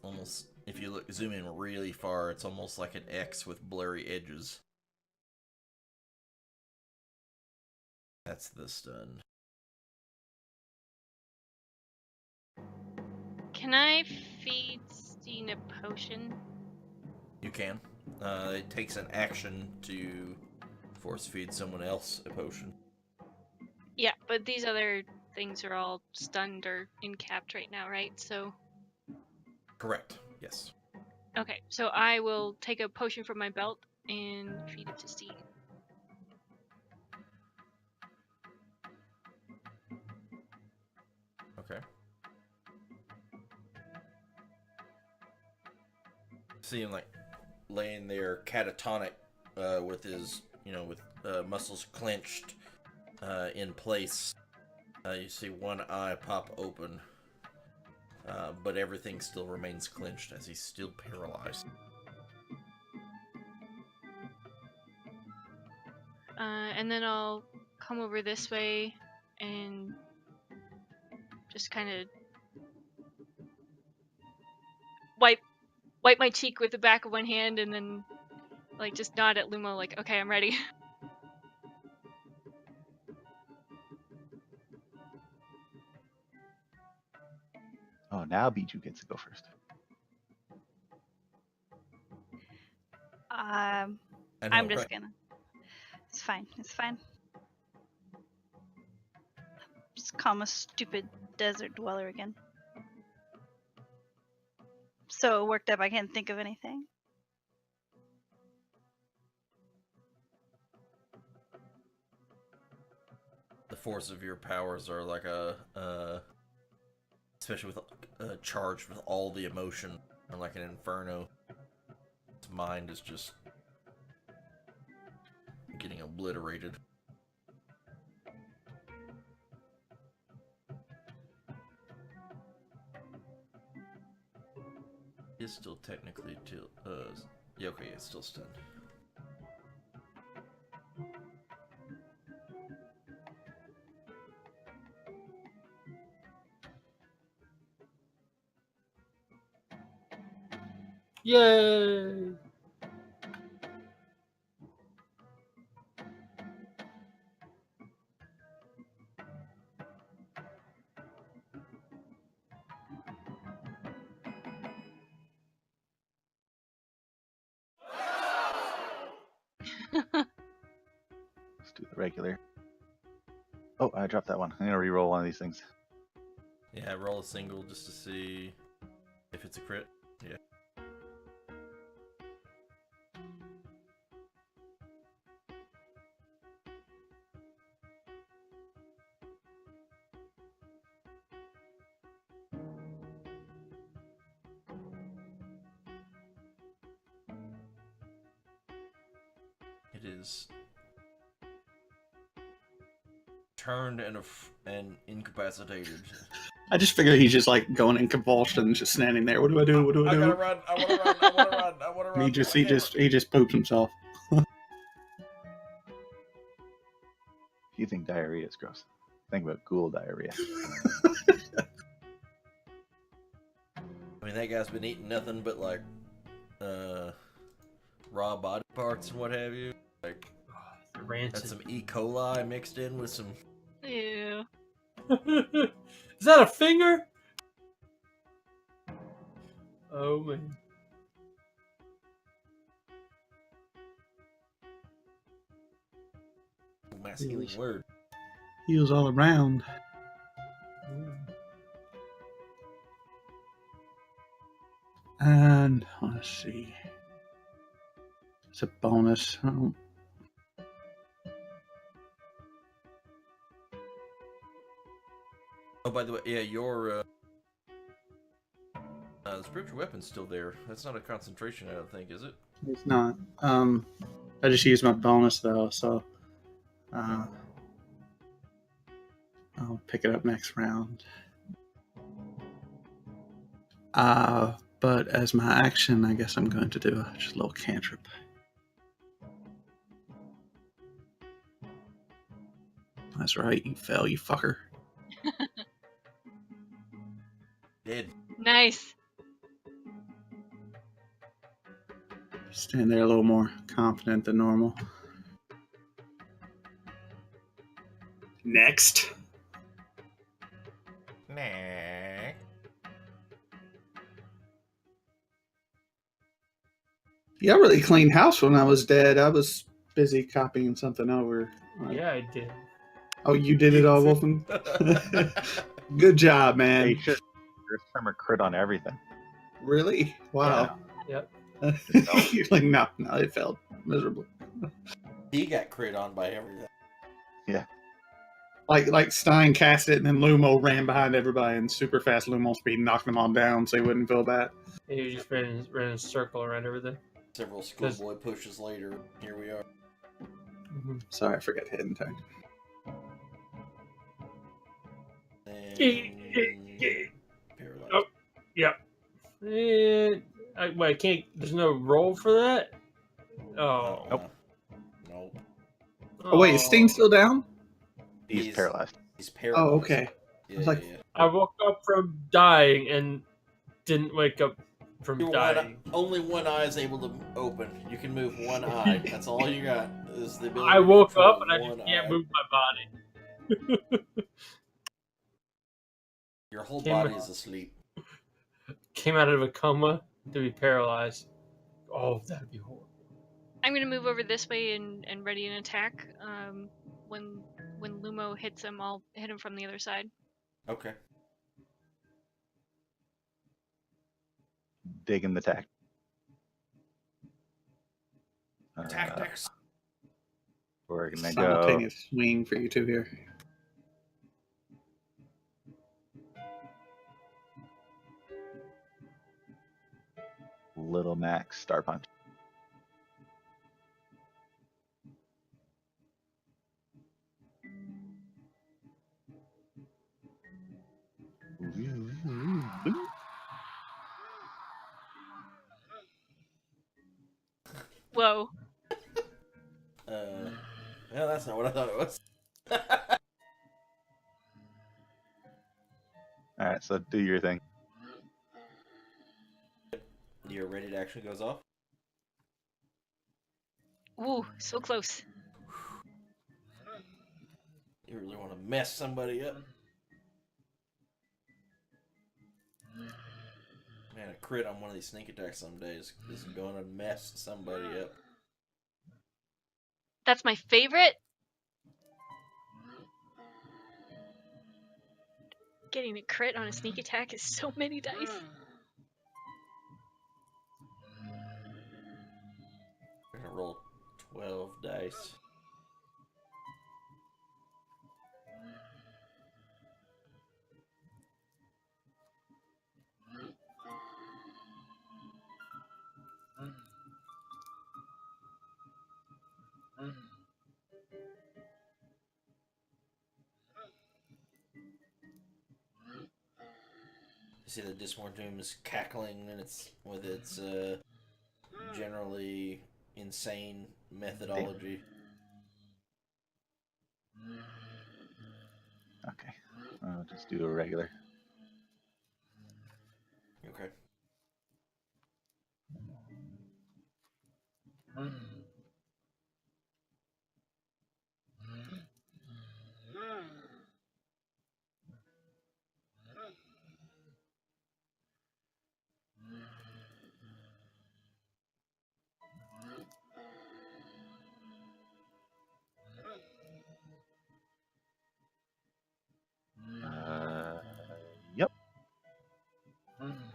almost, if you zoom in really far, it's almost like an X with blurry edges. That's the stun. Can I feed Steen a potion? You can. It takes an action to force feed someone else a potion. Yeah, but these other things are all stunned or incapped right now, right? So. Correct. Yes. Okay, so I will take a potion from my belt and feed it to Steen. Okay. See him like laying there catatonic, with his, with muscles clenched in place. You see one eye pop open, but everything still remains clenched as he's still paralyzed. And then I'll come over this way and just kind of wipe my cheek with the back of one hand and then like just nod at Luma like, okay, I'm ready. Oh, now Bijou gets to go first. I know, I'm just right? gonna. It's fine. It's fine. Just call him a stupid desert dweller again. So worked up, I can't think of anything. The force of your powers are like especially with charged with all the emotion, and like an inferno. Its mind is just getting obliterated. It's still technically till yeah, okay, it's still stunned. Yay! Let's do the regular. Oh, I dropped that one. I'm gonna re-roll one of these things. Yeah, roll a single just to see if it's a crit. Yeah. It is turned and incapacitated. I just figured he's just like going in convulsions, just standing there. What do I do? What do I I do? gotta run. I wanna run. I wanna run. I wanna run. He just poops himself. If you think diarrhea is gross, think about ghoul diarrhea. I mean, that guy's been eating nothing but like raw body parts and what have you. Like The rancid. that's some E. coli mixed in with some. Ew. Is that a finger? Oh man. Masculine Yes. word. Heals all around. And let's see. It's a bonus. Oh, Oh, by the way, yeah, your spiritual weapon's still there. That's not a concentration, I don't think, is it? it's not. I just used my bonus though, so I'll pick it up next round. But as my action, I guess I'm going to do just a little cantrip. That's right, you fell, you fucker. Dead. Nice. Stand there a little more confident than normal. Next. Nah. Yeah, I really cleaned house when I was dead. I was busy copying something over. Yeah, I did. Oh, you did it all, Wolfen? Good job, Hey, man. you should first timer crit on everything. Really? Wow. Yep. You're like, no, it failed miserably. He got crit on by everything. Yeah. Like Stein cast it, and then Lumo ran behind everybody in super fast Lumo speed, knocked them all down so he wouldn't feel bad. You just ran in a circle around everything. Several schoolboy pushes later, here we are. Mm-hmm. Sorry, I forgot to hit and turn. Paralyzed. Oh, yep. And I can't. There's no roll for that. Oh. Nope. Nope. Oh, wait, is Steen still down? He's paralyzed. He's paralyzed. Oh, okay. Yeah, was like- yeah. I woke up from dying and didn't wake up from Your dying. only one eye is able to open. You can move one eye. That's all you got. Is the ability I to woke control up and I one just can't eye. move my body. Your whole Came- body is asleep. Came out of a coma to be paralyzed. Oh, that'd be horrible. I'm gonna move over this way and ready an attack. When Lumo hits him, I'll hit him from the other side. Okay. Digging the tack. Tactics. We're gonna go. Simultaneous swing for you two here. Little Max Star Punch. Whoa. Well, that's not what I thought it was. Alright, so do your thing. Your ready to action goes off. Ooh, so close. You really want to mess somebody up. Man, a crit on one of these sneak attacks some days is going to mess somebody up. That's my favorite. Getting a crit on a sneak attack is so many dice. We're going to roll 12 dice. You see the Dismore Doom is cackling and it's with its generally insane methodology. Okay. I'll just do a regular. Okay. Yep.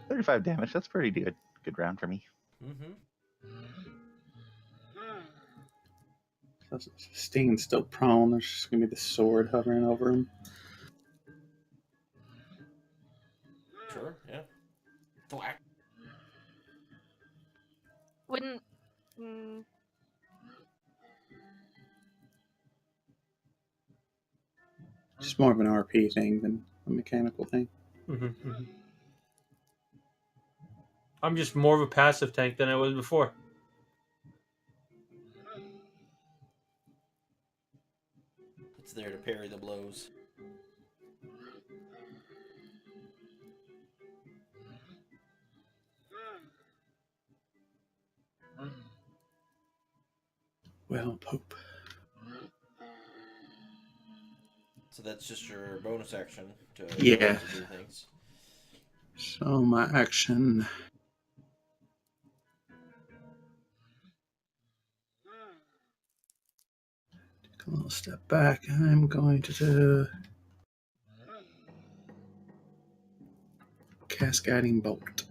35 damage. That's pretty good. Good round for me. Mm-hmm. So Sting's still prone. There's just going to be the sword hovering over him. Sure, yeah. Thwack. Wouldn't. Just more of an RP thing than a mechanical thing. I'm just more of a passive tank than I was before. It's there to parry the blows. Well, Pope. So that's just your bonus action to Yeah. to do things. So my action. Take a little step back. I'm going to do Cascading Bolt.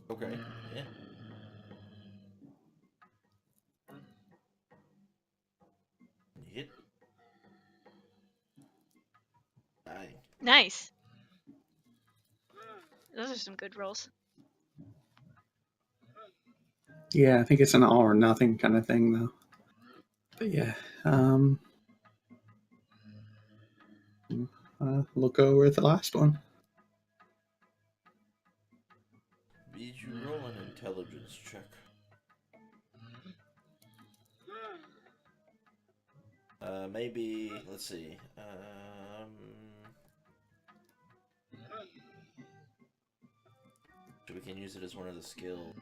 Okay, yeah. Hit. Dying. Nice. Those are some good rolls. Yeah, I think it's an all or nothing kind of thing, though. But yeah, look over at the last one. Did you roll an intelligence check? Maybe, let's see. So we can use it as one of the skills.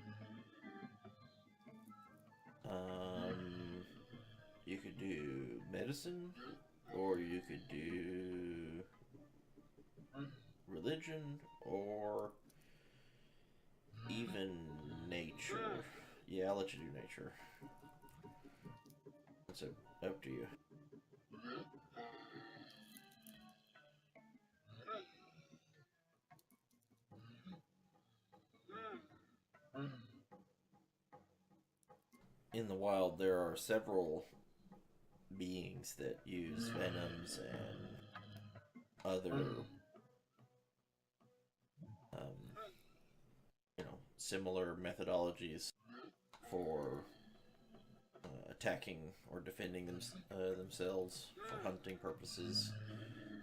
You could do medicine, or you could do religion, or even nature. Yeah, I'll let you do nature. It's up to you. In the wild, there are several beings that use venoms and other, similar methodologies for attacking or defending themselves for hunting purposes.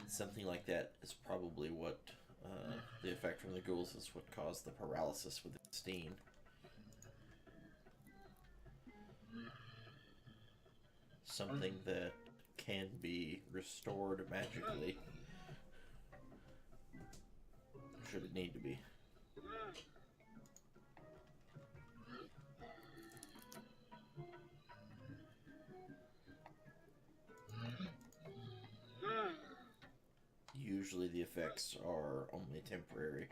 Something like that is probably what the effect from the ghouls is what caused the paralysis with Steen. Something that can be restored magically, should it need to be. Usually the effects are only temporary.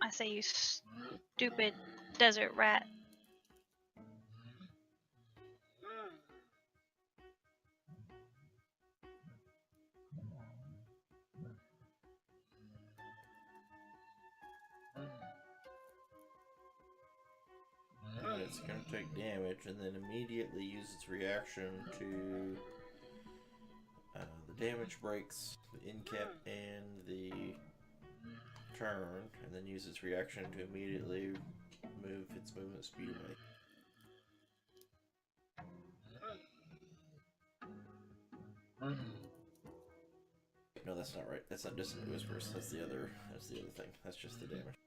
I say, you stupid desert rat. And it's going to take damage and then immediately use its reaction to the damage breaks, the incap, and the turn, and then use its reaction to immediately move its movement speed away. No, that's not right. That's not Dissonant Whispers. That's the other thing. That's just the damage.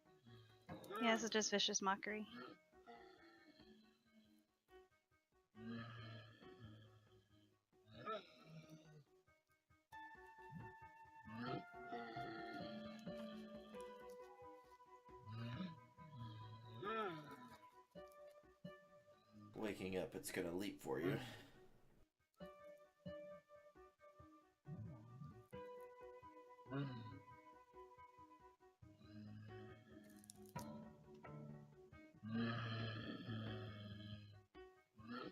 Yeah, this is just vicious mockery. Waking up, it's gonna leap for you.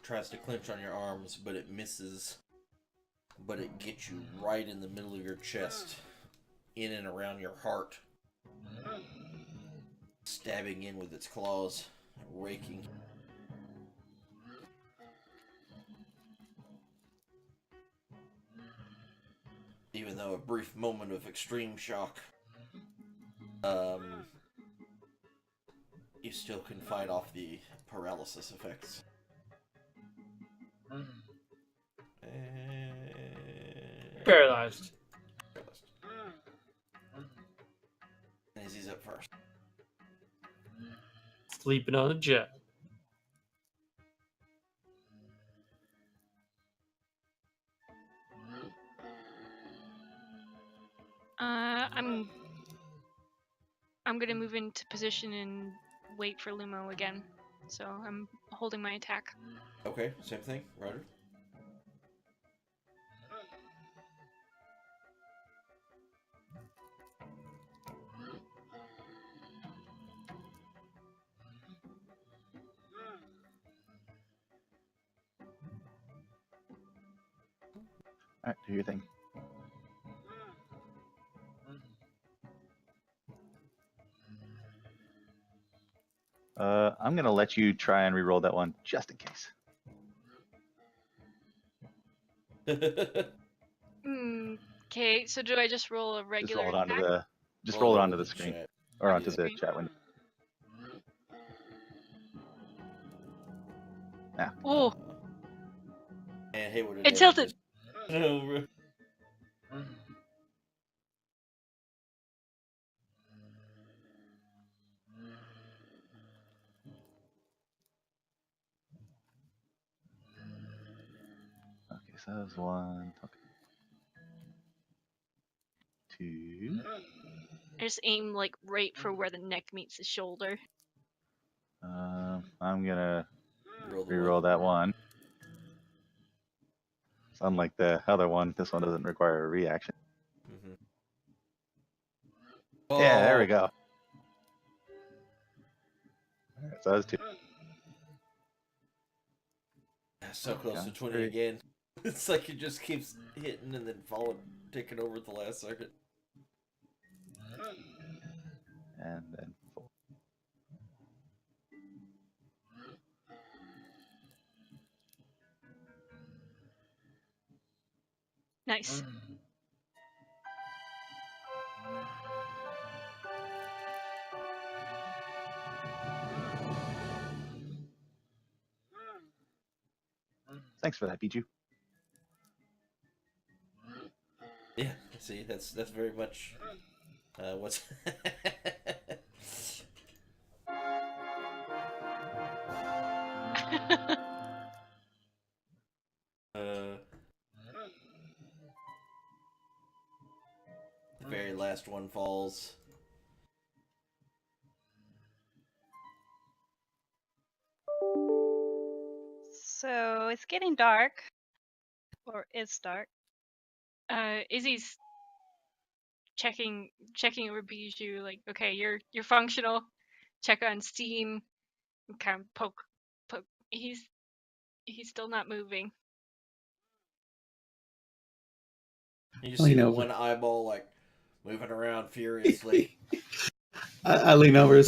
Tries to clinch on your arms, but it misses. But it gets you right in the middle of your chest, in and around your heart, stabbing in with its claws, raking. Even though a brief moment of extreme shock, you still can fight off the paralysis effects. Paralyzed. And he's up first. Sleeping on a jet. I'm gonna move into position and wait for Lumo again. So I'm holding my attack. Okay, same thing, Ryder. Alright, do your thing. I'm gonna let you try and re-roll that one just in case. Okay, so do I just roll a regular Just roll it onto attack? roll it onto the screen chat. or onto Yeah. the chat window. Oh, Man, hey, would It tilted. Just... Okay, so that was 1. Okay. 2. I just aim like right for where the neck meets the shoulder. I'm gonna Roll the reroll that one. So unlike the other one, this one doesn't require a reaction. Mm-hmm. Yeah, there we Oh. go. Alright, so that was 2. So close to That's 20 great. again. It's like it just keeps hitting and then falling, taking over at the last second. And then 4. Nice. Thanks for that, Bijou. Yeah, see, that's very much what's. The very last one falls. So it's getting dark, or it's dark. Izzy's checking over Bijou, like, okay, you're functional. Check on Steam. Kind of poke. He's still not moving. You just I see the know. one eyeball like moving around furiously. I lean over.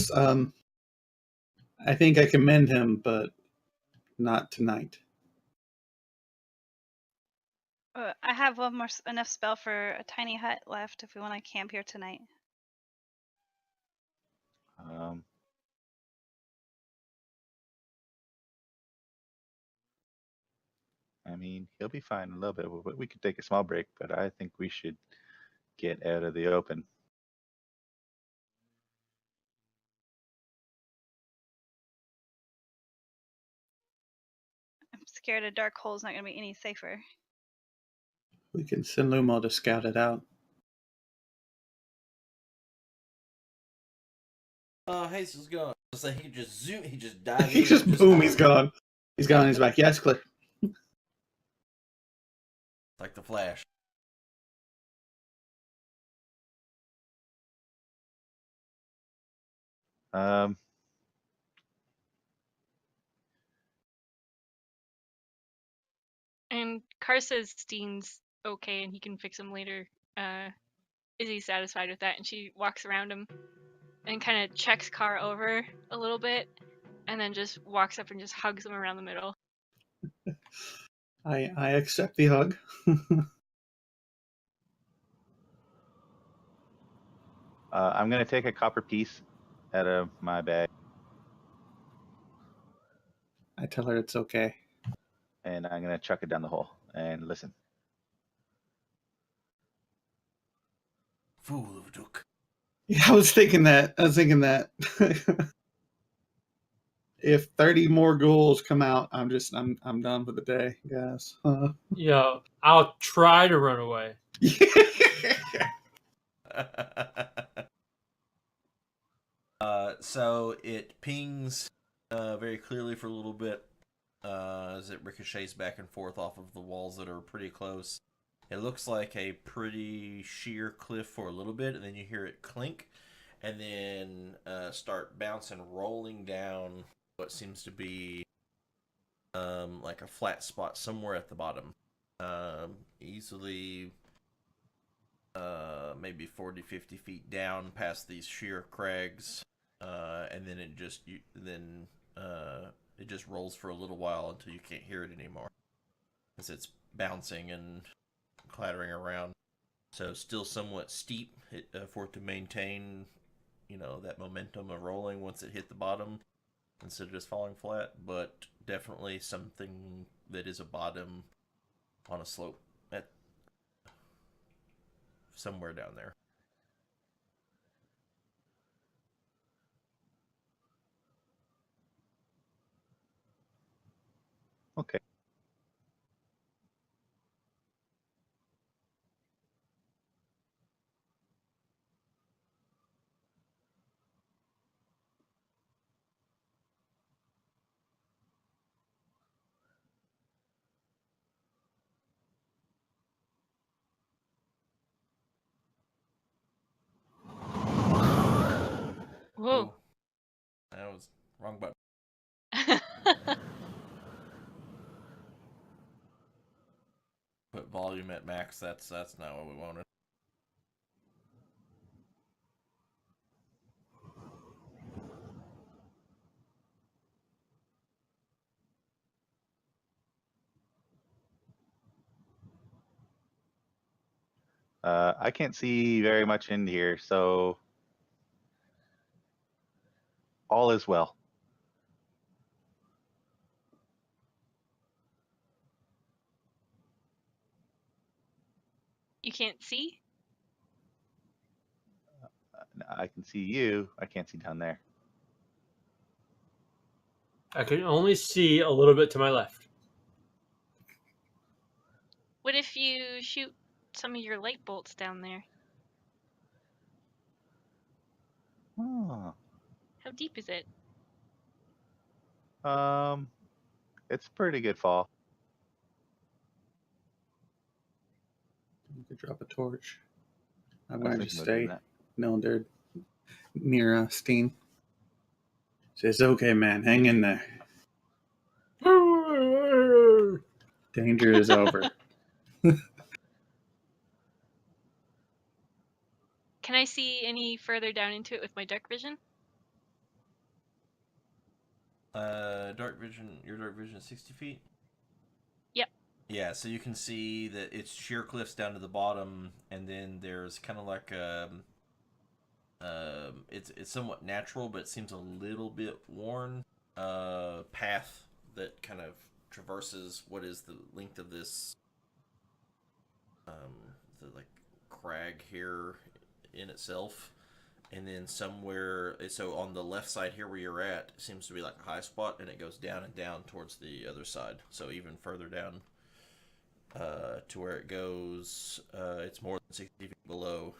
I think I can mend him, but not tonight. I have one more enough spell for a tiny hut left if we want to camp here tonight. I mean, he'll be fine in a little bit, but we could take a small break, but I think we should get out of the open. I'm scared a dark hole's not going to be any safer. We can send Lumo to scout it out. Oh, Hazel's gone. It's like he just zoom, he just dives He in. just boom, he's gone. He's gone. He's back. Yeah, it's clear. Like the Flash. Um, And Car says Steen's okay and he can fix him later. Izzy's satisfied with that, and she walks around him and kind of checks Car over a little bit, and then just walks up and just hugs him around the middle. I accept the hug. I'm gonna take a copper piece out of my bag, I tell her it's okay. and I'm gonna chuck it down the hole and listen. Fool of a duck. Yeah, I was thinking that. If 30 more ghouls come out, I'm done for the day, guys. Yeah, I'll try to run away. So it pings very clearly for a little bit as it ricochets back and forth off of the walls that are pretty close. It looks like a pretty sheer cliff for a little bit, and then you hear it clink, and then start bouncing, rolling down what seems to be like a flat spot somewhere at the bottom. Easily maybe 40, 50 feet down past these sheer crags. And then it just rolls for a little while until you can't hear it anymore, as it's bouncing and clattering around. So still somewhat steep for it to maintain, that momentum of rolling once it hit the bottom instead of just falling flat. But definitely something that is a bottom on a slope at somewhere down there. Okay. Whoa. Oh, that was wrong button. Put volume at max. That's not what we wanted. I can't see very much in here, so all is well. You can't see? I can see you. I can't see down there. I can only see a little bit to my left. What if you shoot some of your light bolts down there? Oh. How deep is it? It's a pretty good fall. You could drop a torch. I'm I going was to just thinking about doing stay. that. No, they're near Steen. Says, okay, man, hang in there. Danger is over. Can I see any further down into it with my dark vision? Dark vision. Your dark vision is 60 feet. Yep. Yeah, so you can see that it's sheer cliffs down to the bottom, and then there's kind of like it's somewhat natural, but it seems a little bit worn path that kind of traverses what is the length of this the like crag here in itself, and then somewhere, so on the left side here where you're at seems to be like a high spot, and it goes down and down towards the other side, so even further down to where it goes, it's more than 60 feet below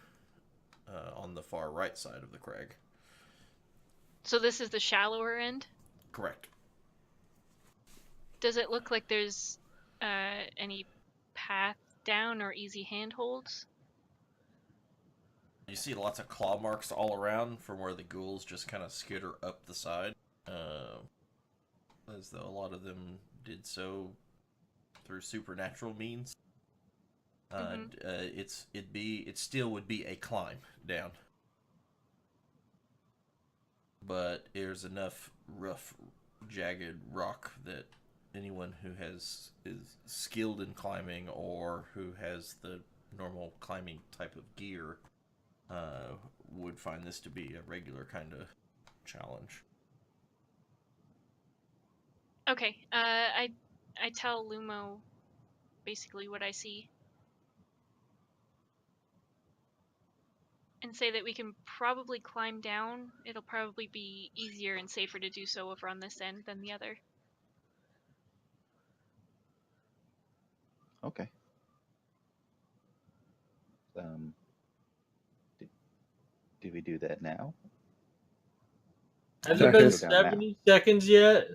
on the far right side of the crag. So this is the shallower end? Correct. Does it look like there's any path down or easy handholds? You see lots of claw marks all around from where the ghouls just kind of skitter up the side, as though a lot of them did so through supernatural means. It still would be a climb down, but there's enough rough, jagged rock that anyone who is skilled in climbing or who has the normal climbing type of gear would find this to be a regular kind of challenge. Okay, I tell Lumo basically what I see. And say that we can probably climb down. It'll probably be easier and safer to do so over on this end than the other. Okay. Do we do that now? Has it been Go down now. 70 seconds yet?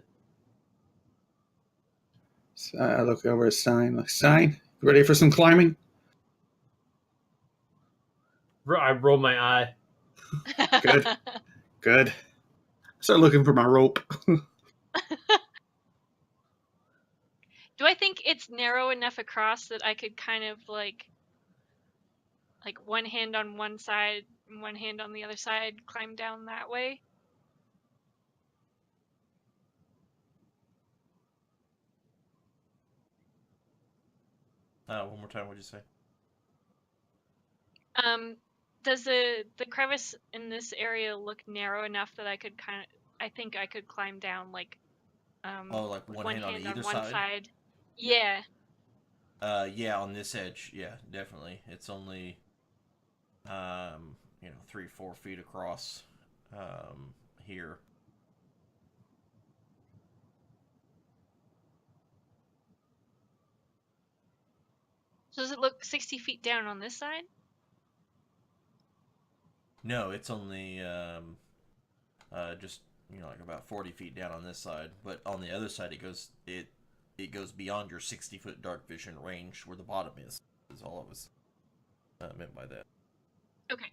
So I look over at Stein. Like, Stein, ready for some climbing? I roll my eye. Good. Good. Start looking for my rope. Do I think it's narrow enough across that I could kind of like one hand on one side and one hand on the other side climb down that way? One more time, what'd you say? Does the crevice in this area look narrow enough that I could I think I could climb down like like with one hand on either one side? Yeah. Yeah, on this edge, yeah, definitely. It's only, 3-4 feet across, here. So does it look 60 feet down on this side? No, it's only, just like about 40 feet down on this side. But on the other side, it goes beyond your 60-foot dark vision range where the bottom is. Is all I was meant by that. Okay.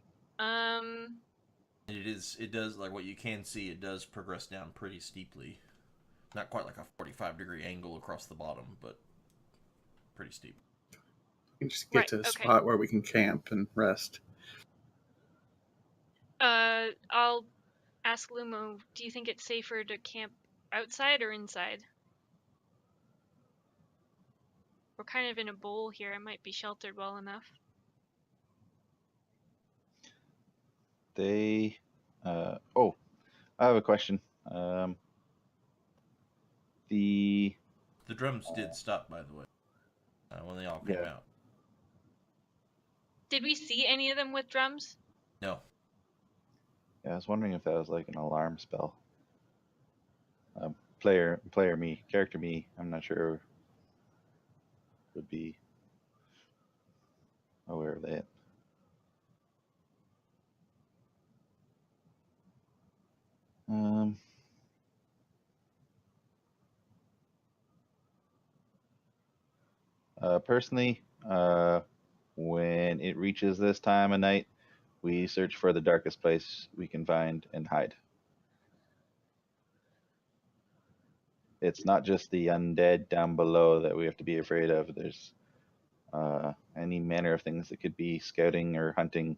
It does, like what you can see, it does progress down pretty steeply. Not quite like a 45-degree angle across the bottom, but pretty steep. We can just get Right, to a okay. spot where we can camp and rest. I'll ask Lumo, do you think it's safer to camp outside or inside? We're kind of in a bowl here. I might be sheltered well enough. They. Oh, I have a question. The drums did stop, by the way, when they all came Yeah. out. Did we see any of them with drums? No. Yeah, I was wondering if that was like an alarm spell. Character me, I'm not sure would be aware of that. Personally, when it reaches this time of night, we search for the darkest place we can find and hide. It's not just the undead down below that we have to be afraid of. There's any manner of things that could be scouting or hunting.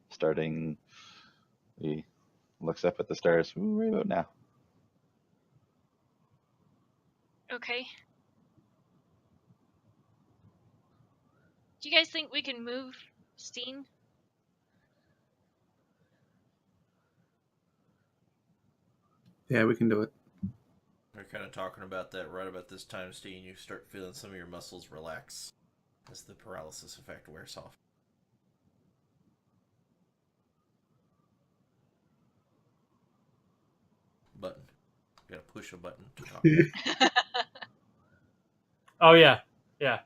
Starting, he looks up at the stars. Ooh, right about now. Okay. Do you guys think we can move Steen? Yeah, we can do it. We're kind of talking about that right about this time, Steen. You start feeling some of your muscles relax as the paralysis effect wears off. Button. You gotta push a button to talk. Oh yeah, yeah.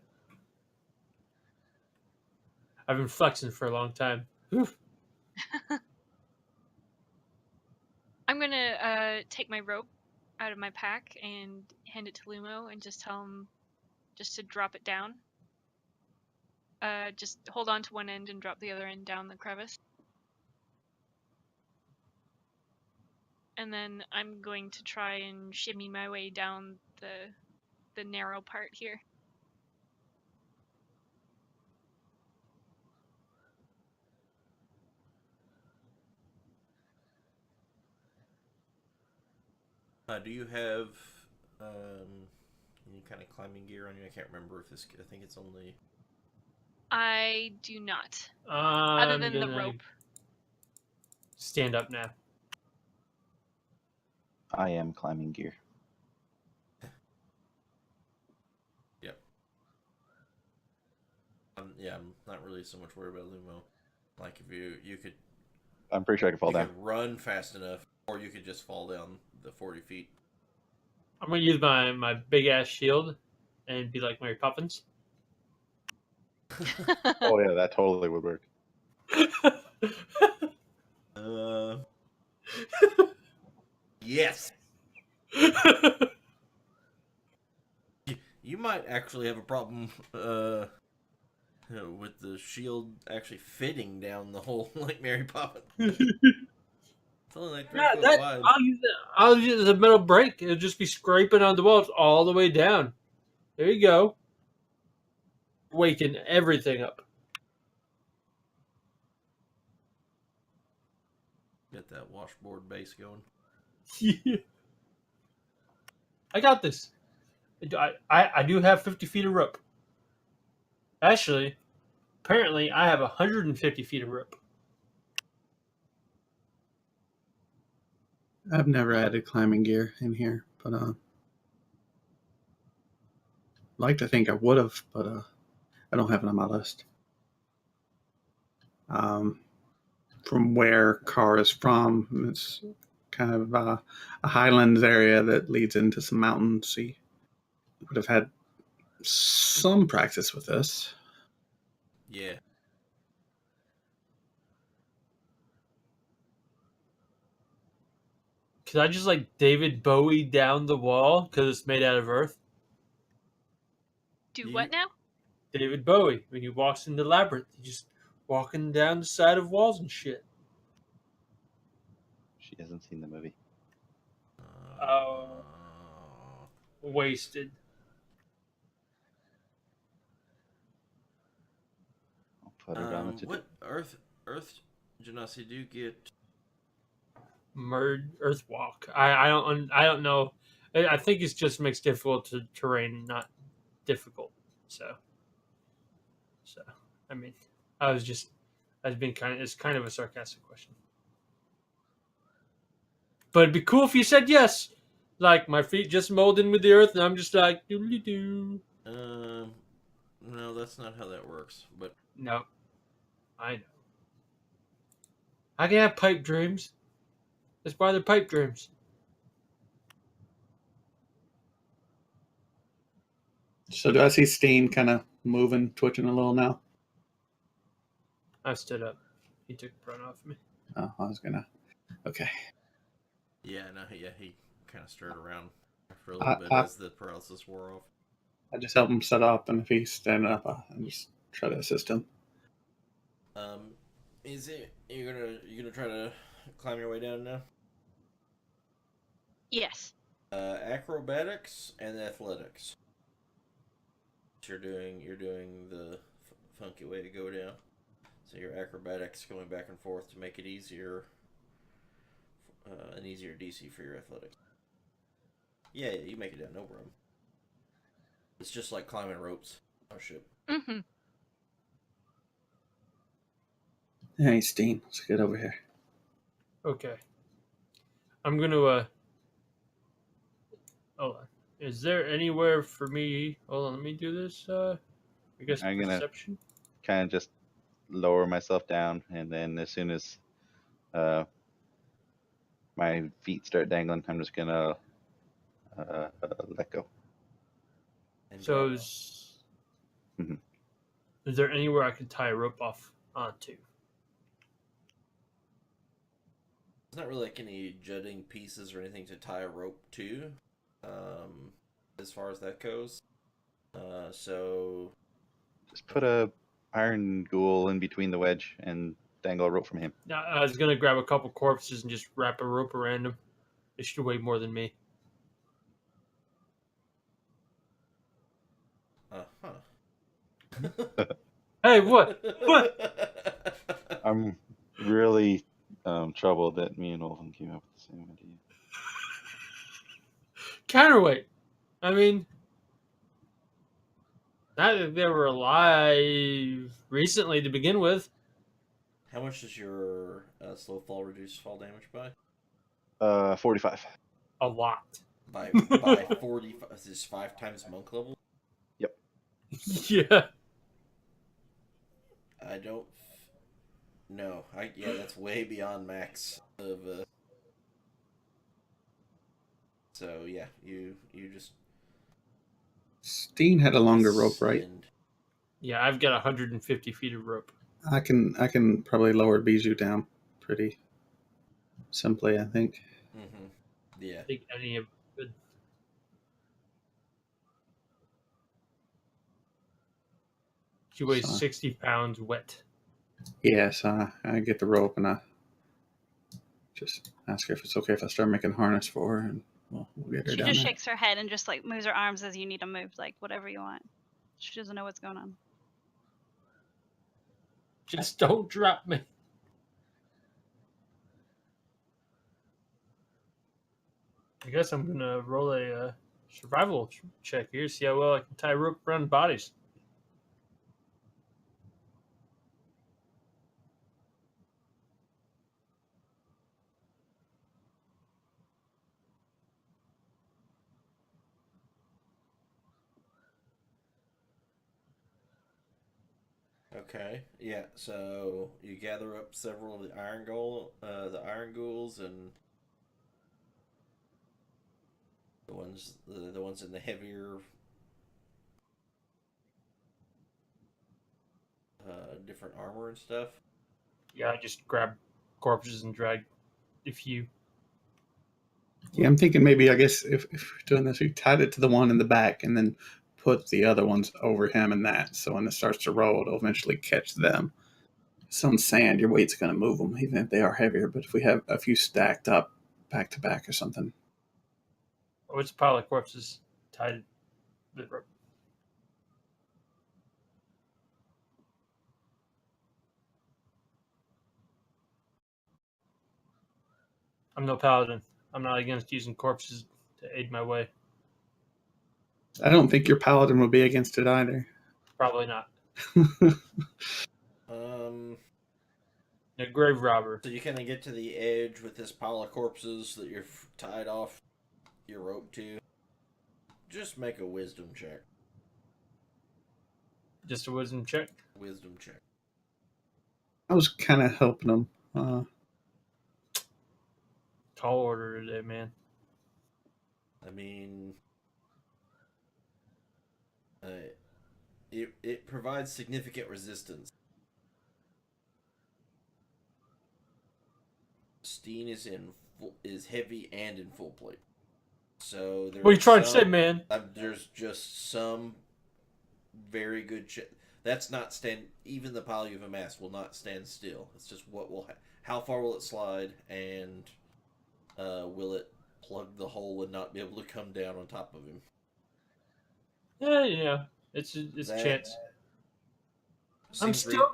I've been flexing for a long time. Oof. I'm gonna take my rope out of my pack and hand it to Lumo and just tell him just to drop it down. Just hold on to one end and drop the other end down the crevice. And then I'm going to try and shimmy my way down the narrow part here. Do you have any kind of climbing gear on you? I can't remember if this. I think it's only. I do not. I'm Other than the gonna rope. stand up now. I am climbing gear. Yep. Yeah, I'm not really so much worried about Lumo. Like if you could. I'm pretty sure I can fall you down. could run fast enough, or you could just fall down the 40 feet. I'm gonna use my big ass shield and be like Mary Poppins. Oh yeah, that totally would work. Yes. You might actually have a problem with the shield actually fitting down the hole like Mary Poppins. It's only like 3 foot wide. I'll use it as a metal brake. It'll just be scraping on the walls all the way down. There you go. Waking everything up. Get that washboard base going. Yeah. I got this. I do have 50 feet of rope. Actually, apparently I have 150 feet of rope. I've never added climbing gear in here, but like to think I would have, but I don't have it on my list. From where Carr is from, it's kind of a highlands area that leads into some mountains. He would have had some practice with this. Yeah. Could I just like David Bowie down the wall because it's made out of earth? Do You- what now? David Bowie, when he walks in the labyrinth, he's just walking down the side of walls and shit. She hasn't seen the movie. Oh. Wasted. I'll put it on it. What Earth Genasi do you get? Earthwalk. I don't know. I think it's just makes difficult to terrain, not difficult. So I mean, it's kind of a sarcastic question. But it'd be cool if you said yes. Like my feet just mold in with the earth, and I'm just like doodly doo. No, that's not how that works. But No, I know. I can have pipe dreams. That's why they're pipe dreams. So do I see Steen kind of moving, twitching a little now? I stood up. He took the front off me. Oh, I was gonna. Okay. yeah, no, yeah, he kind of stirred around for a little bit as the paralysis wore off. I just help him set up, and if he's standing up, I just try to assist him. Is it you're gonna try to climb your way down now? Yes. Acrobatics and athletics. You're doing the funky way to go down. So your acrobatics going back and forth to make it easier, an easier DC for your athletics. Yeah, you make it down, no problem. It's just like climbing ropes on a ship. Mm-hmm. Hey, Steen, let's get over here. Okay. I'm gonna hold on. Is there anywhere for me? Hold on, let me do this. I guess I'm gonna perception. kind of just lower myself down, and then as soon as my feet start dangling, I'm just gonna let go. And So, drop. Mhm. is there anywhere I can tie a rope off onto? There's not really like any jutting pieces or anything to tie a rope to, as far as that goes. So Just put a iron ghoul in between the wedge and dangle a rope from him. Now, I was gonna grab a couple corpses and just wrap a rope around them. They should weigh more than me. Hey, what? What? I'm really troubled that me and Olven came up with the same idea. Counterweight. I mean, not that they were alive recently to begin with. How much does your slow fall reduce fall damage by? 45. A lot. By 45. Is this 5 times monk level? Yep. Yeah. I don't. No, yeah, that's way beyond max of. So yeah, you just. Steen had a longer rope, right? spend- Yeah, I've got 150 feet of rope. I can probably lower Bijou down pretty simply, I think. Mhm. Yeah. I think any of good. She weighs So- 60 pounds wet. Yeah, so I get the rope and I just ask her if it's okay if I start making harness for her, and we'll get her She down just there. shakes her head and just like moves her arms as you need them moved, like whatever you want. She doesn't know what's going on. Just don't drop me. I guess I'm gonna roll a survival check here, see how well I can tie rope around bodies. Okay. Yeah. So you gather up several of the iron ghouls, and the ones in the heavier, different armor and stuff. Yeah, I just grab corpses and drag a few. Yeah, I'm thinking maybe, I guess, if we're doing this, we tied it to the one in the back and then put the other ones over him and that. So when it starts to roll, it'll eventually catch them. Some sand, your weight's going to move them, even if they are heavier. But if we have a few stacked up back to back or something. Oh, it's a pile of corpses tied to the rope. I'm no paladin. I'm not against using corpses to aid my way. I don't think your paladin will be against it either. Probably not. A grave robber. So you kind of get to the edge with this pile of corpses that you're tied off your rope to. Just make a wisdom check. Just a wisdom check. Wisdom check. I was kind of helping them. Tall order today, man. I mean, it provides significant resistance. Steen is heavy and in full plate. So What are you trying to say, man? There's just some very good that's not even the pile you've amassed will not stand still. It's just how far will it slide, and will it plug the hole and not be able to come down on top of him? Yeah. It's a chance. I'm still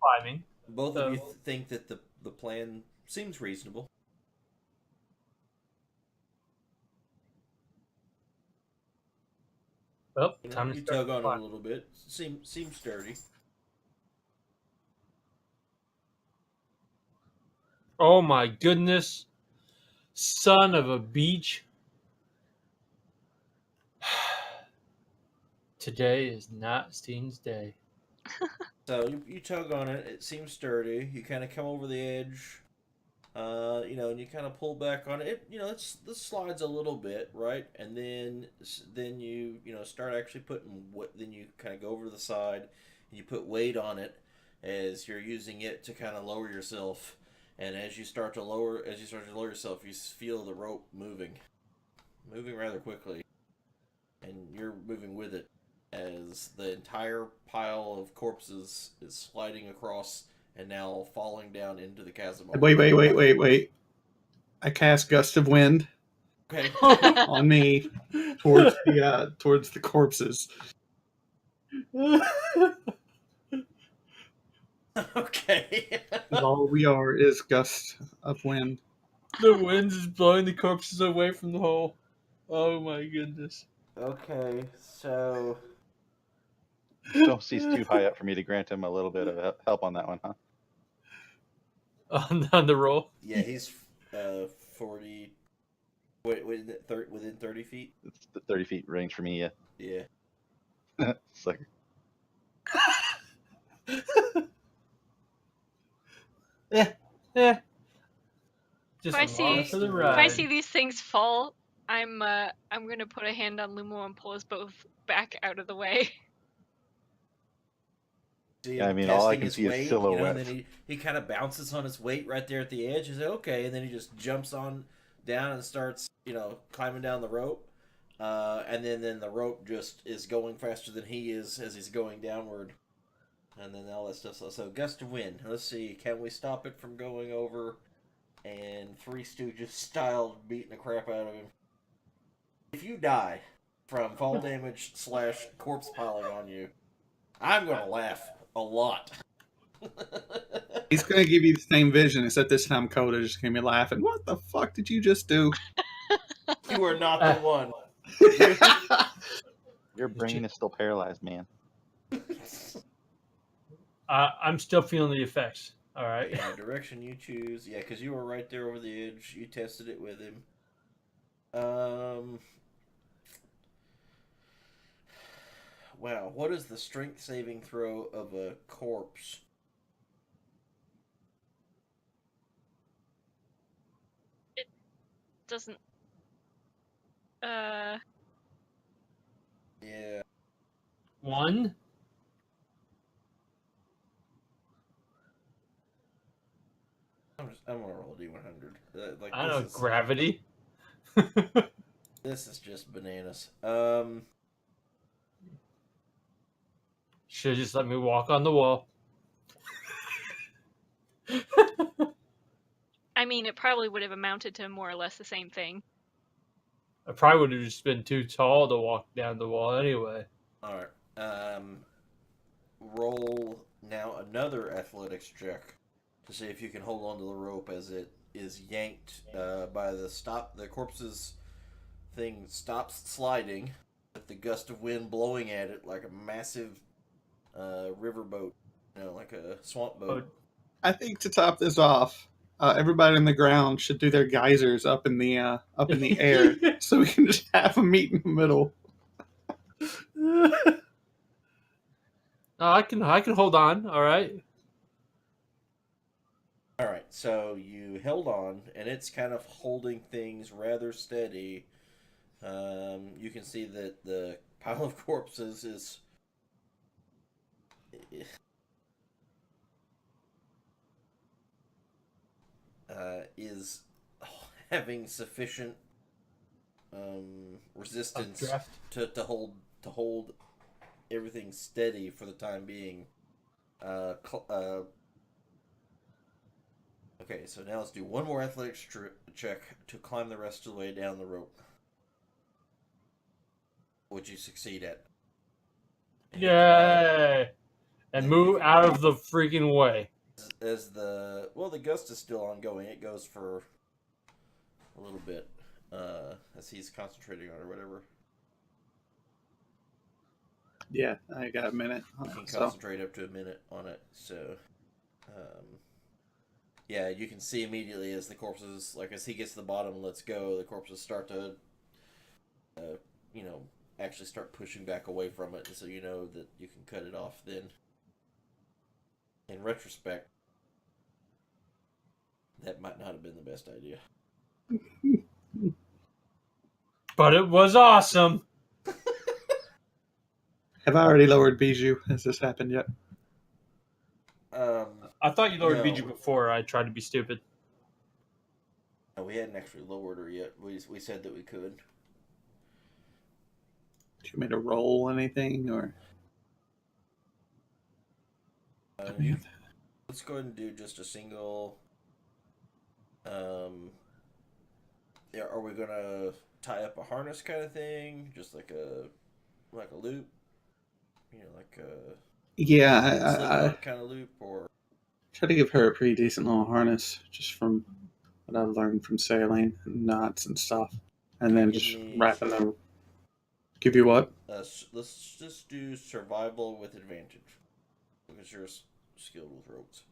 climbing. Both of you think that the plan seems reasonable. Well, time to you start tug on the it a little bit. Seems sturdy. Oh my goodness. Son of a beach. Today is not Steen's day. So you tug on it. It seems sturdy. You kind of come over the edge, and you kind of pull back on it. This slides a little bit, right? And then you start actually putting then you kind of go over to the side and you put weight on it as you're using it to kind of lower yourself. And as you start to lower yourself, you feel the rope moving rather quickly, and you're moving with it as the entire pile of corpses is sliding across and now falling down into the chasm. Wait. I cast Gust of Wind Okay. on me towards the corpses. Okay. All we are is Gust of Wind. The wind is blowing the corpses away from the hole. Oh my goodness. Okay, so Don't see too high up for me to grant him a little bit of help on that one, huh? On the roll? yeah, he's 40. Within 30 feet. It's the 30 feet range for me, Yeah. Sucker. Yeah. Just If I along see- for the If ride. I see these things fall, I'm gonna put a hand on Lumo and pull us both back out of the way. See I him mean, all I testing can his see is weight, silhouettes. and then he kind of bounces on his weight right there at the edge. He's like, okay, and then he just jumps on down and starts, climbing down the rope. And then the rope just is going faster than he is as he's going downward. And then all that stuff. So Gust of Wind. Let's see, can we stop it from going over and Three Stooges style beating the crap out of him? If you die from fall damage / corpse piling on you, I'm going to laugh a lot. He's going to give you the same vision, except this time Coda just came in laughing. What the fuck did you just do? You are not the one. Your brain is still paralyzed, man. I'm still feeling the effects. All right. Yeah, direction you choose. Yeah, because you were right there over the edge. You tested it with him. wow, what is the strength saving throw of a corpse? Doesn't. Yeah. 1? I'm gonna roll a d100. I don't know, gravity. This is just bananas. Should have just let me walk on the wall. I mean, it probably would have amounted to more or less the same thing. I probably would have just been too tall to walk down the wall anyway. All right. Roll now another athletics check to see if you can hold onto the rope as it is yanked by the stop. The corpse's thing stops sliding with the gust of wind blowing at it like a massive riverboat, like a swamp boat. I think to top this off, everybody on the ground should do their geysers up in the air, so we can just have them meet in the middle. I can hold on. All right. All right, so you held on, and it's kind of holding things rather steady. You can see that the pile of corpses is having sufficient resistance to hold everything steady for the time being. Okay, so now let's do one more athletics check to climb the rest of the way down the rope. Would you succeed at? Yay! And move out of the freaking way. As the gust is still ongoing, it goes for a little bit as he's concentrating on it or whatever. Yeah, I got a minute. You can concentrate up to a minute on it. So, yeah, you can see immediately as the corpses, like as he gets to the bottom and lets go, the corpses start to, actually start pushing back away from it, so you know that you can cut it off then. In retrospect, that might not have been the best idea. But it was awesome. Have I already lowered Bijou? Has this happened yet? I thought you lowered No. Bijou before I tried to be stupid. No, we hadn't actually lowered her yet. We said that we could. Do you want me to roll anything, or? Let's go ahead and do just a single. Yeah, are we gonna tie up a harness kind of thing, just like a loop? Like a Yeah, I kind of loop, or try to give her a pretty decent little harness, just from what I've learned from sailing, and knots and stuff, and then Give just me- wrapping them. Give you what? let's just do survival with advantage because you're skilled with ropes.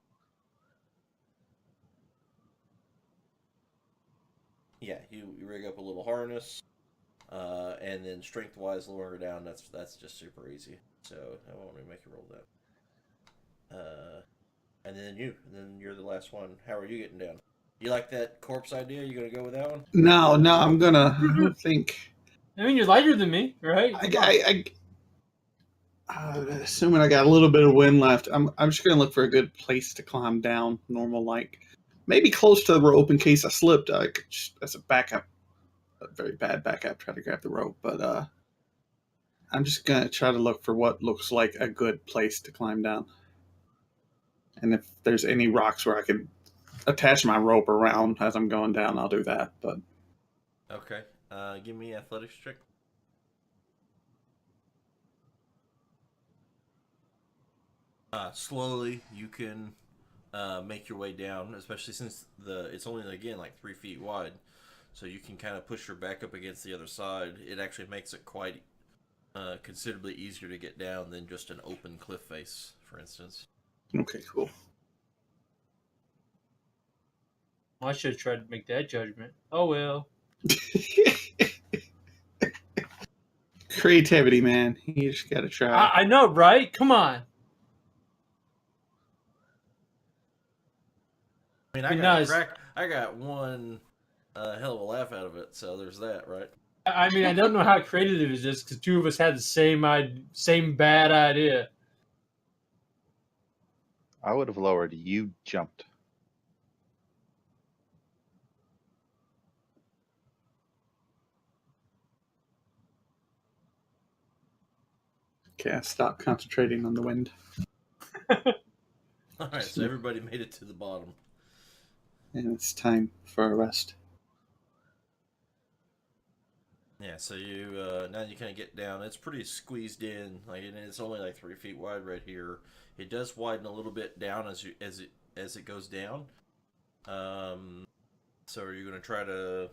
Yeah, you rig up a little harness, and then strength-wise lower her down. That's just super easy. So I won't make you roll that. And then you're the last one. How are you getting down? You like that corpse idea? You gonna go with that one? No, I'm gonna. I don't think. I mean, you're lighter than me, right? Assuming I got a little bit of wind left, I'm just gonna look for a good place to climb down, normal like, maybe close to the rope in case I slipped. I could just, as a backup, a very bad backup, try to grab the rope. But I'm just gonna try to look for what looks like a good place to climb down, and if there's any rocks where I could attach my rope around as I'm going down, I'll do that. But Okay. Give me athletics check. Slowly, you can make your way down, especially since it's only again like 3 feet wide, so you can kind of push her back up against the other side. It actually makes it quite considerably easier to get down than just an open cliff face, for instance. okay, cool. I should have tried to make that judgment. Oh well. Creativity, man. You just gotta try. I know, right? Come on. I mean, Be nice. I got one hell of a laugh out of it. So there's that, right? I mean, I don't know how creative it is just because two of us had the same bad idea. I would have lowered. You jumped. Okay, I stopped concentrating on the wind. All right, so everybody made it to the bottom. And it's time for a rest. Yeah, so you now you kind of get down. It's pretty squeezed in, like, and it's only like 3 feet wide right here. It does widen a little bit down as it goes down. So are you going to try to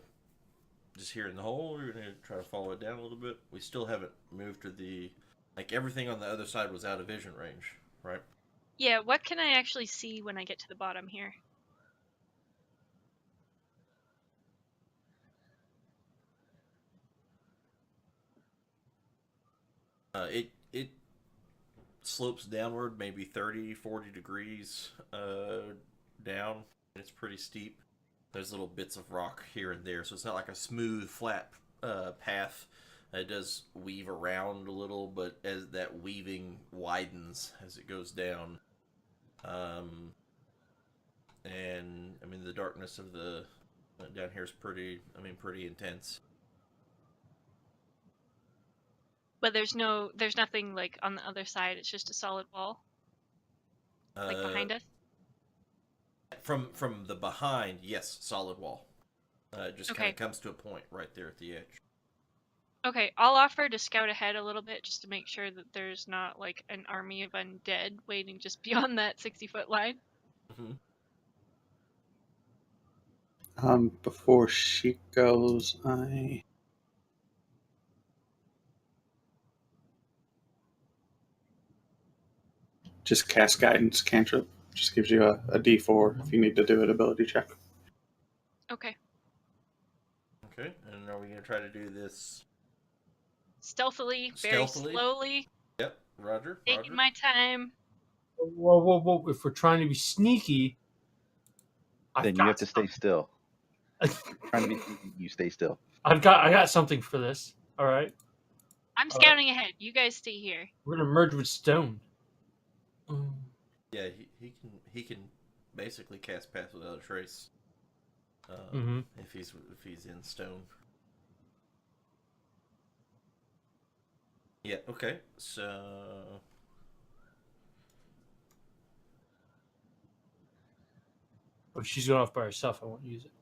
just here in the hole, or are you going to try to follow it down a little bit? We still haven't moved to the, like, everything on the other side was out of vision range, right? Yeah, what can I actually see when I get to the bottom here? It slopes downward, maybe 30, 40 degrees down. It's pretty steep. There's little bits of rock here and there, so it's not like a smooth, flat path. It does weave around a little, but as that weaving widens as it goes down, and I mean the darkness of the down here is pretty intense. But there's nothing like on the other side. It's just a solid wall, like behind us. From the behind, yes, solid wall. It just kind Okay. of comes to a point right there at the edge. Okay, I'll offer to scout ahead a little bit just to make sure that there's not like an army of undead waiting just beyond that 60-foot line. Mm-hmm. Before she goes, I just cast guidance cantrip. Just gives you a D4 if you need to do an ability check. Okay. Okay, and are we going to try to do this Stealthily, very Stealthily? slowly, Yep, Roger. taking my time. Whoa. If we're trying to be sneaky, Then you have to stay still. Trying to be sneaky, you stay still. I got something for this. All right. I'm scouting ahead. You guys stay here. We're gonna merge with stone. Yeah, he can basically cast Pass Without a Trace if he's in stone. Yeah. Okay. So. Oh, she's going off by herself. I won't use it.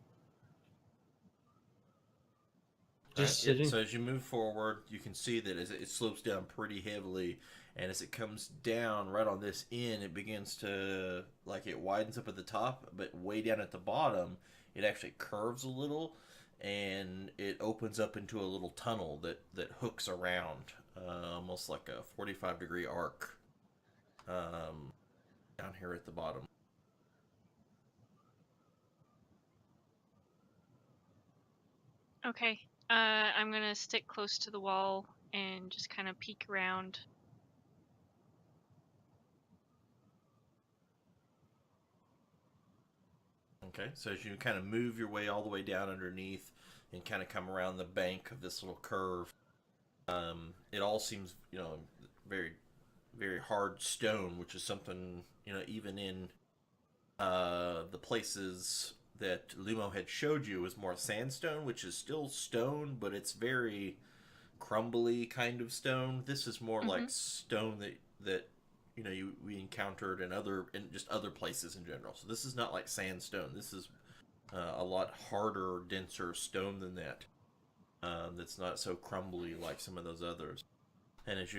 Just Right, sitting. so as you move forward, you can see that as it slopes down pretty heavily, and as it comes down right on this end, it begins to, like, it widens up at the top, but way down at the bottom, it actually curves a little, and it opens up into a little tunnel that hooks around, almost like a 45-degree arc down here at the bottom. Okay. I'm gonna stick close to the wall and just kind of peek around. Okay, so as you kind of move your way all the way down underneath and kind of come around the bank of this little curve, it all seems, very, very hard stone, which is something, even in the places that Lumo had showed you was more sandstone, which is still stone, but it's very crumbly kind of stone. This is more like stone that we encountered in just other places in general. So this is not like sandstone. This is a lot harder, denser stone than that. That's not so crumbly like some of those others. And as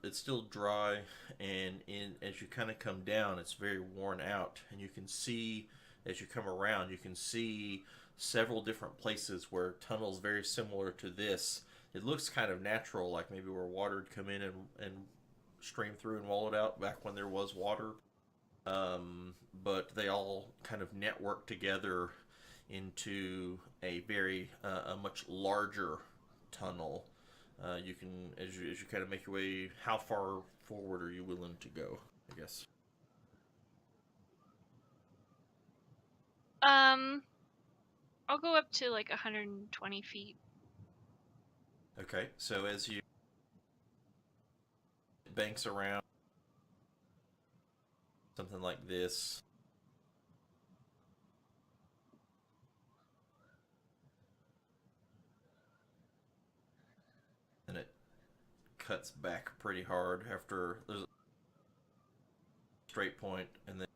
it's still dry, and as you kind of come down, it's very worn out, and you can see as you come around, you can see several different places where tunnels very similar to this. It looks kind of natural, like maybe where water would come in and stream through and wall it out back when there was water. But they all kind of network together into a much larger tunnel You can, as you kind of make your way, how far forward are you willing to go? I guess. I'll go up to like 120 feet. Okay, so as you banks around something like this, and it cuts back pretty hard after there's a straight point, and then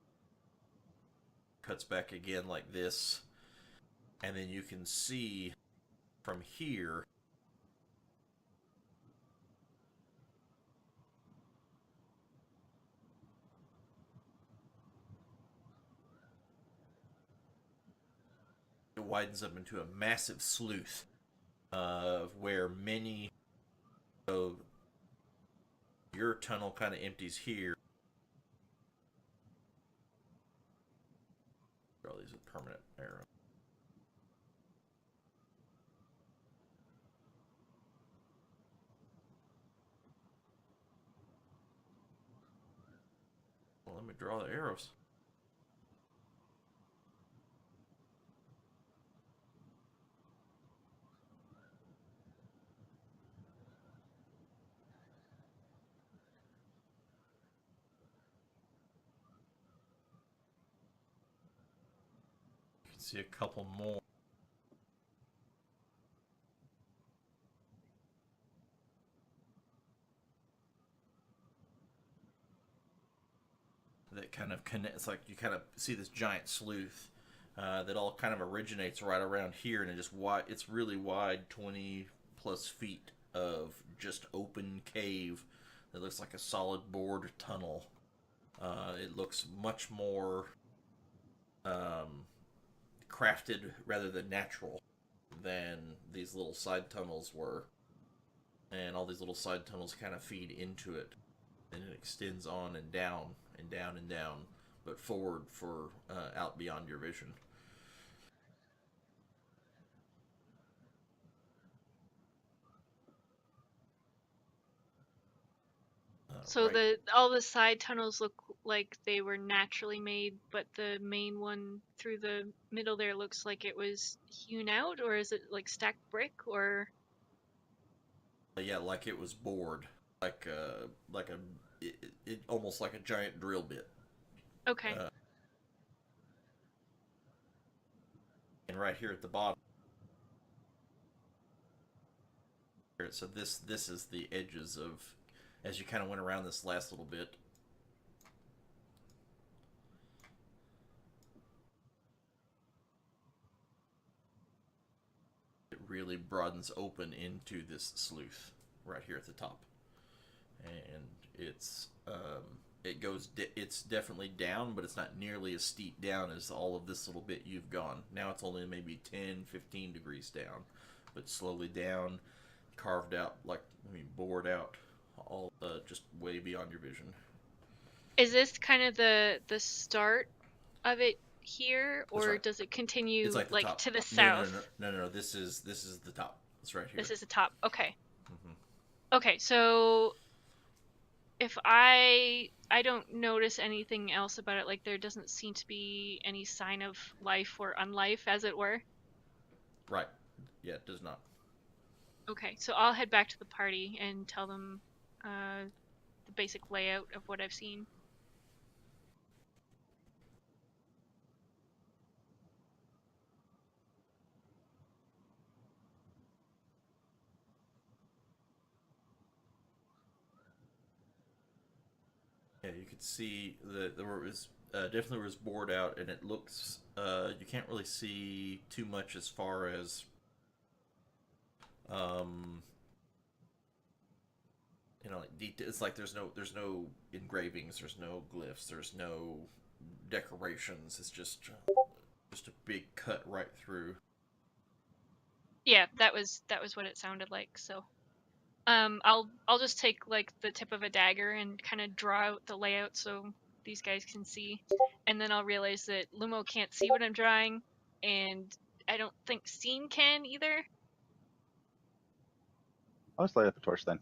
cuts back again like this, and then you can see from here it widens up into a massive slough, where many of your tunnel kind of empties here. All these are permanent arrows. Well, let me draw the arrows. You can see a couple more. That kind of connect. It's like you kind of see this giant slough that all kind of originates right around here, and it just wide. It's really wide, 20 plus feet of just open cave that looks like a solid bored tunnel. It looks much more crafted rather than natural than these little side tunnels were, and all these little side tunnels kind of feed into it, and it extends on and down and down and down, but forward for out beyond your vision. So Right. all the side tunnels look like they were naturally made, but the main one through the middle there looks like it was hewn out, or is it like stacked brick, or? Yeah, like it was bored, like a it almost like a giant drill bit. Okay. And right here at the bottom, so this is the edges of, as you kind of went around this last little bit. It really broadens open into this slough right here at the top, and it's definitely down, but it's not nearly as steep down as all of this little bit you've gone. Now it's only maybe 10-15 degrees down, but slowly down, carved out, bored out, all just way beyond your vision. Is this kind of the start of it here, or right. does it continue It's like the top. to the south? No. This is the top. It's right here. This is the top. Okay. Mm-hmm. Okay, so if I don't notice anything else about it, like there doesn't seem to be any sign of life or unlife, as it were. Right. Yeah, it does not. Okay, so I'll head back to the party and tell them the basic layout of what I've seen. Yeah, you could see the where it was definitely was bored out, and it looks you can't really see too much as far as like it's like there's no engravings, there's no glyphs, there's no decorations. It's just a big cut right through. Yeah, that was what it sounded like. So I'll just take like the tip of a dagger and kind of draw out the layout so these guys can see, and then I'll realize that Lumo can't see what I'm drawing, and I don't think Steen can either. I'll just light up a torch then.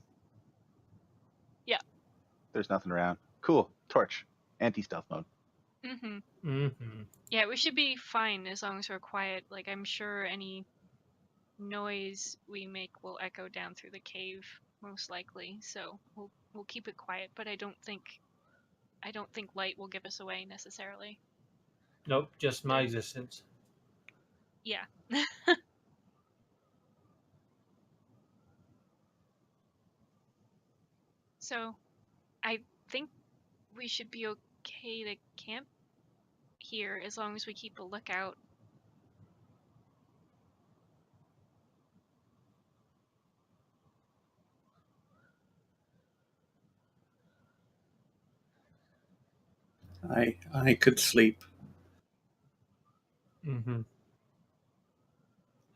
Yeah. There's nothing around. Cool. Torch. Anti-stealth mode. Mm-hmm. Mm-hmm. Yeah, we should be fine as long as we're quiet. Like, I'm sure any noise we make will echo down through the cave, most likely. So we'll keep it quiet. But I don't think light will give us away necessarily. Nope, just my existence. Yeah. So, I think we should be okay to camp here as long as we keep a lookout. I could sleep. Mm-hmm.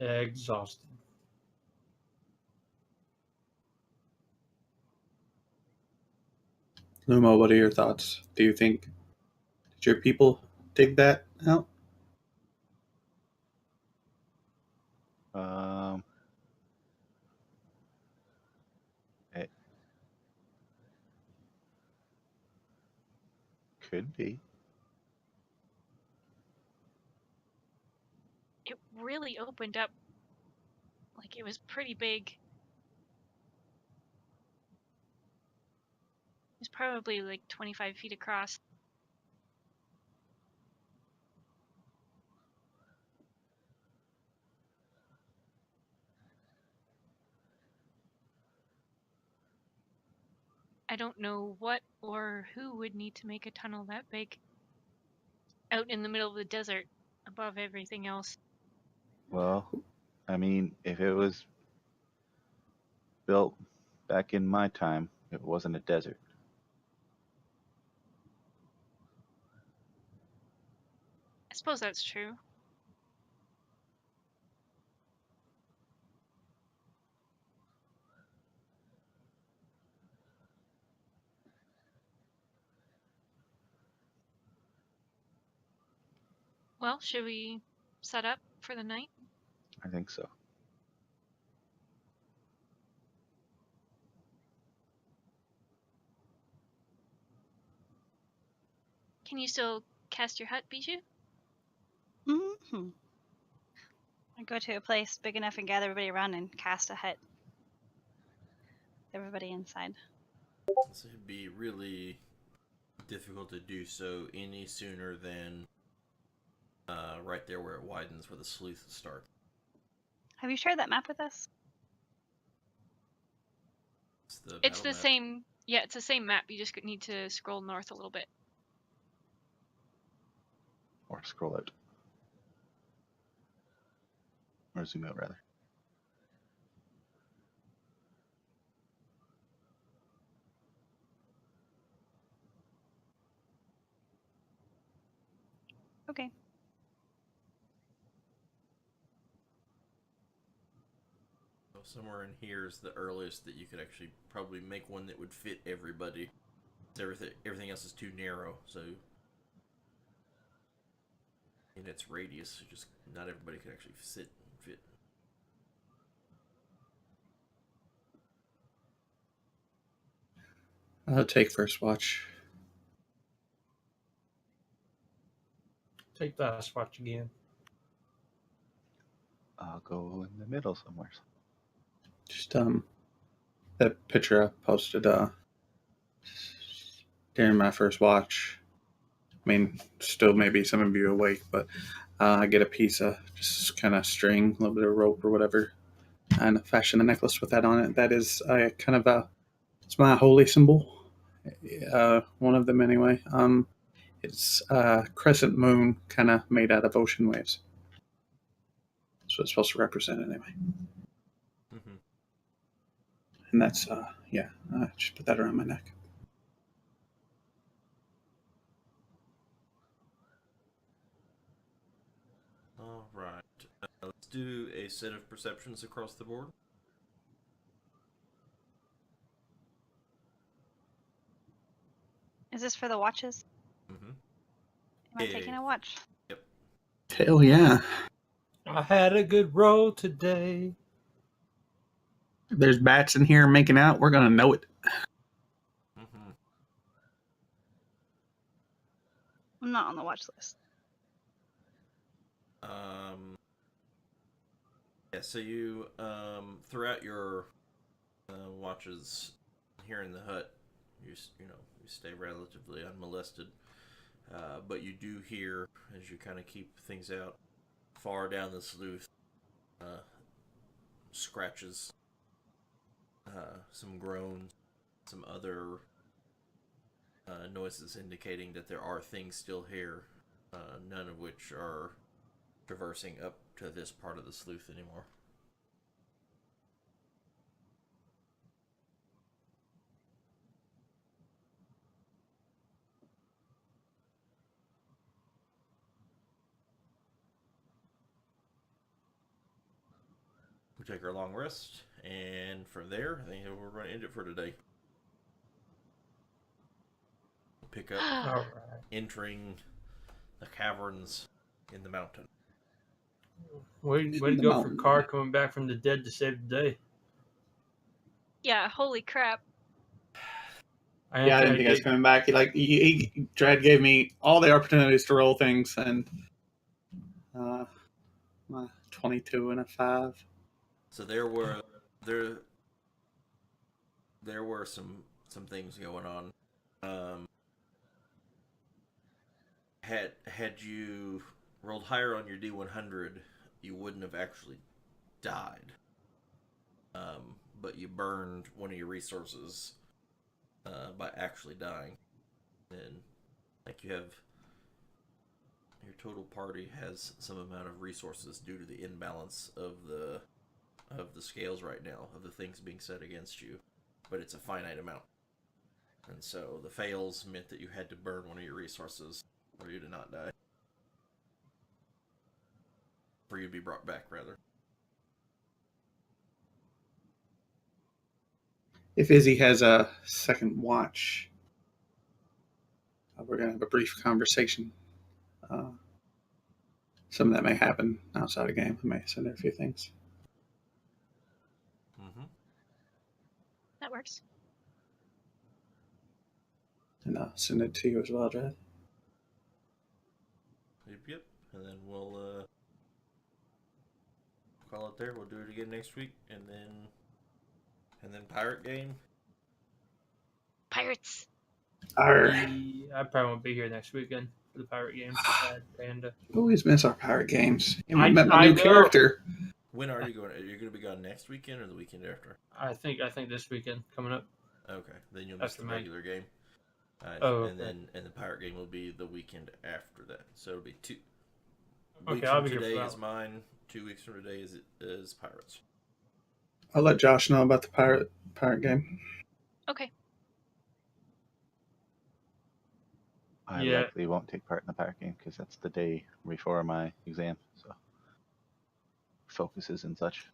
Exhausted. Lumo, what are your thoughts? Do you think did your people dig that out? It could be. It really opened up. Like, it was pretty big. It was probably like 25 feet across. I don't know what or who would need to make a tunnel that big out in the middle of the desert above everything else. Well, I mean, if it was built back in my time, it wasn't a desert. I suppose that's true. Well, should we set up for the night? I think so. Can you still cast your hut, Bijou? Mm-hmm. I go to a place big enough and gather everybody around and cast a hut. Everybody inside. So it'd be really difficult to do so any sooner than right there where it widens, where the sleuth starts. Have you shared that map with us? It's the map. same. Yeah, it's the same map. You just need to scroll north a little bit. Or scroll out. Or zoom out, rather. Okay. So somewhere in here is the earliest that you could actually probably make one that would fit everybody. Everything else is too narrow, so in its radius, just not everybody could actually sit and fit. I'll take first watch. Take last watch again. I'll go in the middle somewhere. Just that picture I posted during my first watch. I mean, still maybe some of you awake, but I get a piece of just kind of string, a little bit of rope or whatever, and fashion a necklace with that on it. That is kind of it's my holy symbol. One of them anyway. It's a crescent moon kind of made out of ocean waves. That's what it's supposed to represent anyway. Mm-hmm. And that's, yeah, I just put that around my neck. All right. Let's do a set of perceptions across the board. Is this for the watches? Mm-hmm. Am I taking a watch? Yep. Hell yeah. I had a good roll today. If there's bats in here making out, we're gonna know it. Mm-hmm. I'm not on the watch list. Yeah, so you, throughout your watches here in the hut, you stay relatively unmolested. But you do hear, as you kind of keep things out, far down the sleuth, scratches, some groans, some other noises indicating that there are things still here, none of which are traversing up to this part of the sleuth anymore. We take our long rest, and from there, I think we're going to end it for today. Pick up All right. entering the caverns in the mountain. Way to go for Carr coming back from the dead to save the day. Yeah, holy crap. I didn't think I was coming back. Drad gave me all the opportunities to roll things, and my 22 and a 5. So there were some things going on. Had you rolled higher on your D100, you wouldn't have actually died. But you burned one of your resources by actually dying. And like you have, your total party has some amount of resources due to the imbalance of the scales right now, of the things being set against you, but it's a finite amount. And so the fails meant that you had to burn one of your resources for you to not die. For you to be brought back, rather. If Izzy has a second watch, we're going to have a brief conversation. Some of that may happen outside of game. I may send her a few things. Mm-hmm. That works. And I'll send it to you as well, Drad. Yep. And then we'll call it there. We'll do it again next week, and then pirate game. Pirates. I probably won't be here next weekend for the pirate game. Bad Panda. Always miss our pirate games. And we I met my new know. character. When are you going? Are you going to be gone next weekend or the weekend after? I think this weekend coming up. Okay, then you'll miss After the mine. regular game. Okay. And the pirate game will be the weekend after that. So it'll be 2 Okay, weeks I'll from be here for today that is one. mine. 2 weeks from today is pirates. I'll let Josh know about the pirate game. Okay. I Yeah. likely won't take part in the pirate game because that's the day before my exam. So focuses and such.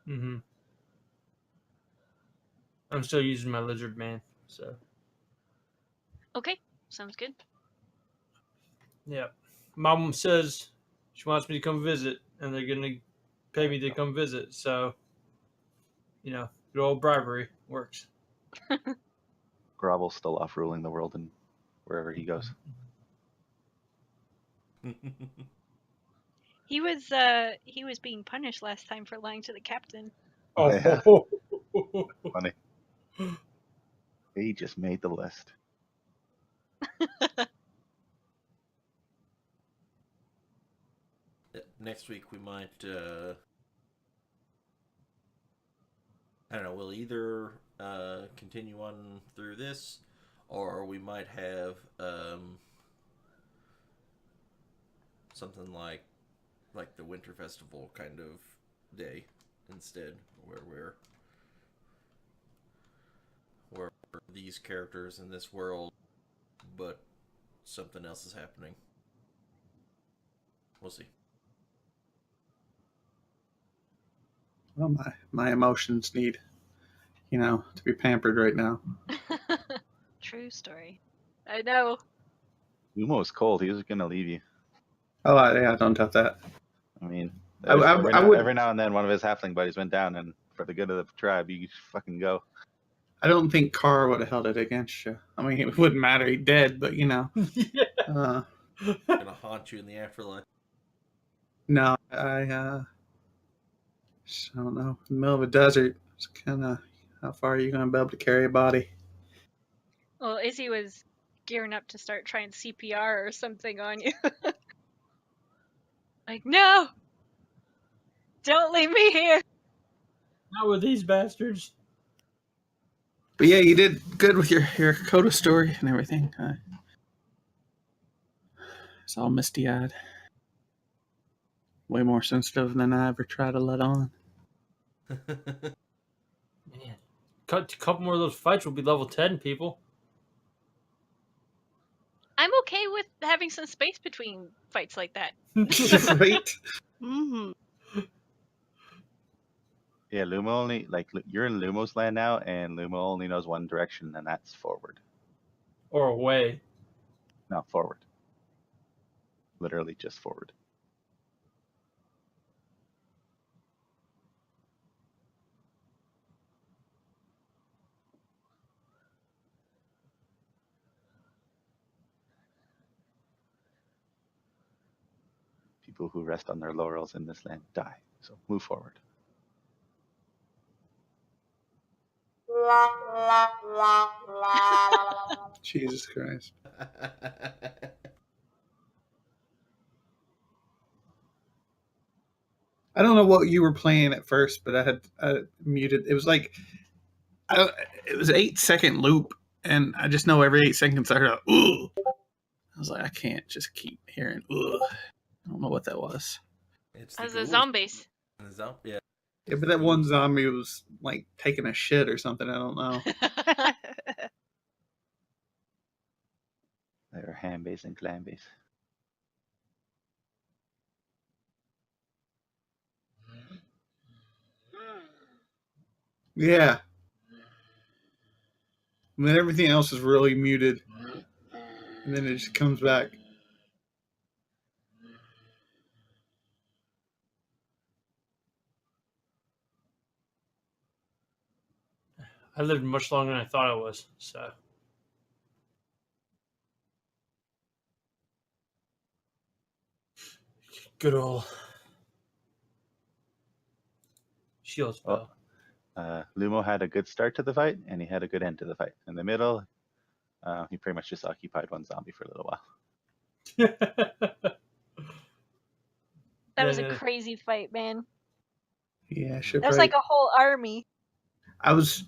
Mm-hmm. I'm still using my lizard man, so Okay. Sounds good. yeah. Mom says she wants me to come visit, and they're gonna pay me to come visit. So, good old bribery works. Grovel's still off ruling the world and wherever he goes. He was being punished last time for lying to the captain. Oh, yeah. Oh. Funny. He just made the list. Next week we might. I don't know. We'll either continue on through this, or we might have something like the Winter Festival kind of day instead, where we're these characters in this world, but something else is happening. We'll see. Well, my emotions need, to be pampered right now. True story. I know. Umo's cold. He was going to leave you. Oh, yeah, don't doubt that. I mean, I would- every now and then one of his halfling buddies went down, and for the good of the tribe, you fucking go. I don't think Carr would have held it against you. I mean, it wouldn't matter. He's dead, but Yeah. Gonna haunt you in the afterlife. No, I just don't know. In the middle of a desert, it's kind of how far are you going to be able to carry a body? Well, Izzy was gearing up to start trying CPR or something on you. Like, no! Don't leave me here! Not with these bastards. But yeah, you did good with your Coda story and everything. It's all misty-eyed. Way more sensitive than I ever try to let on. Man, a couple more of those fights will be level 10, people. I'm okay with having some space between fights like that. Right? Mm-hmm. Yeah, Lumo only you're in Lumo's land now, and Lumo only knows one direction, and that's forward. Or away. Not forward. Literally just forward. People who rest on their laurels in this land die. So move forward. Jesus Christ. I don't know what you were playing at first, but I had muted. It was like, it was an 8-second loop, and I just know every 8 seconds I heard a, ooh. I was like, I can't just keep hearing, ooh. I don't know what that was. It's As ghouls. the zombies. Yeah. Yeah, but that one zombie was like taking a shit or something. I don't know. They're ham base and clan base. Yeah. I mean, everything else is really muted, and then it just comes back. I lived much longer than I thought I was, so. Good old shield spell. Lumo had a good start to the fight, and he had a good end to the fight. In the middle, he pretty much just occupied one zombie for a little while. That was a crazy fight, man. Yeah, should That was like a whole army. I was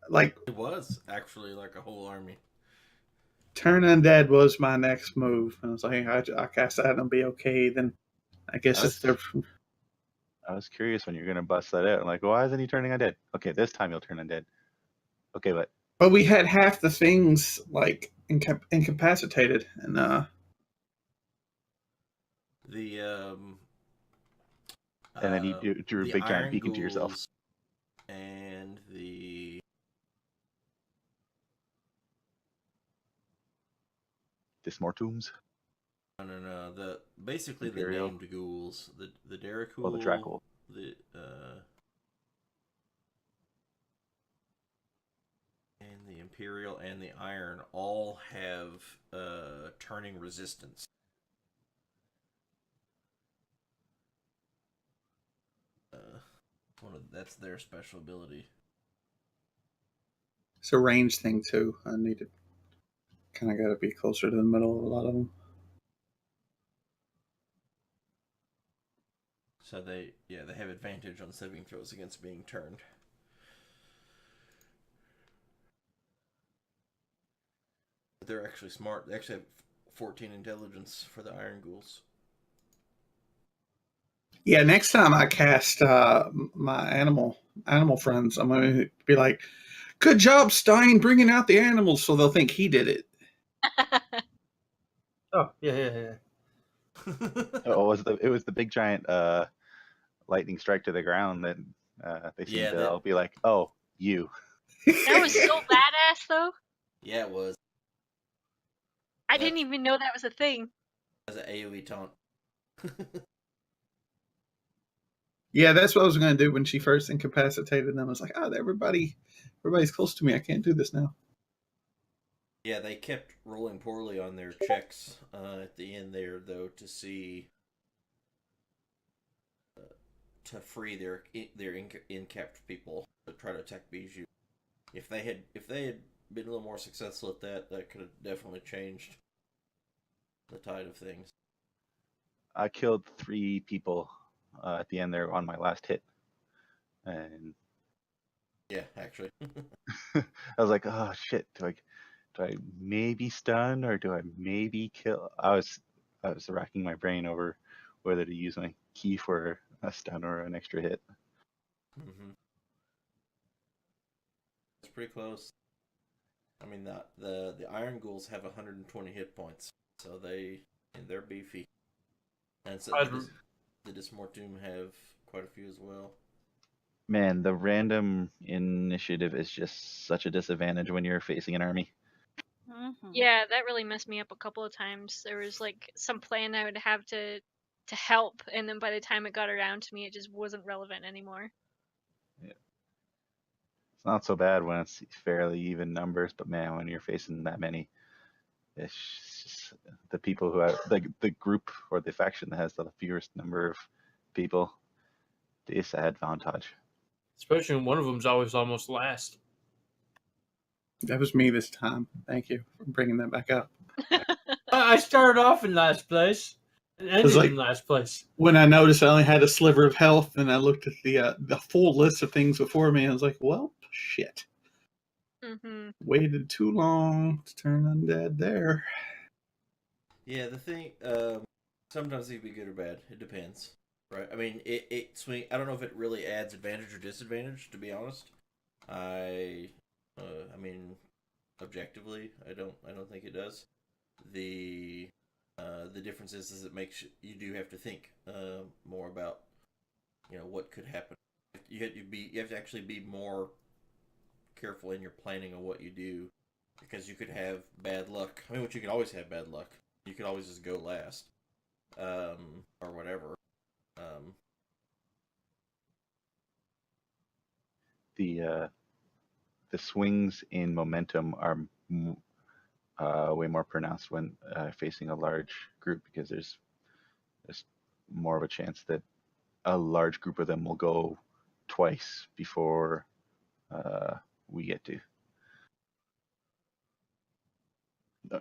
like, It was actually like a whole army. turn undead was my next move. I was like, I cast that and be okay. Then I guess if they're. I was curious when you're going to bust that out. I'm like, why isn't he turning undead? Okay, this time he'll turn undead. Okay, But we had half the things like incapacitated, and and then you drew a big giant beacon to yourself. And the Dismortums. No. The basically Imperial. the named ghouls, the Dradicus, Oh, the Dracul. And the Imperial and the Iron all have turning resistance. That's their special ability. it's a range thing too. I need to kind of got to be closer to the middle of a lot of them. So they have advantage on saving throws against being turned. But they're actually smart. They actually have 14 intelligence for the Iron Ghouls. Yeah, next time I cast my animal friends, I'm going to be like, "Good job, Stein, bringing out the animals," so they'll think he did it. Oh, yeah. It was the big giant lightning strike to the ground that they seemed to all be like, "Oh, you." That was so badass, though. Yeah, it was. I didn't even know that was a thing. As an AoE taunt. Yeah, that's what I was going to do when she first incapacitated them. I was like, oh, everybody's close to me. I can't do this now. Yeah, they kept rolling poorly on their checks at the end there, though, to see to free their incapped people to try to attack Bijou. If they had been a little more successful at that, that could have definitely changed the tide of things. I killed 3 people at the end there on my last hit, and Yeah, actually. I was like, oh shit, do I maybe stun or do I maybe kill? I was racking my brain over whether to use my key for a stun or an extra hit. Mm-hmm. It's pretty close. I mean, the Iron Ghouls have 120 hit points, so they're beefy. And so the Dismortum have quite a few as well. Man, the random initiative is just such a disadvantage when you're facing an army. Mm-hmm. Yeah, that really messed me up a couple of times. There was like some plan I would have to help, and then by the time it got around to me, it just wasn't relevant anymore. Yeah. It's not so bad when it's fairly even numbers, but man, when you're facing that many, it's just the people who have the group or the faction that has the fewest number of people, disadvantage. Especially when one of them's always almost last. That was me this time. Thank you for bringing that back up. I started off in last place and ended like- in last place. When I noticed I only had a sliver of health, and I looked at the full list of things before me, I was like, well, shit. Mm-hmm. Waited too long to turn undead there. Yeah, the thing, sometimes it can be good or bad. It depends, right? I mean, it swing. I don't know if it really adds advantage or disadvantage. To be honest, I mean, objectively, I don't think it does. The difference is it makes you do have to think more about what could happen. You have to actually be more careful in your planning of what you do, because you could have bad luck. I mean, which you could always have bad luck. You could always just go last, or whatever. The swings in momentum are way more pronounced when facing a large group, because there's more of a chance that a large group of them will go twice before we get to.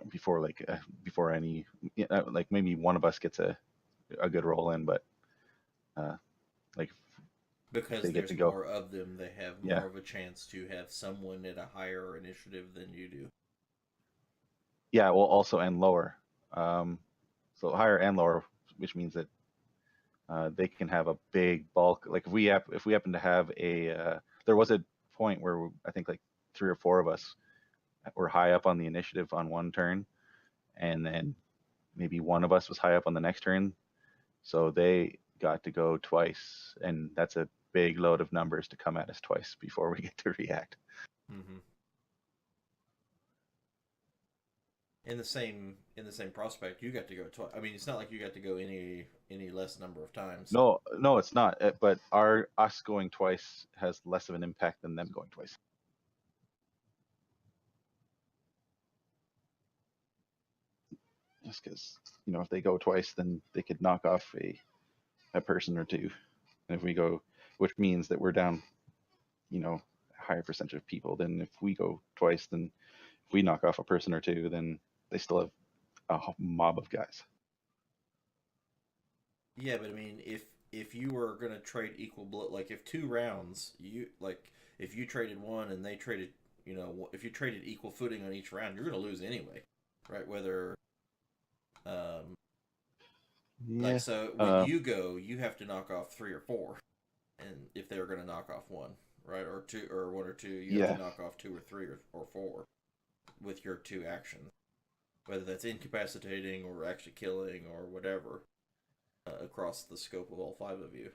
Before any, like maybe one of us gets a good roll in, but like Because they get there's to go. more of them, they have Yeah. more of a chance to have someone at a higher initiative than you do. Yeah, well, also and lower. So higher and lower, which means that they can have a big bulk. Like if we happen to have a, there was a point where I think like 3 or 4 of us were high up on the initiative on one turn, and then maybe one of us was high up on the next turn, so they got to go twice, and that's a big load of numbers to come at us twice before we get to react. Mm-hmm. In the same prospect, you got to go twice. I mean, it's not like you got to go any less number of times. No, it's not. But us going twice has less of an impact than them going twice. Just because if they go twice, then they could knock off a person or two, and if we go, which means that we're down, a higher percentage of people. Then if we go twice, then if we knock off a person or two, then they still have a mob of guys. Yeah, but I mean, if you were gonna trade equal blow, like if 2 rounds, if you traded one and they traded, if you traded equal footing on each round, you're gonna lose anyway, right? Whether, Yeah. so when you go, you have to knock off 3 or 4, and if they were gonna knock off 1, right, or 2 or 1 or 2, you have to knock off 2 or 3 or 4 with your 2 actions, whether that's incapacitating or actually killing or whatever. Across the scope of all 5 of you.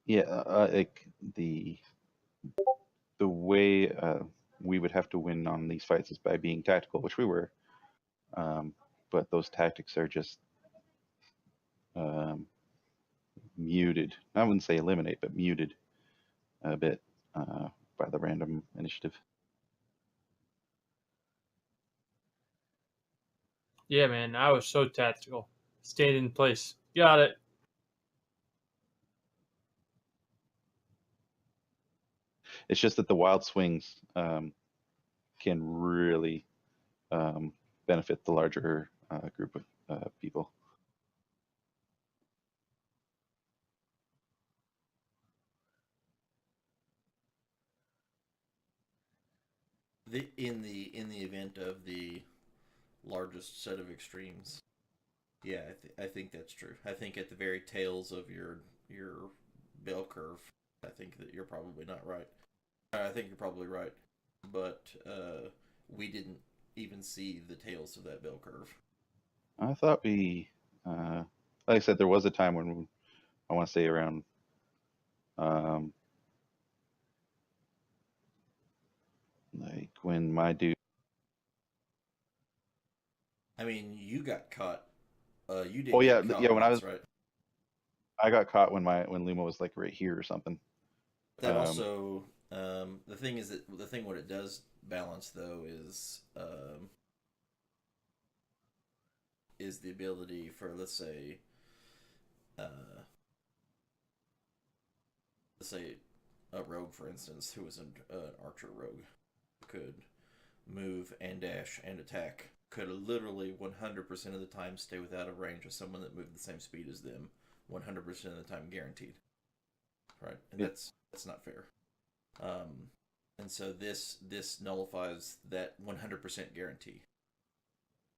Yeah, like the way we would have to win on these fights is by being tactical, which we were. But those tactics are just muted. I wouldn't say eliminate, but muted a bit by the random initiative. Yeah, man, I was so tactical. Stayed in place. Got it. It's just that the wild swings can really benefit the larger group of people. In the event of the largest set of extremes, yeah, I think that's true. I think at the very tails of your bell curve, I think that you're probably not right. I think you're probably right, but we didn't even see the tails of that bell curve. I thought like I said, there was a time when I want to say around like when my dude. I mean, you got caught. You did. Oh yeah, get caught yeah. When once, right? I got caught when Luma was like right here or something. That also, the thing is that the thing what it does balance though is the ability for let's say a rogue, for instance, who was an archer rogue, could move and dash and attack, could literally 100% of the time stay without a range of someone that moved the same speed as them, 100% of the time guaranteed. Right, and Yeah. that's not fair. And so this nullifies that 100% guarantee.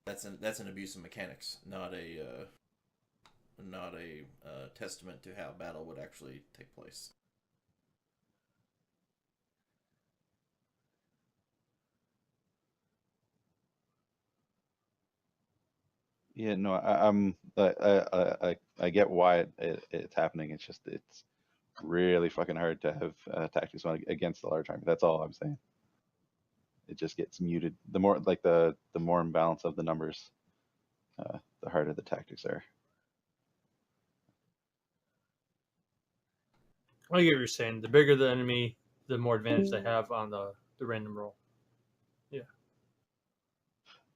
That's an abuse of mechanics, not a testament to how battle would actually take place. Yeah, no, I get why it's happening. It's just it's really fucking hard to have tactics against the large army. That's all I'm saying. It just gets muted. The more like the more imbalance of the numbers, the harder the tactics are. I get what you're saying. The bigger the enemy, the more advantage they have on the random roll.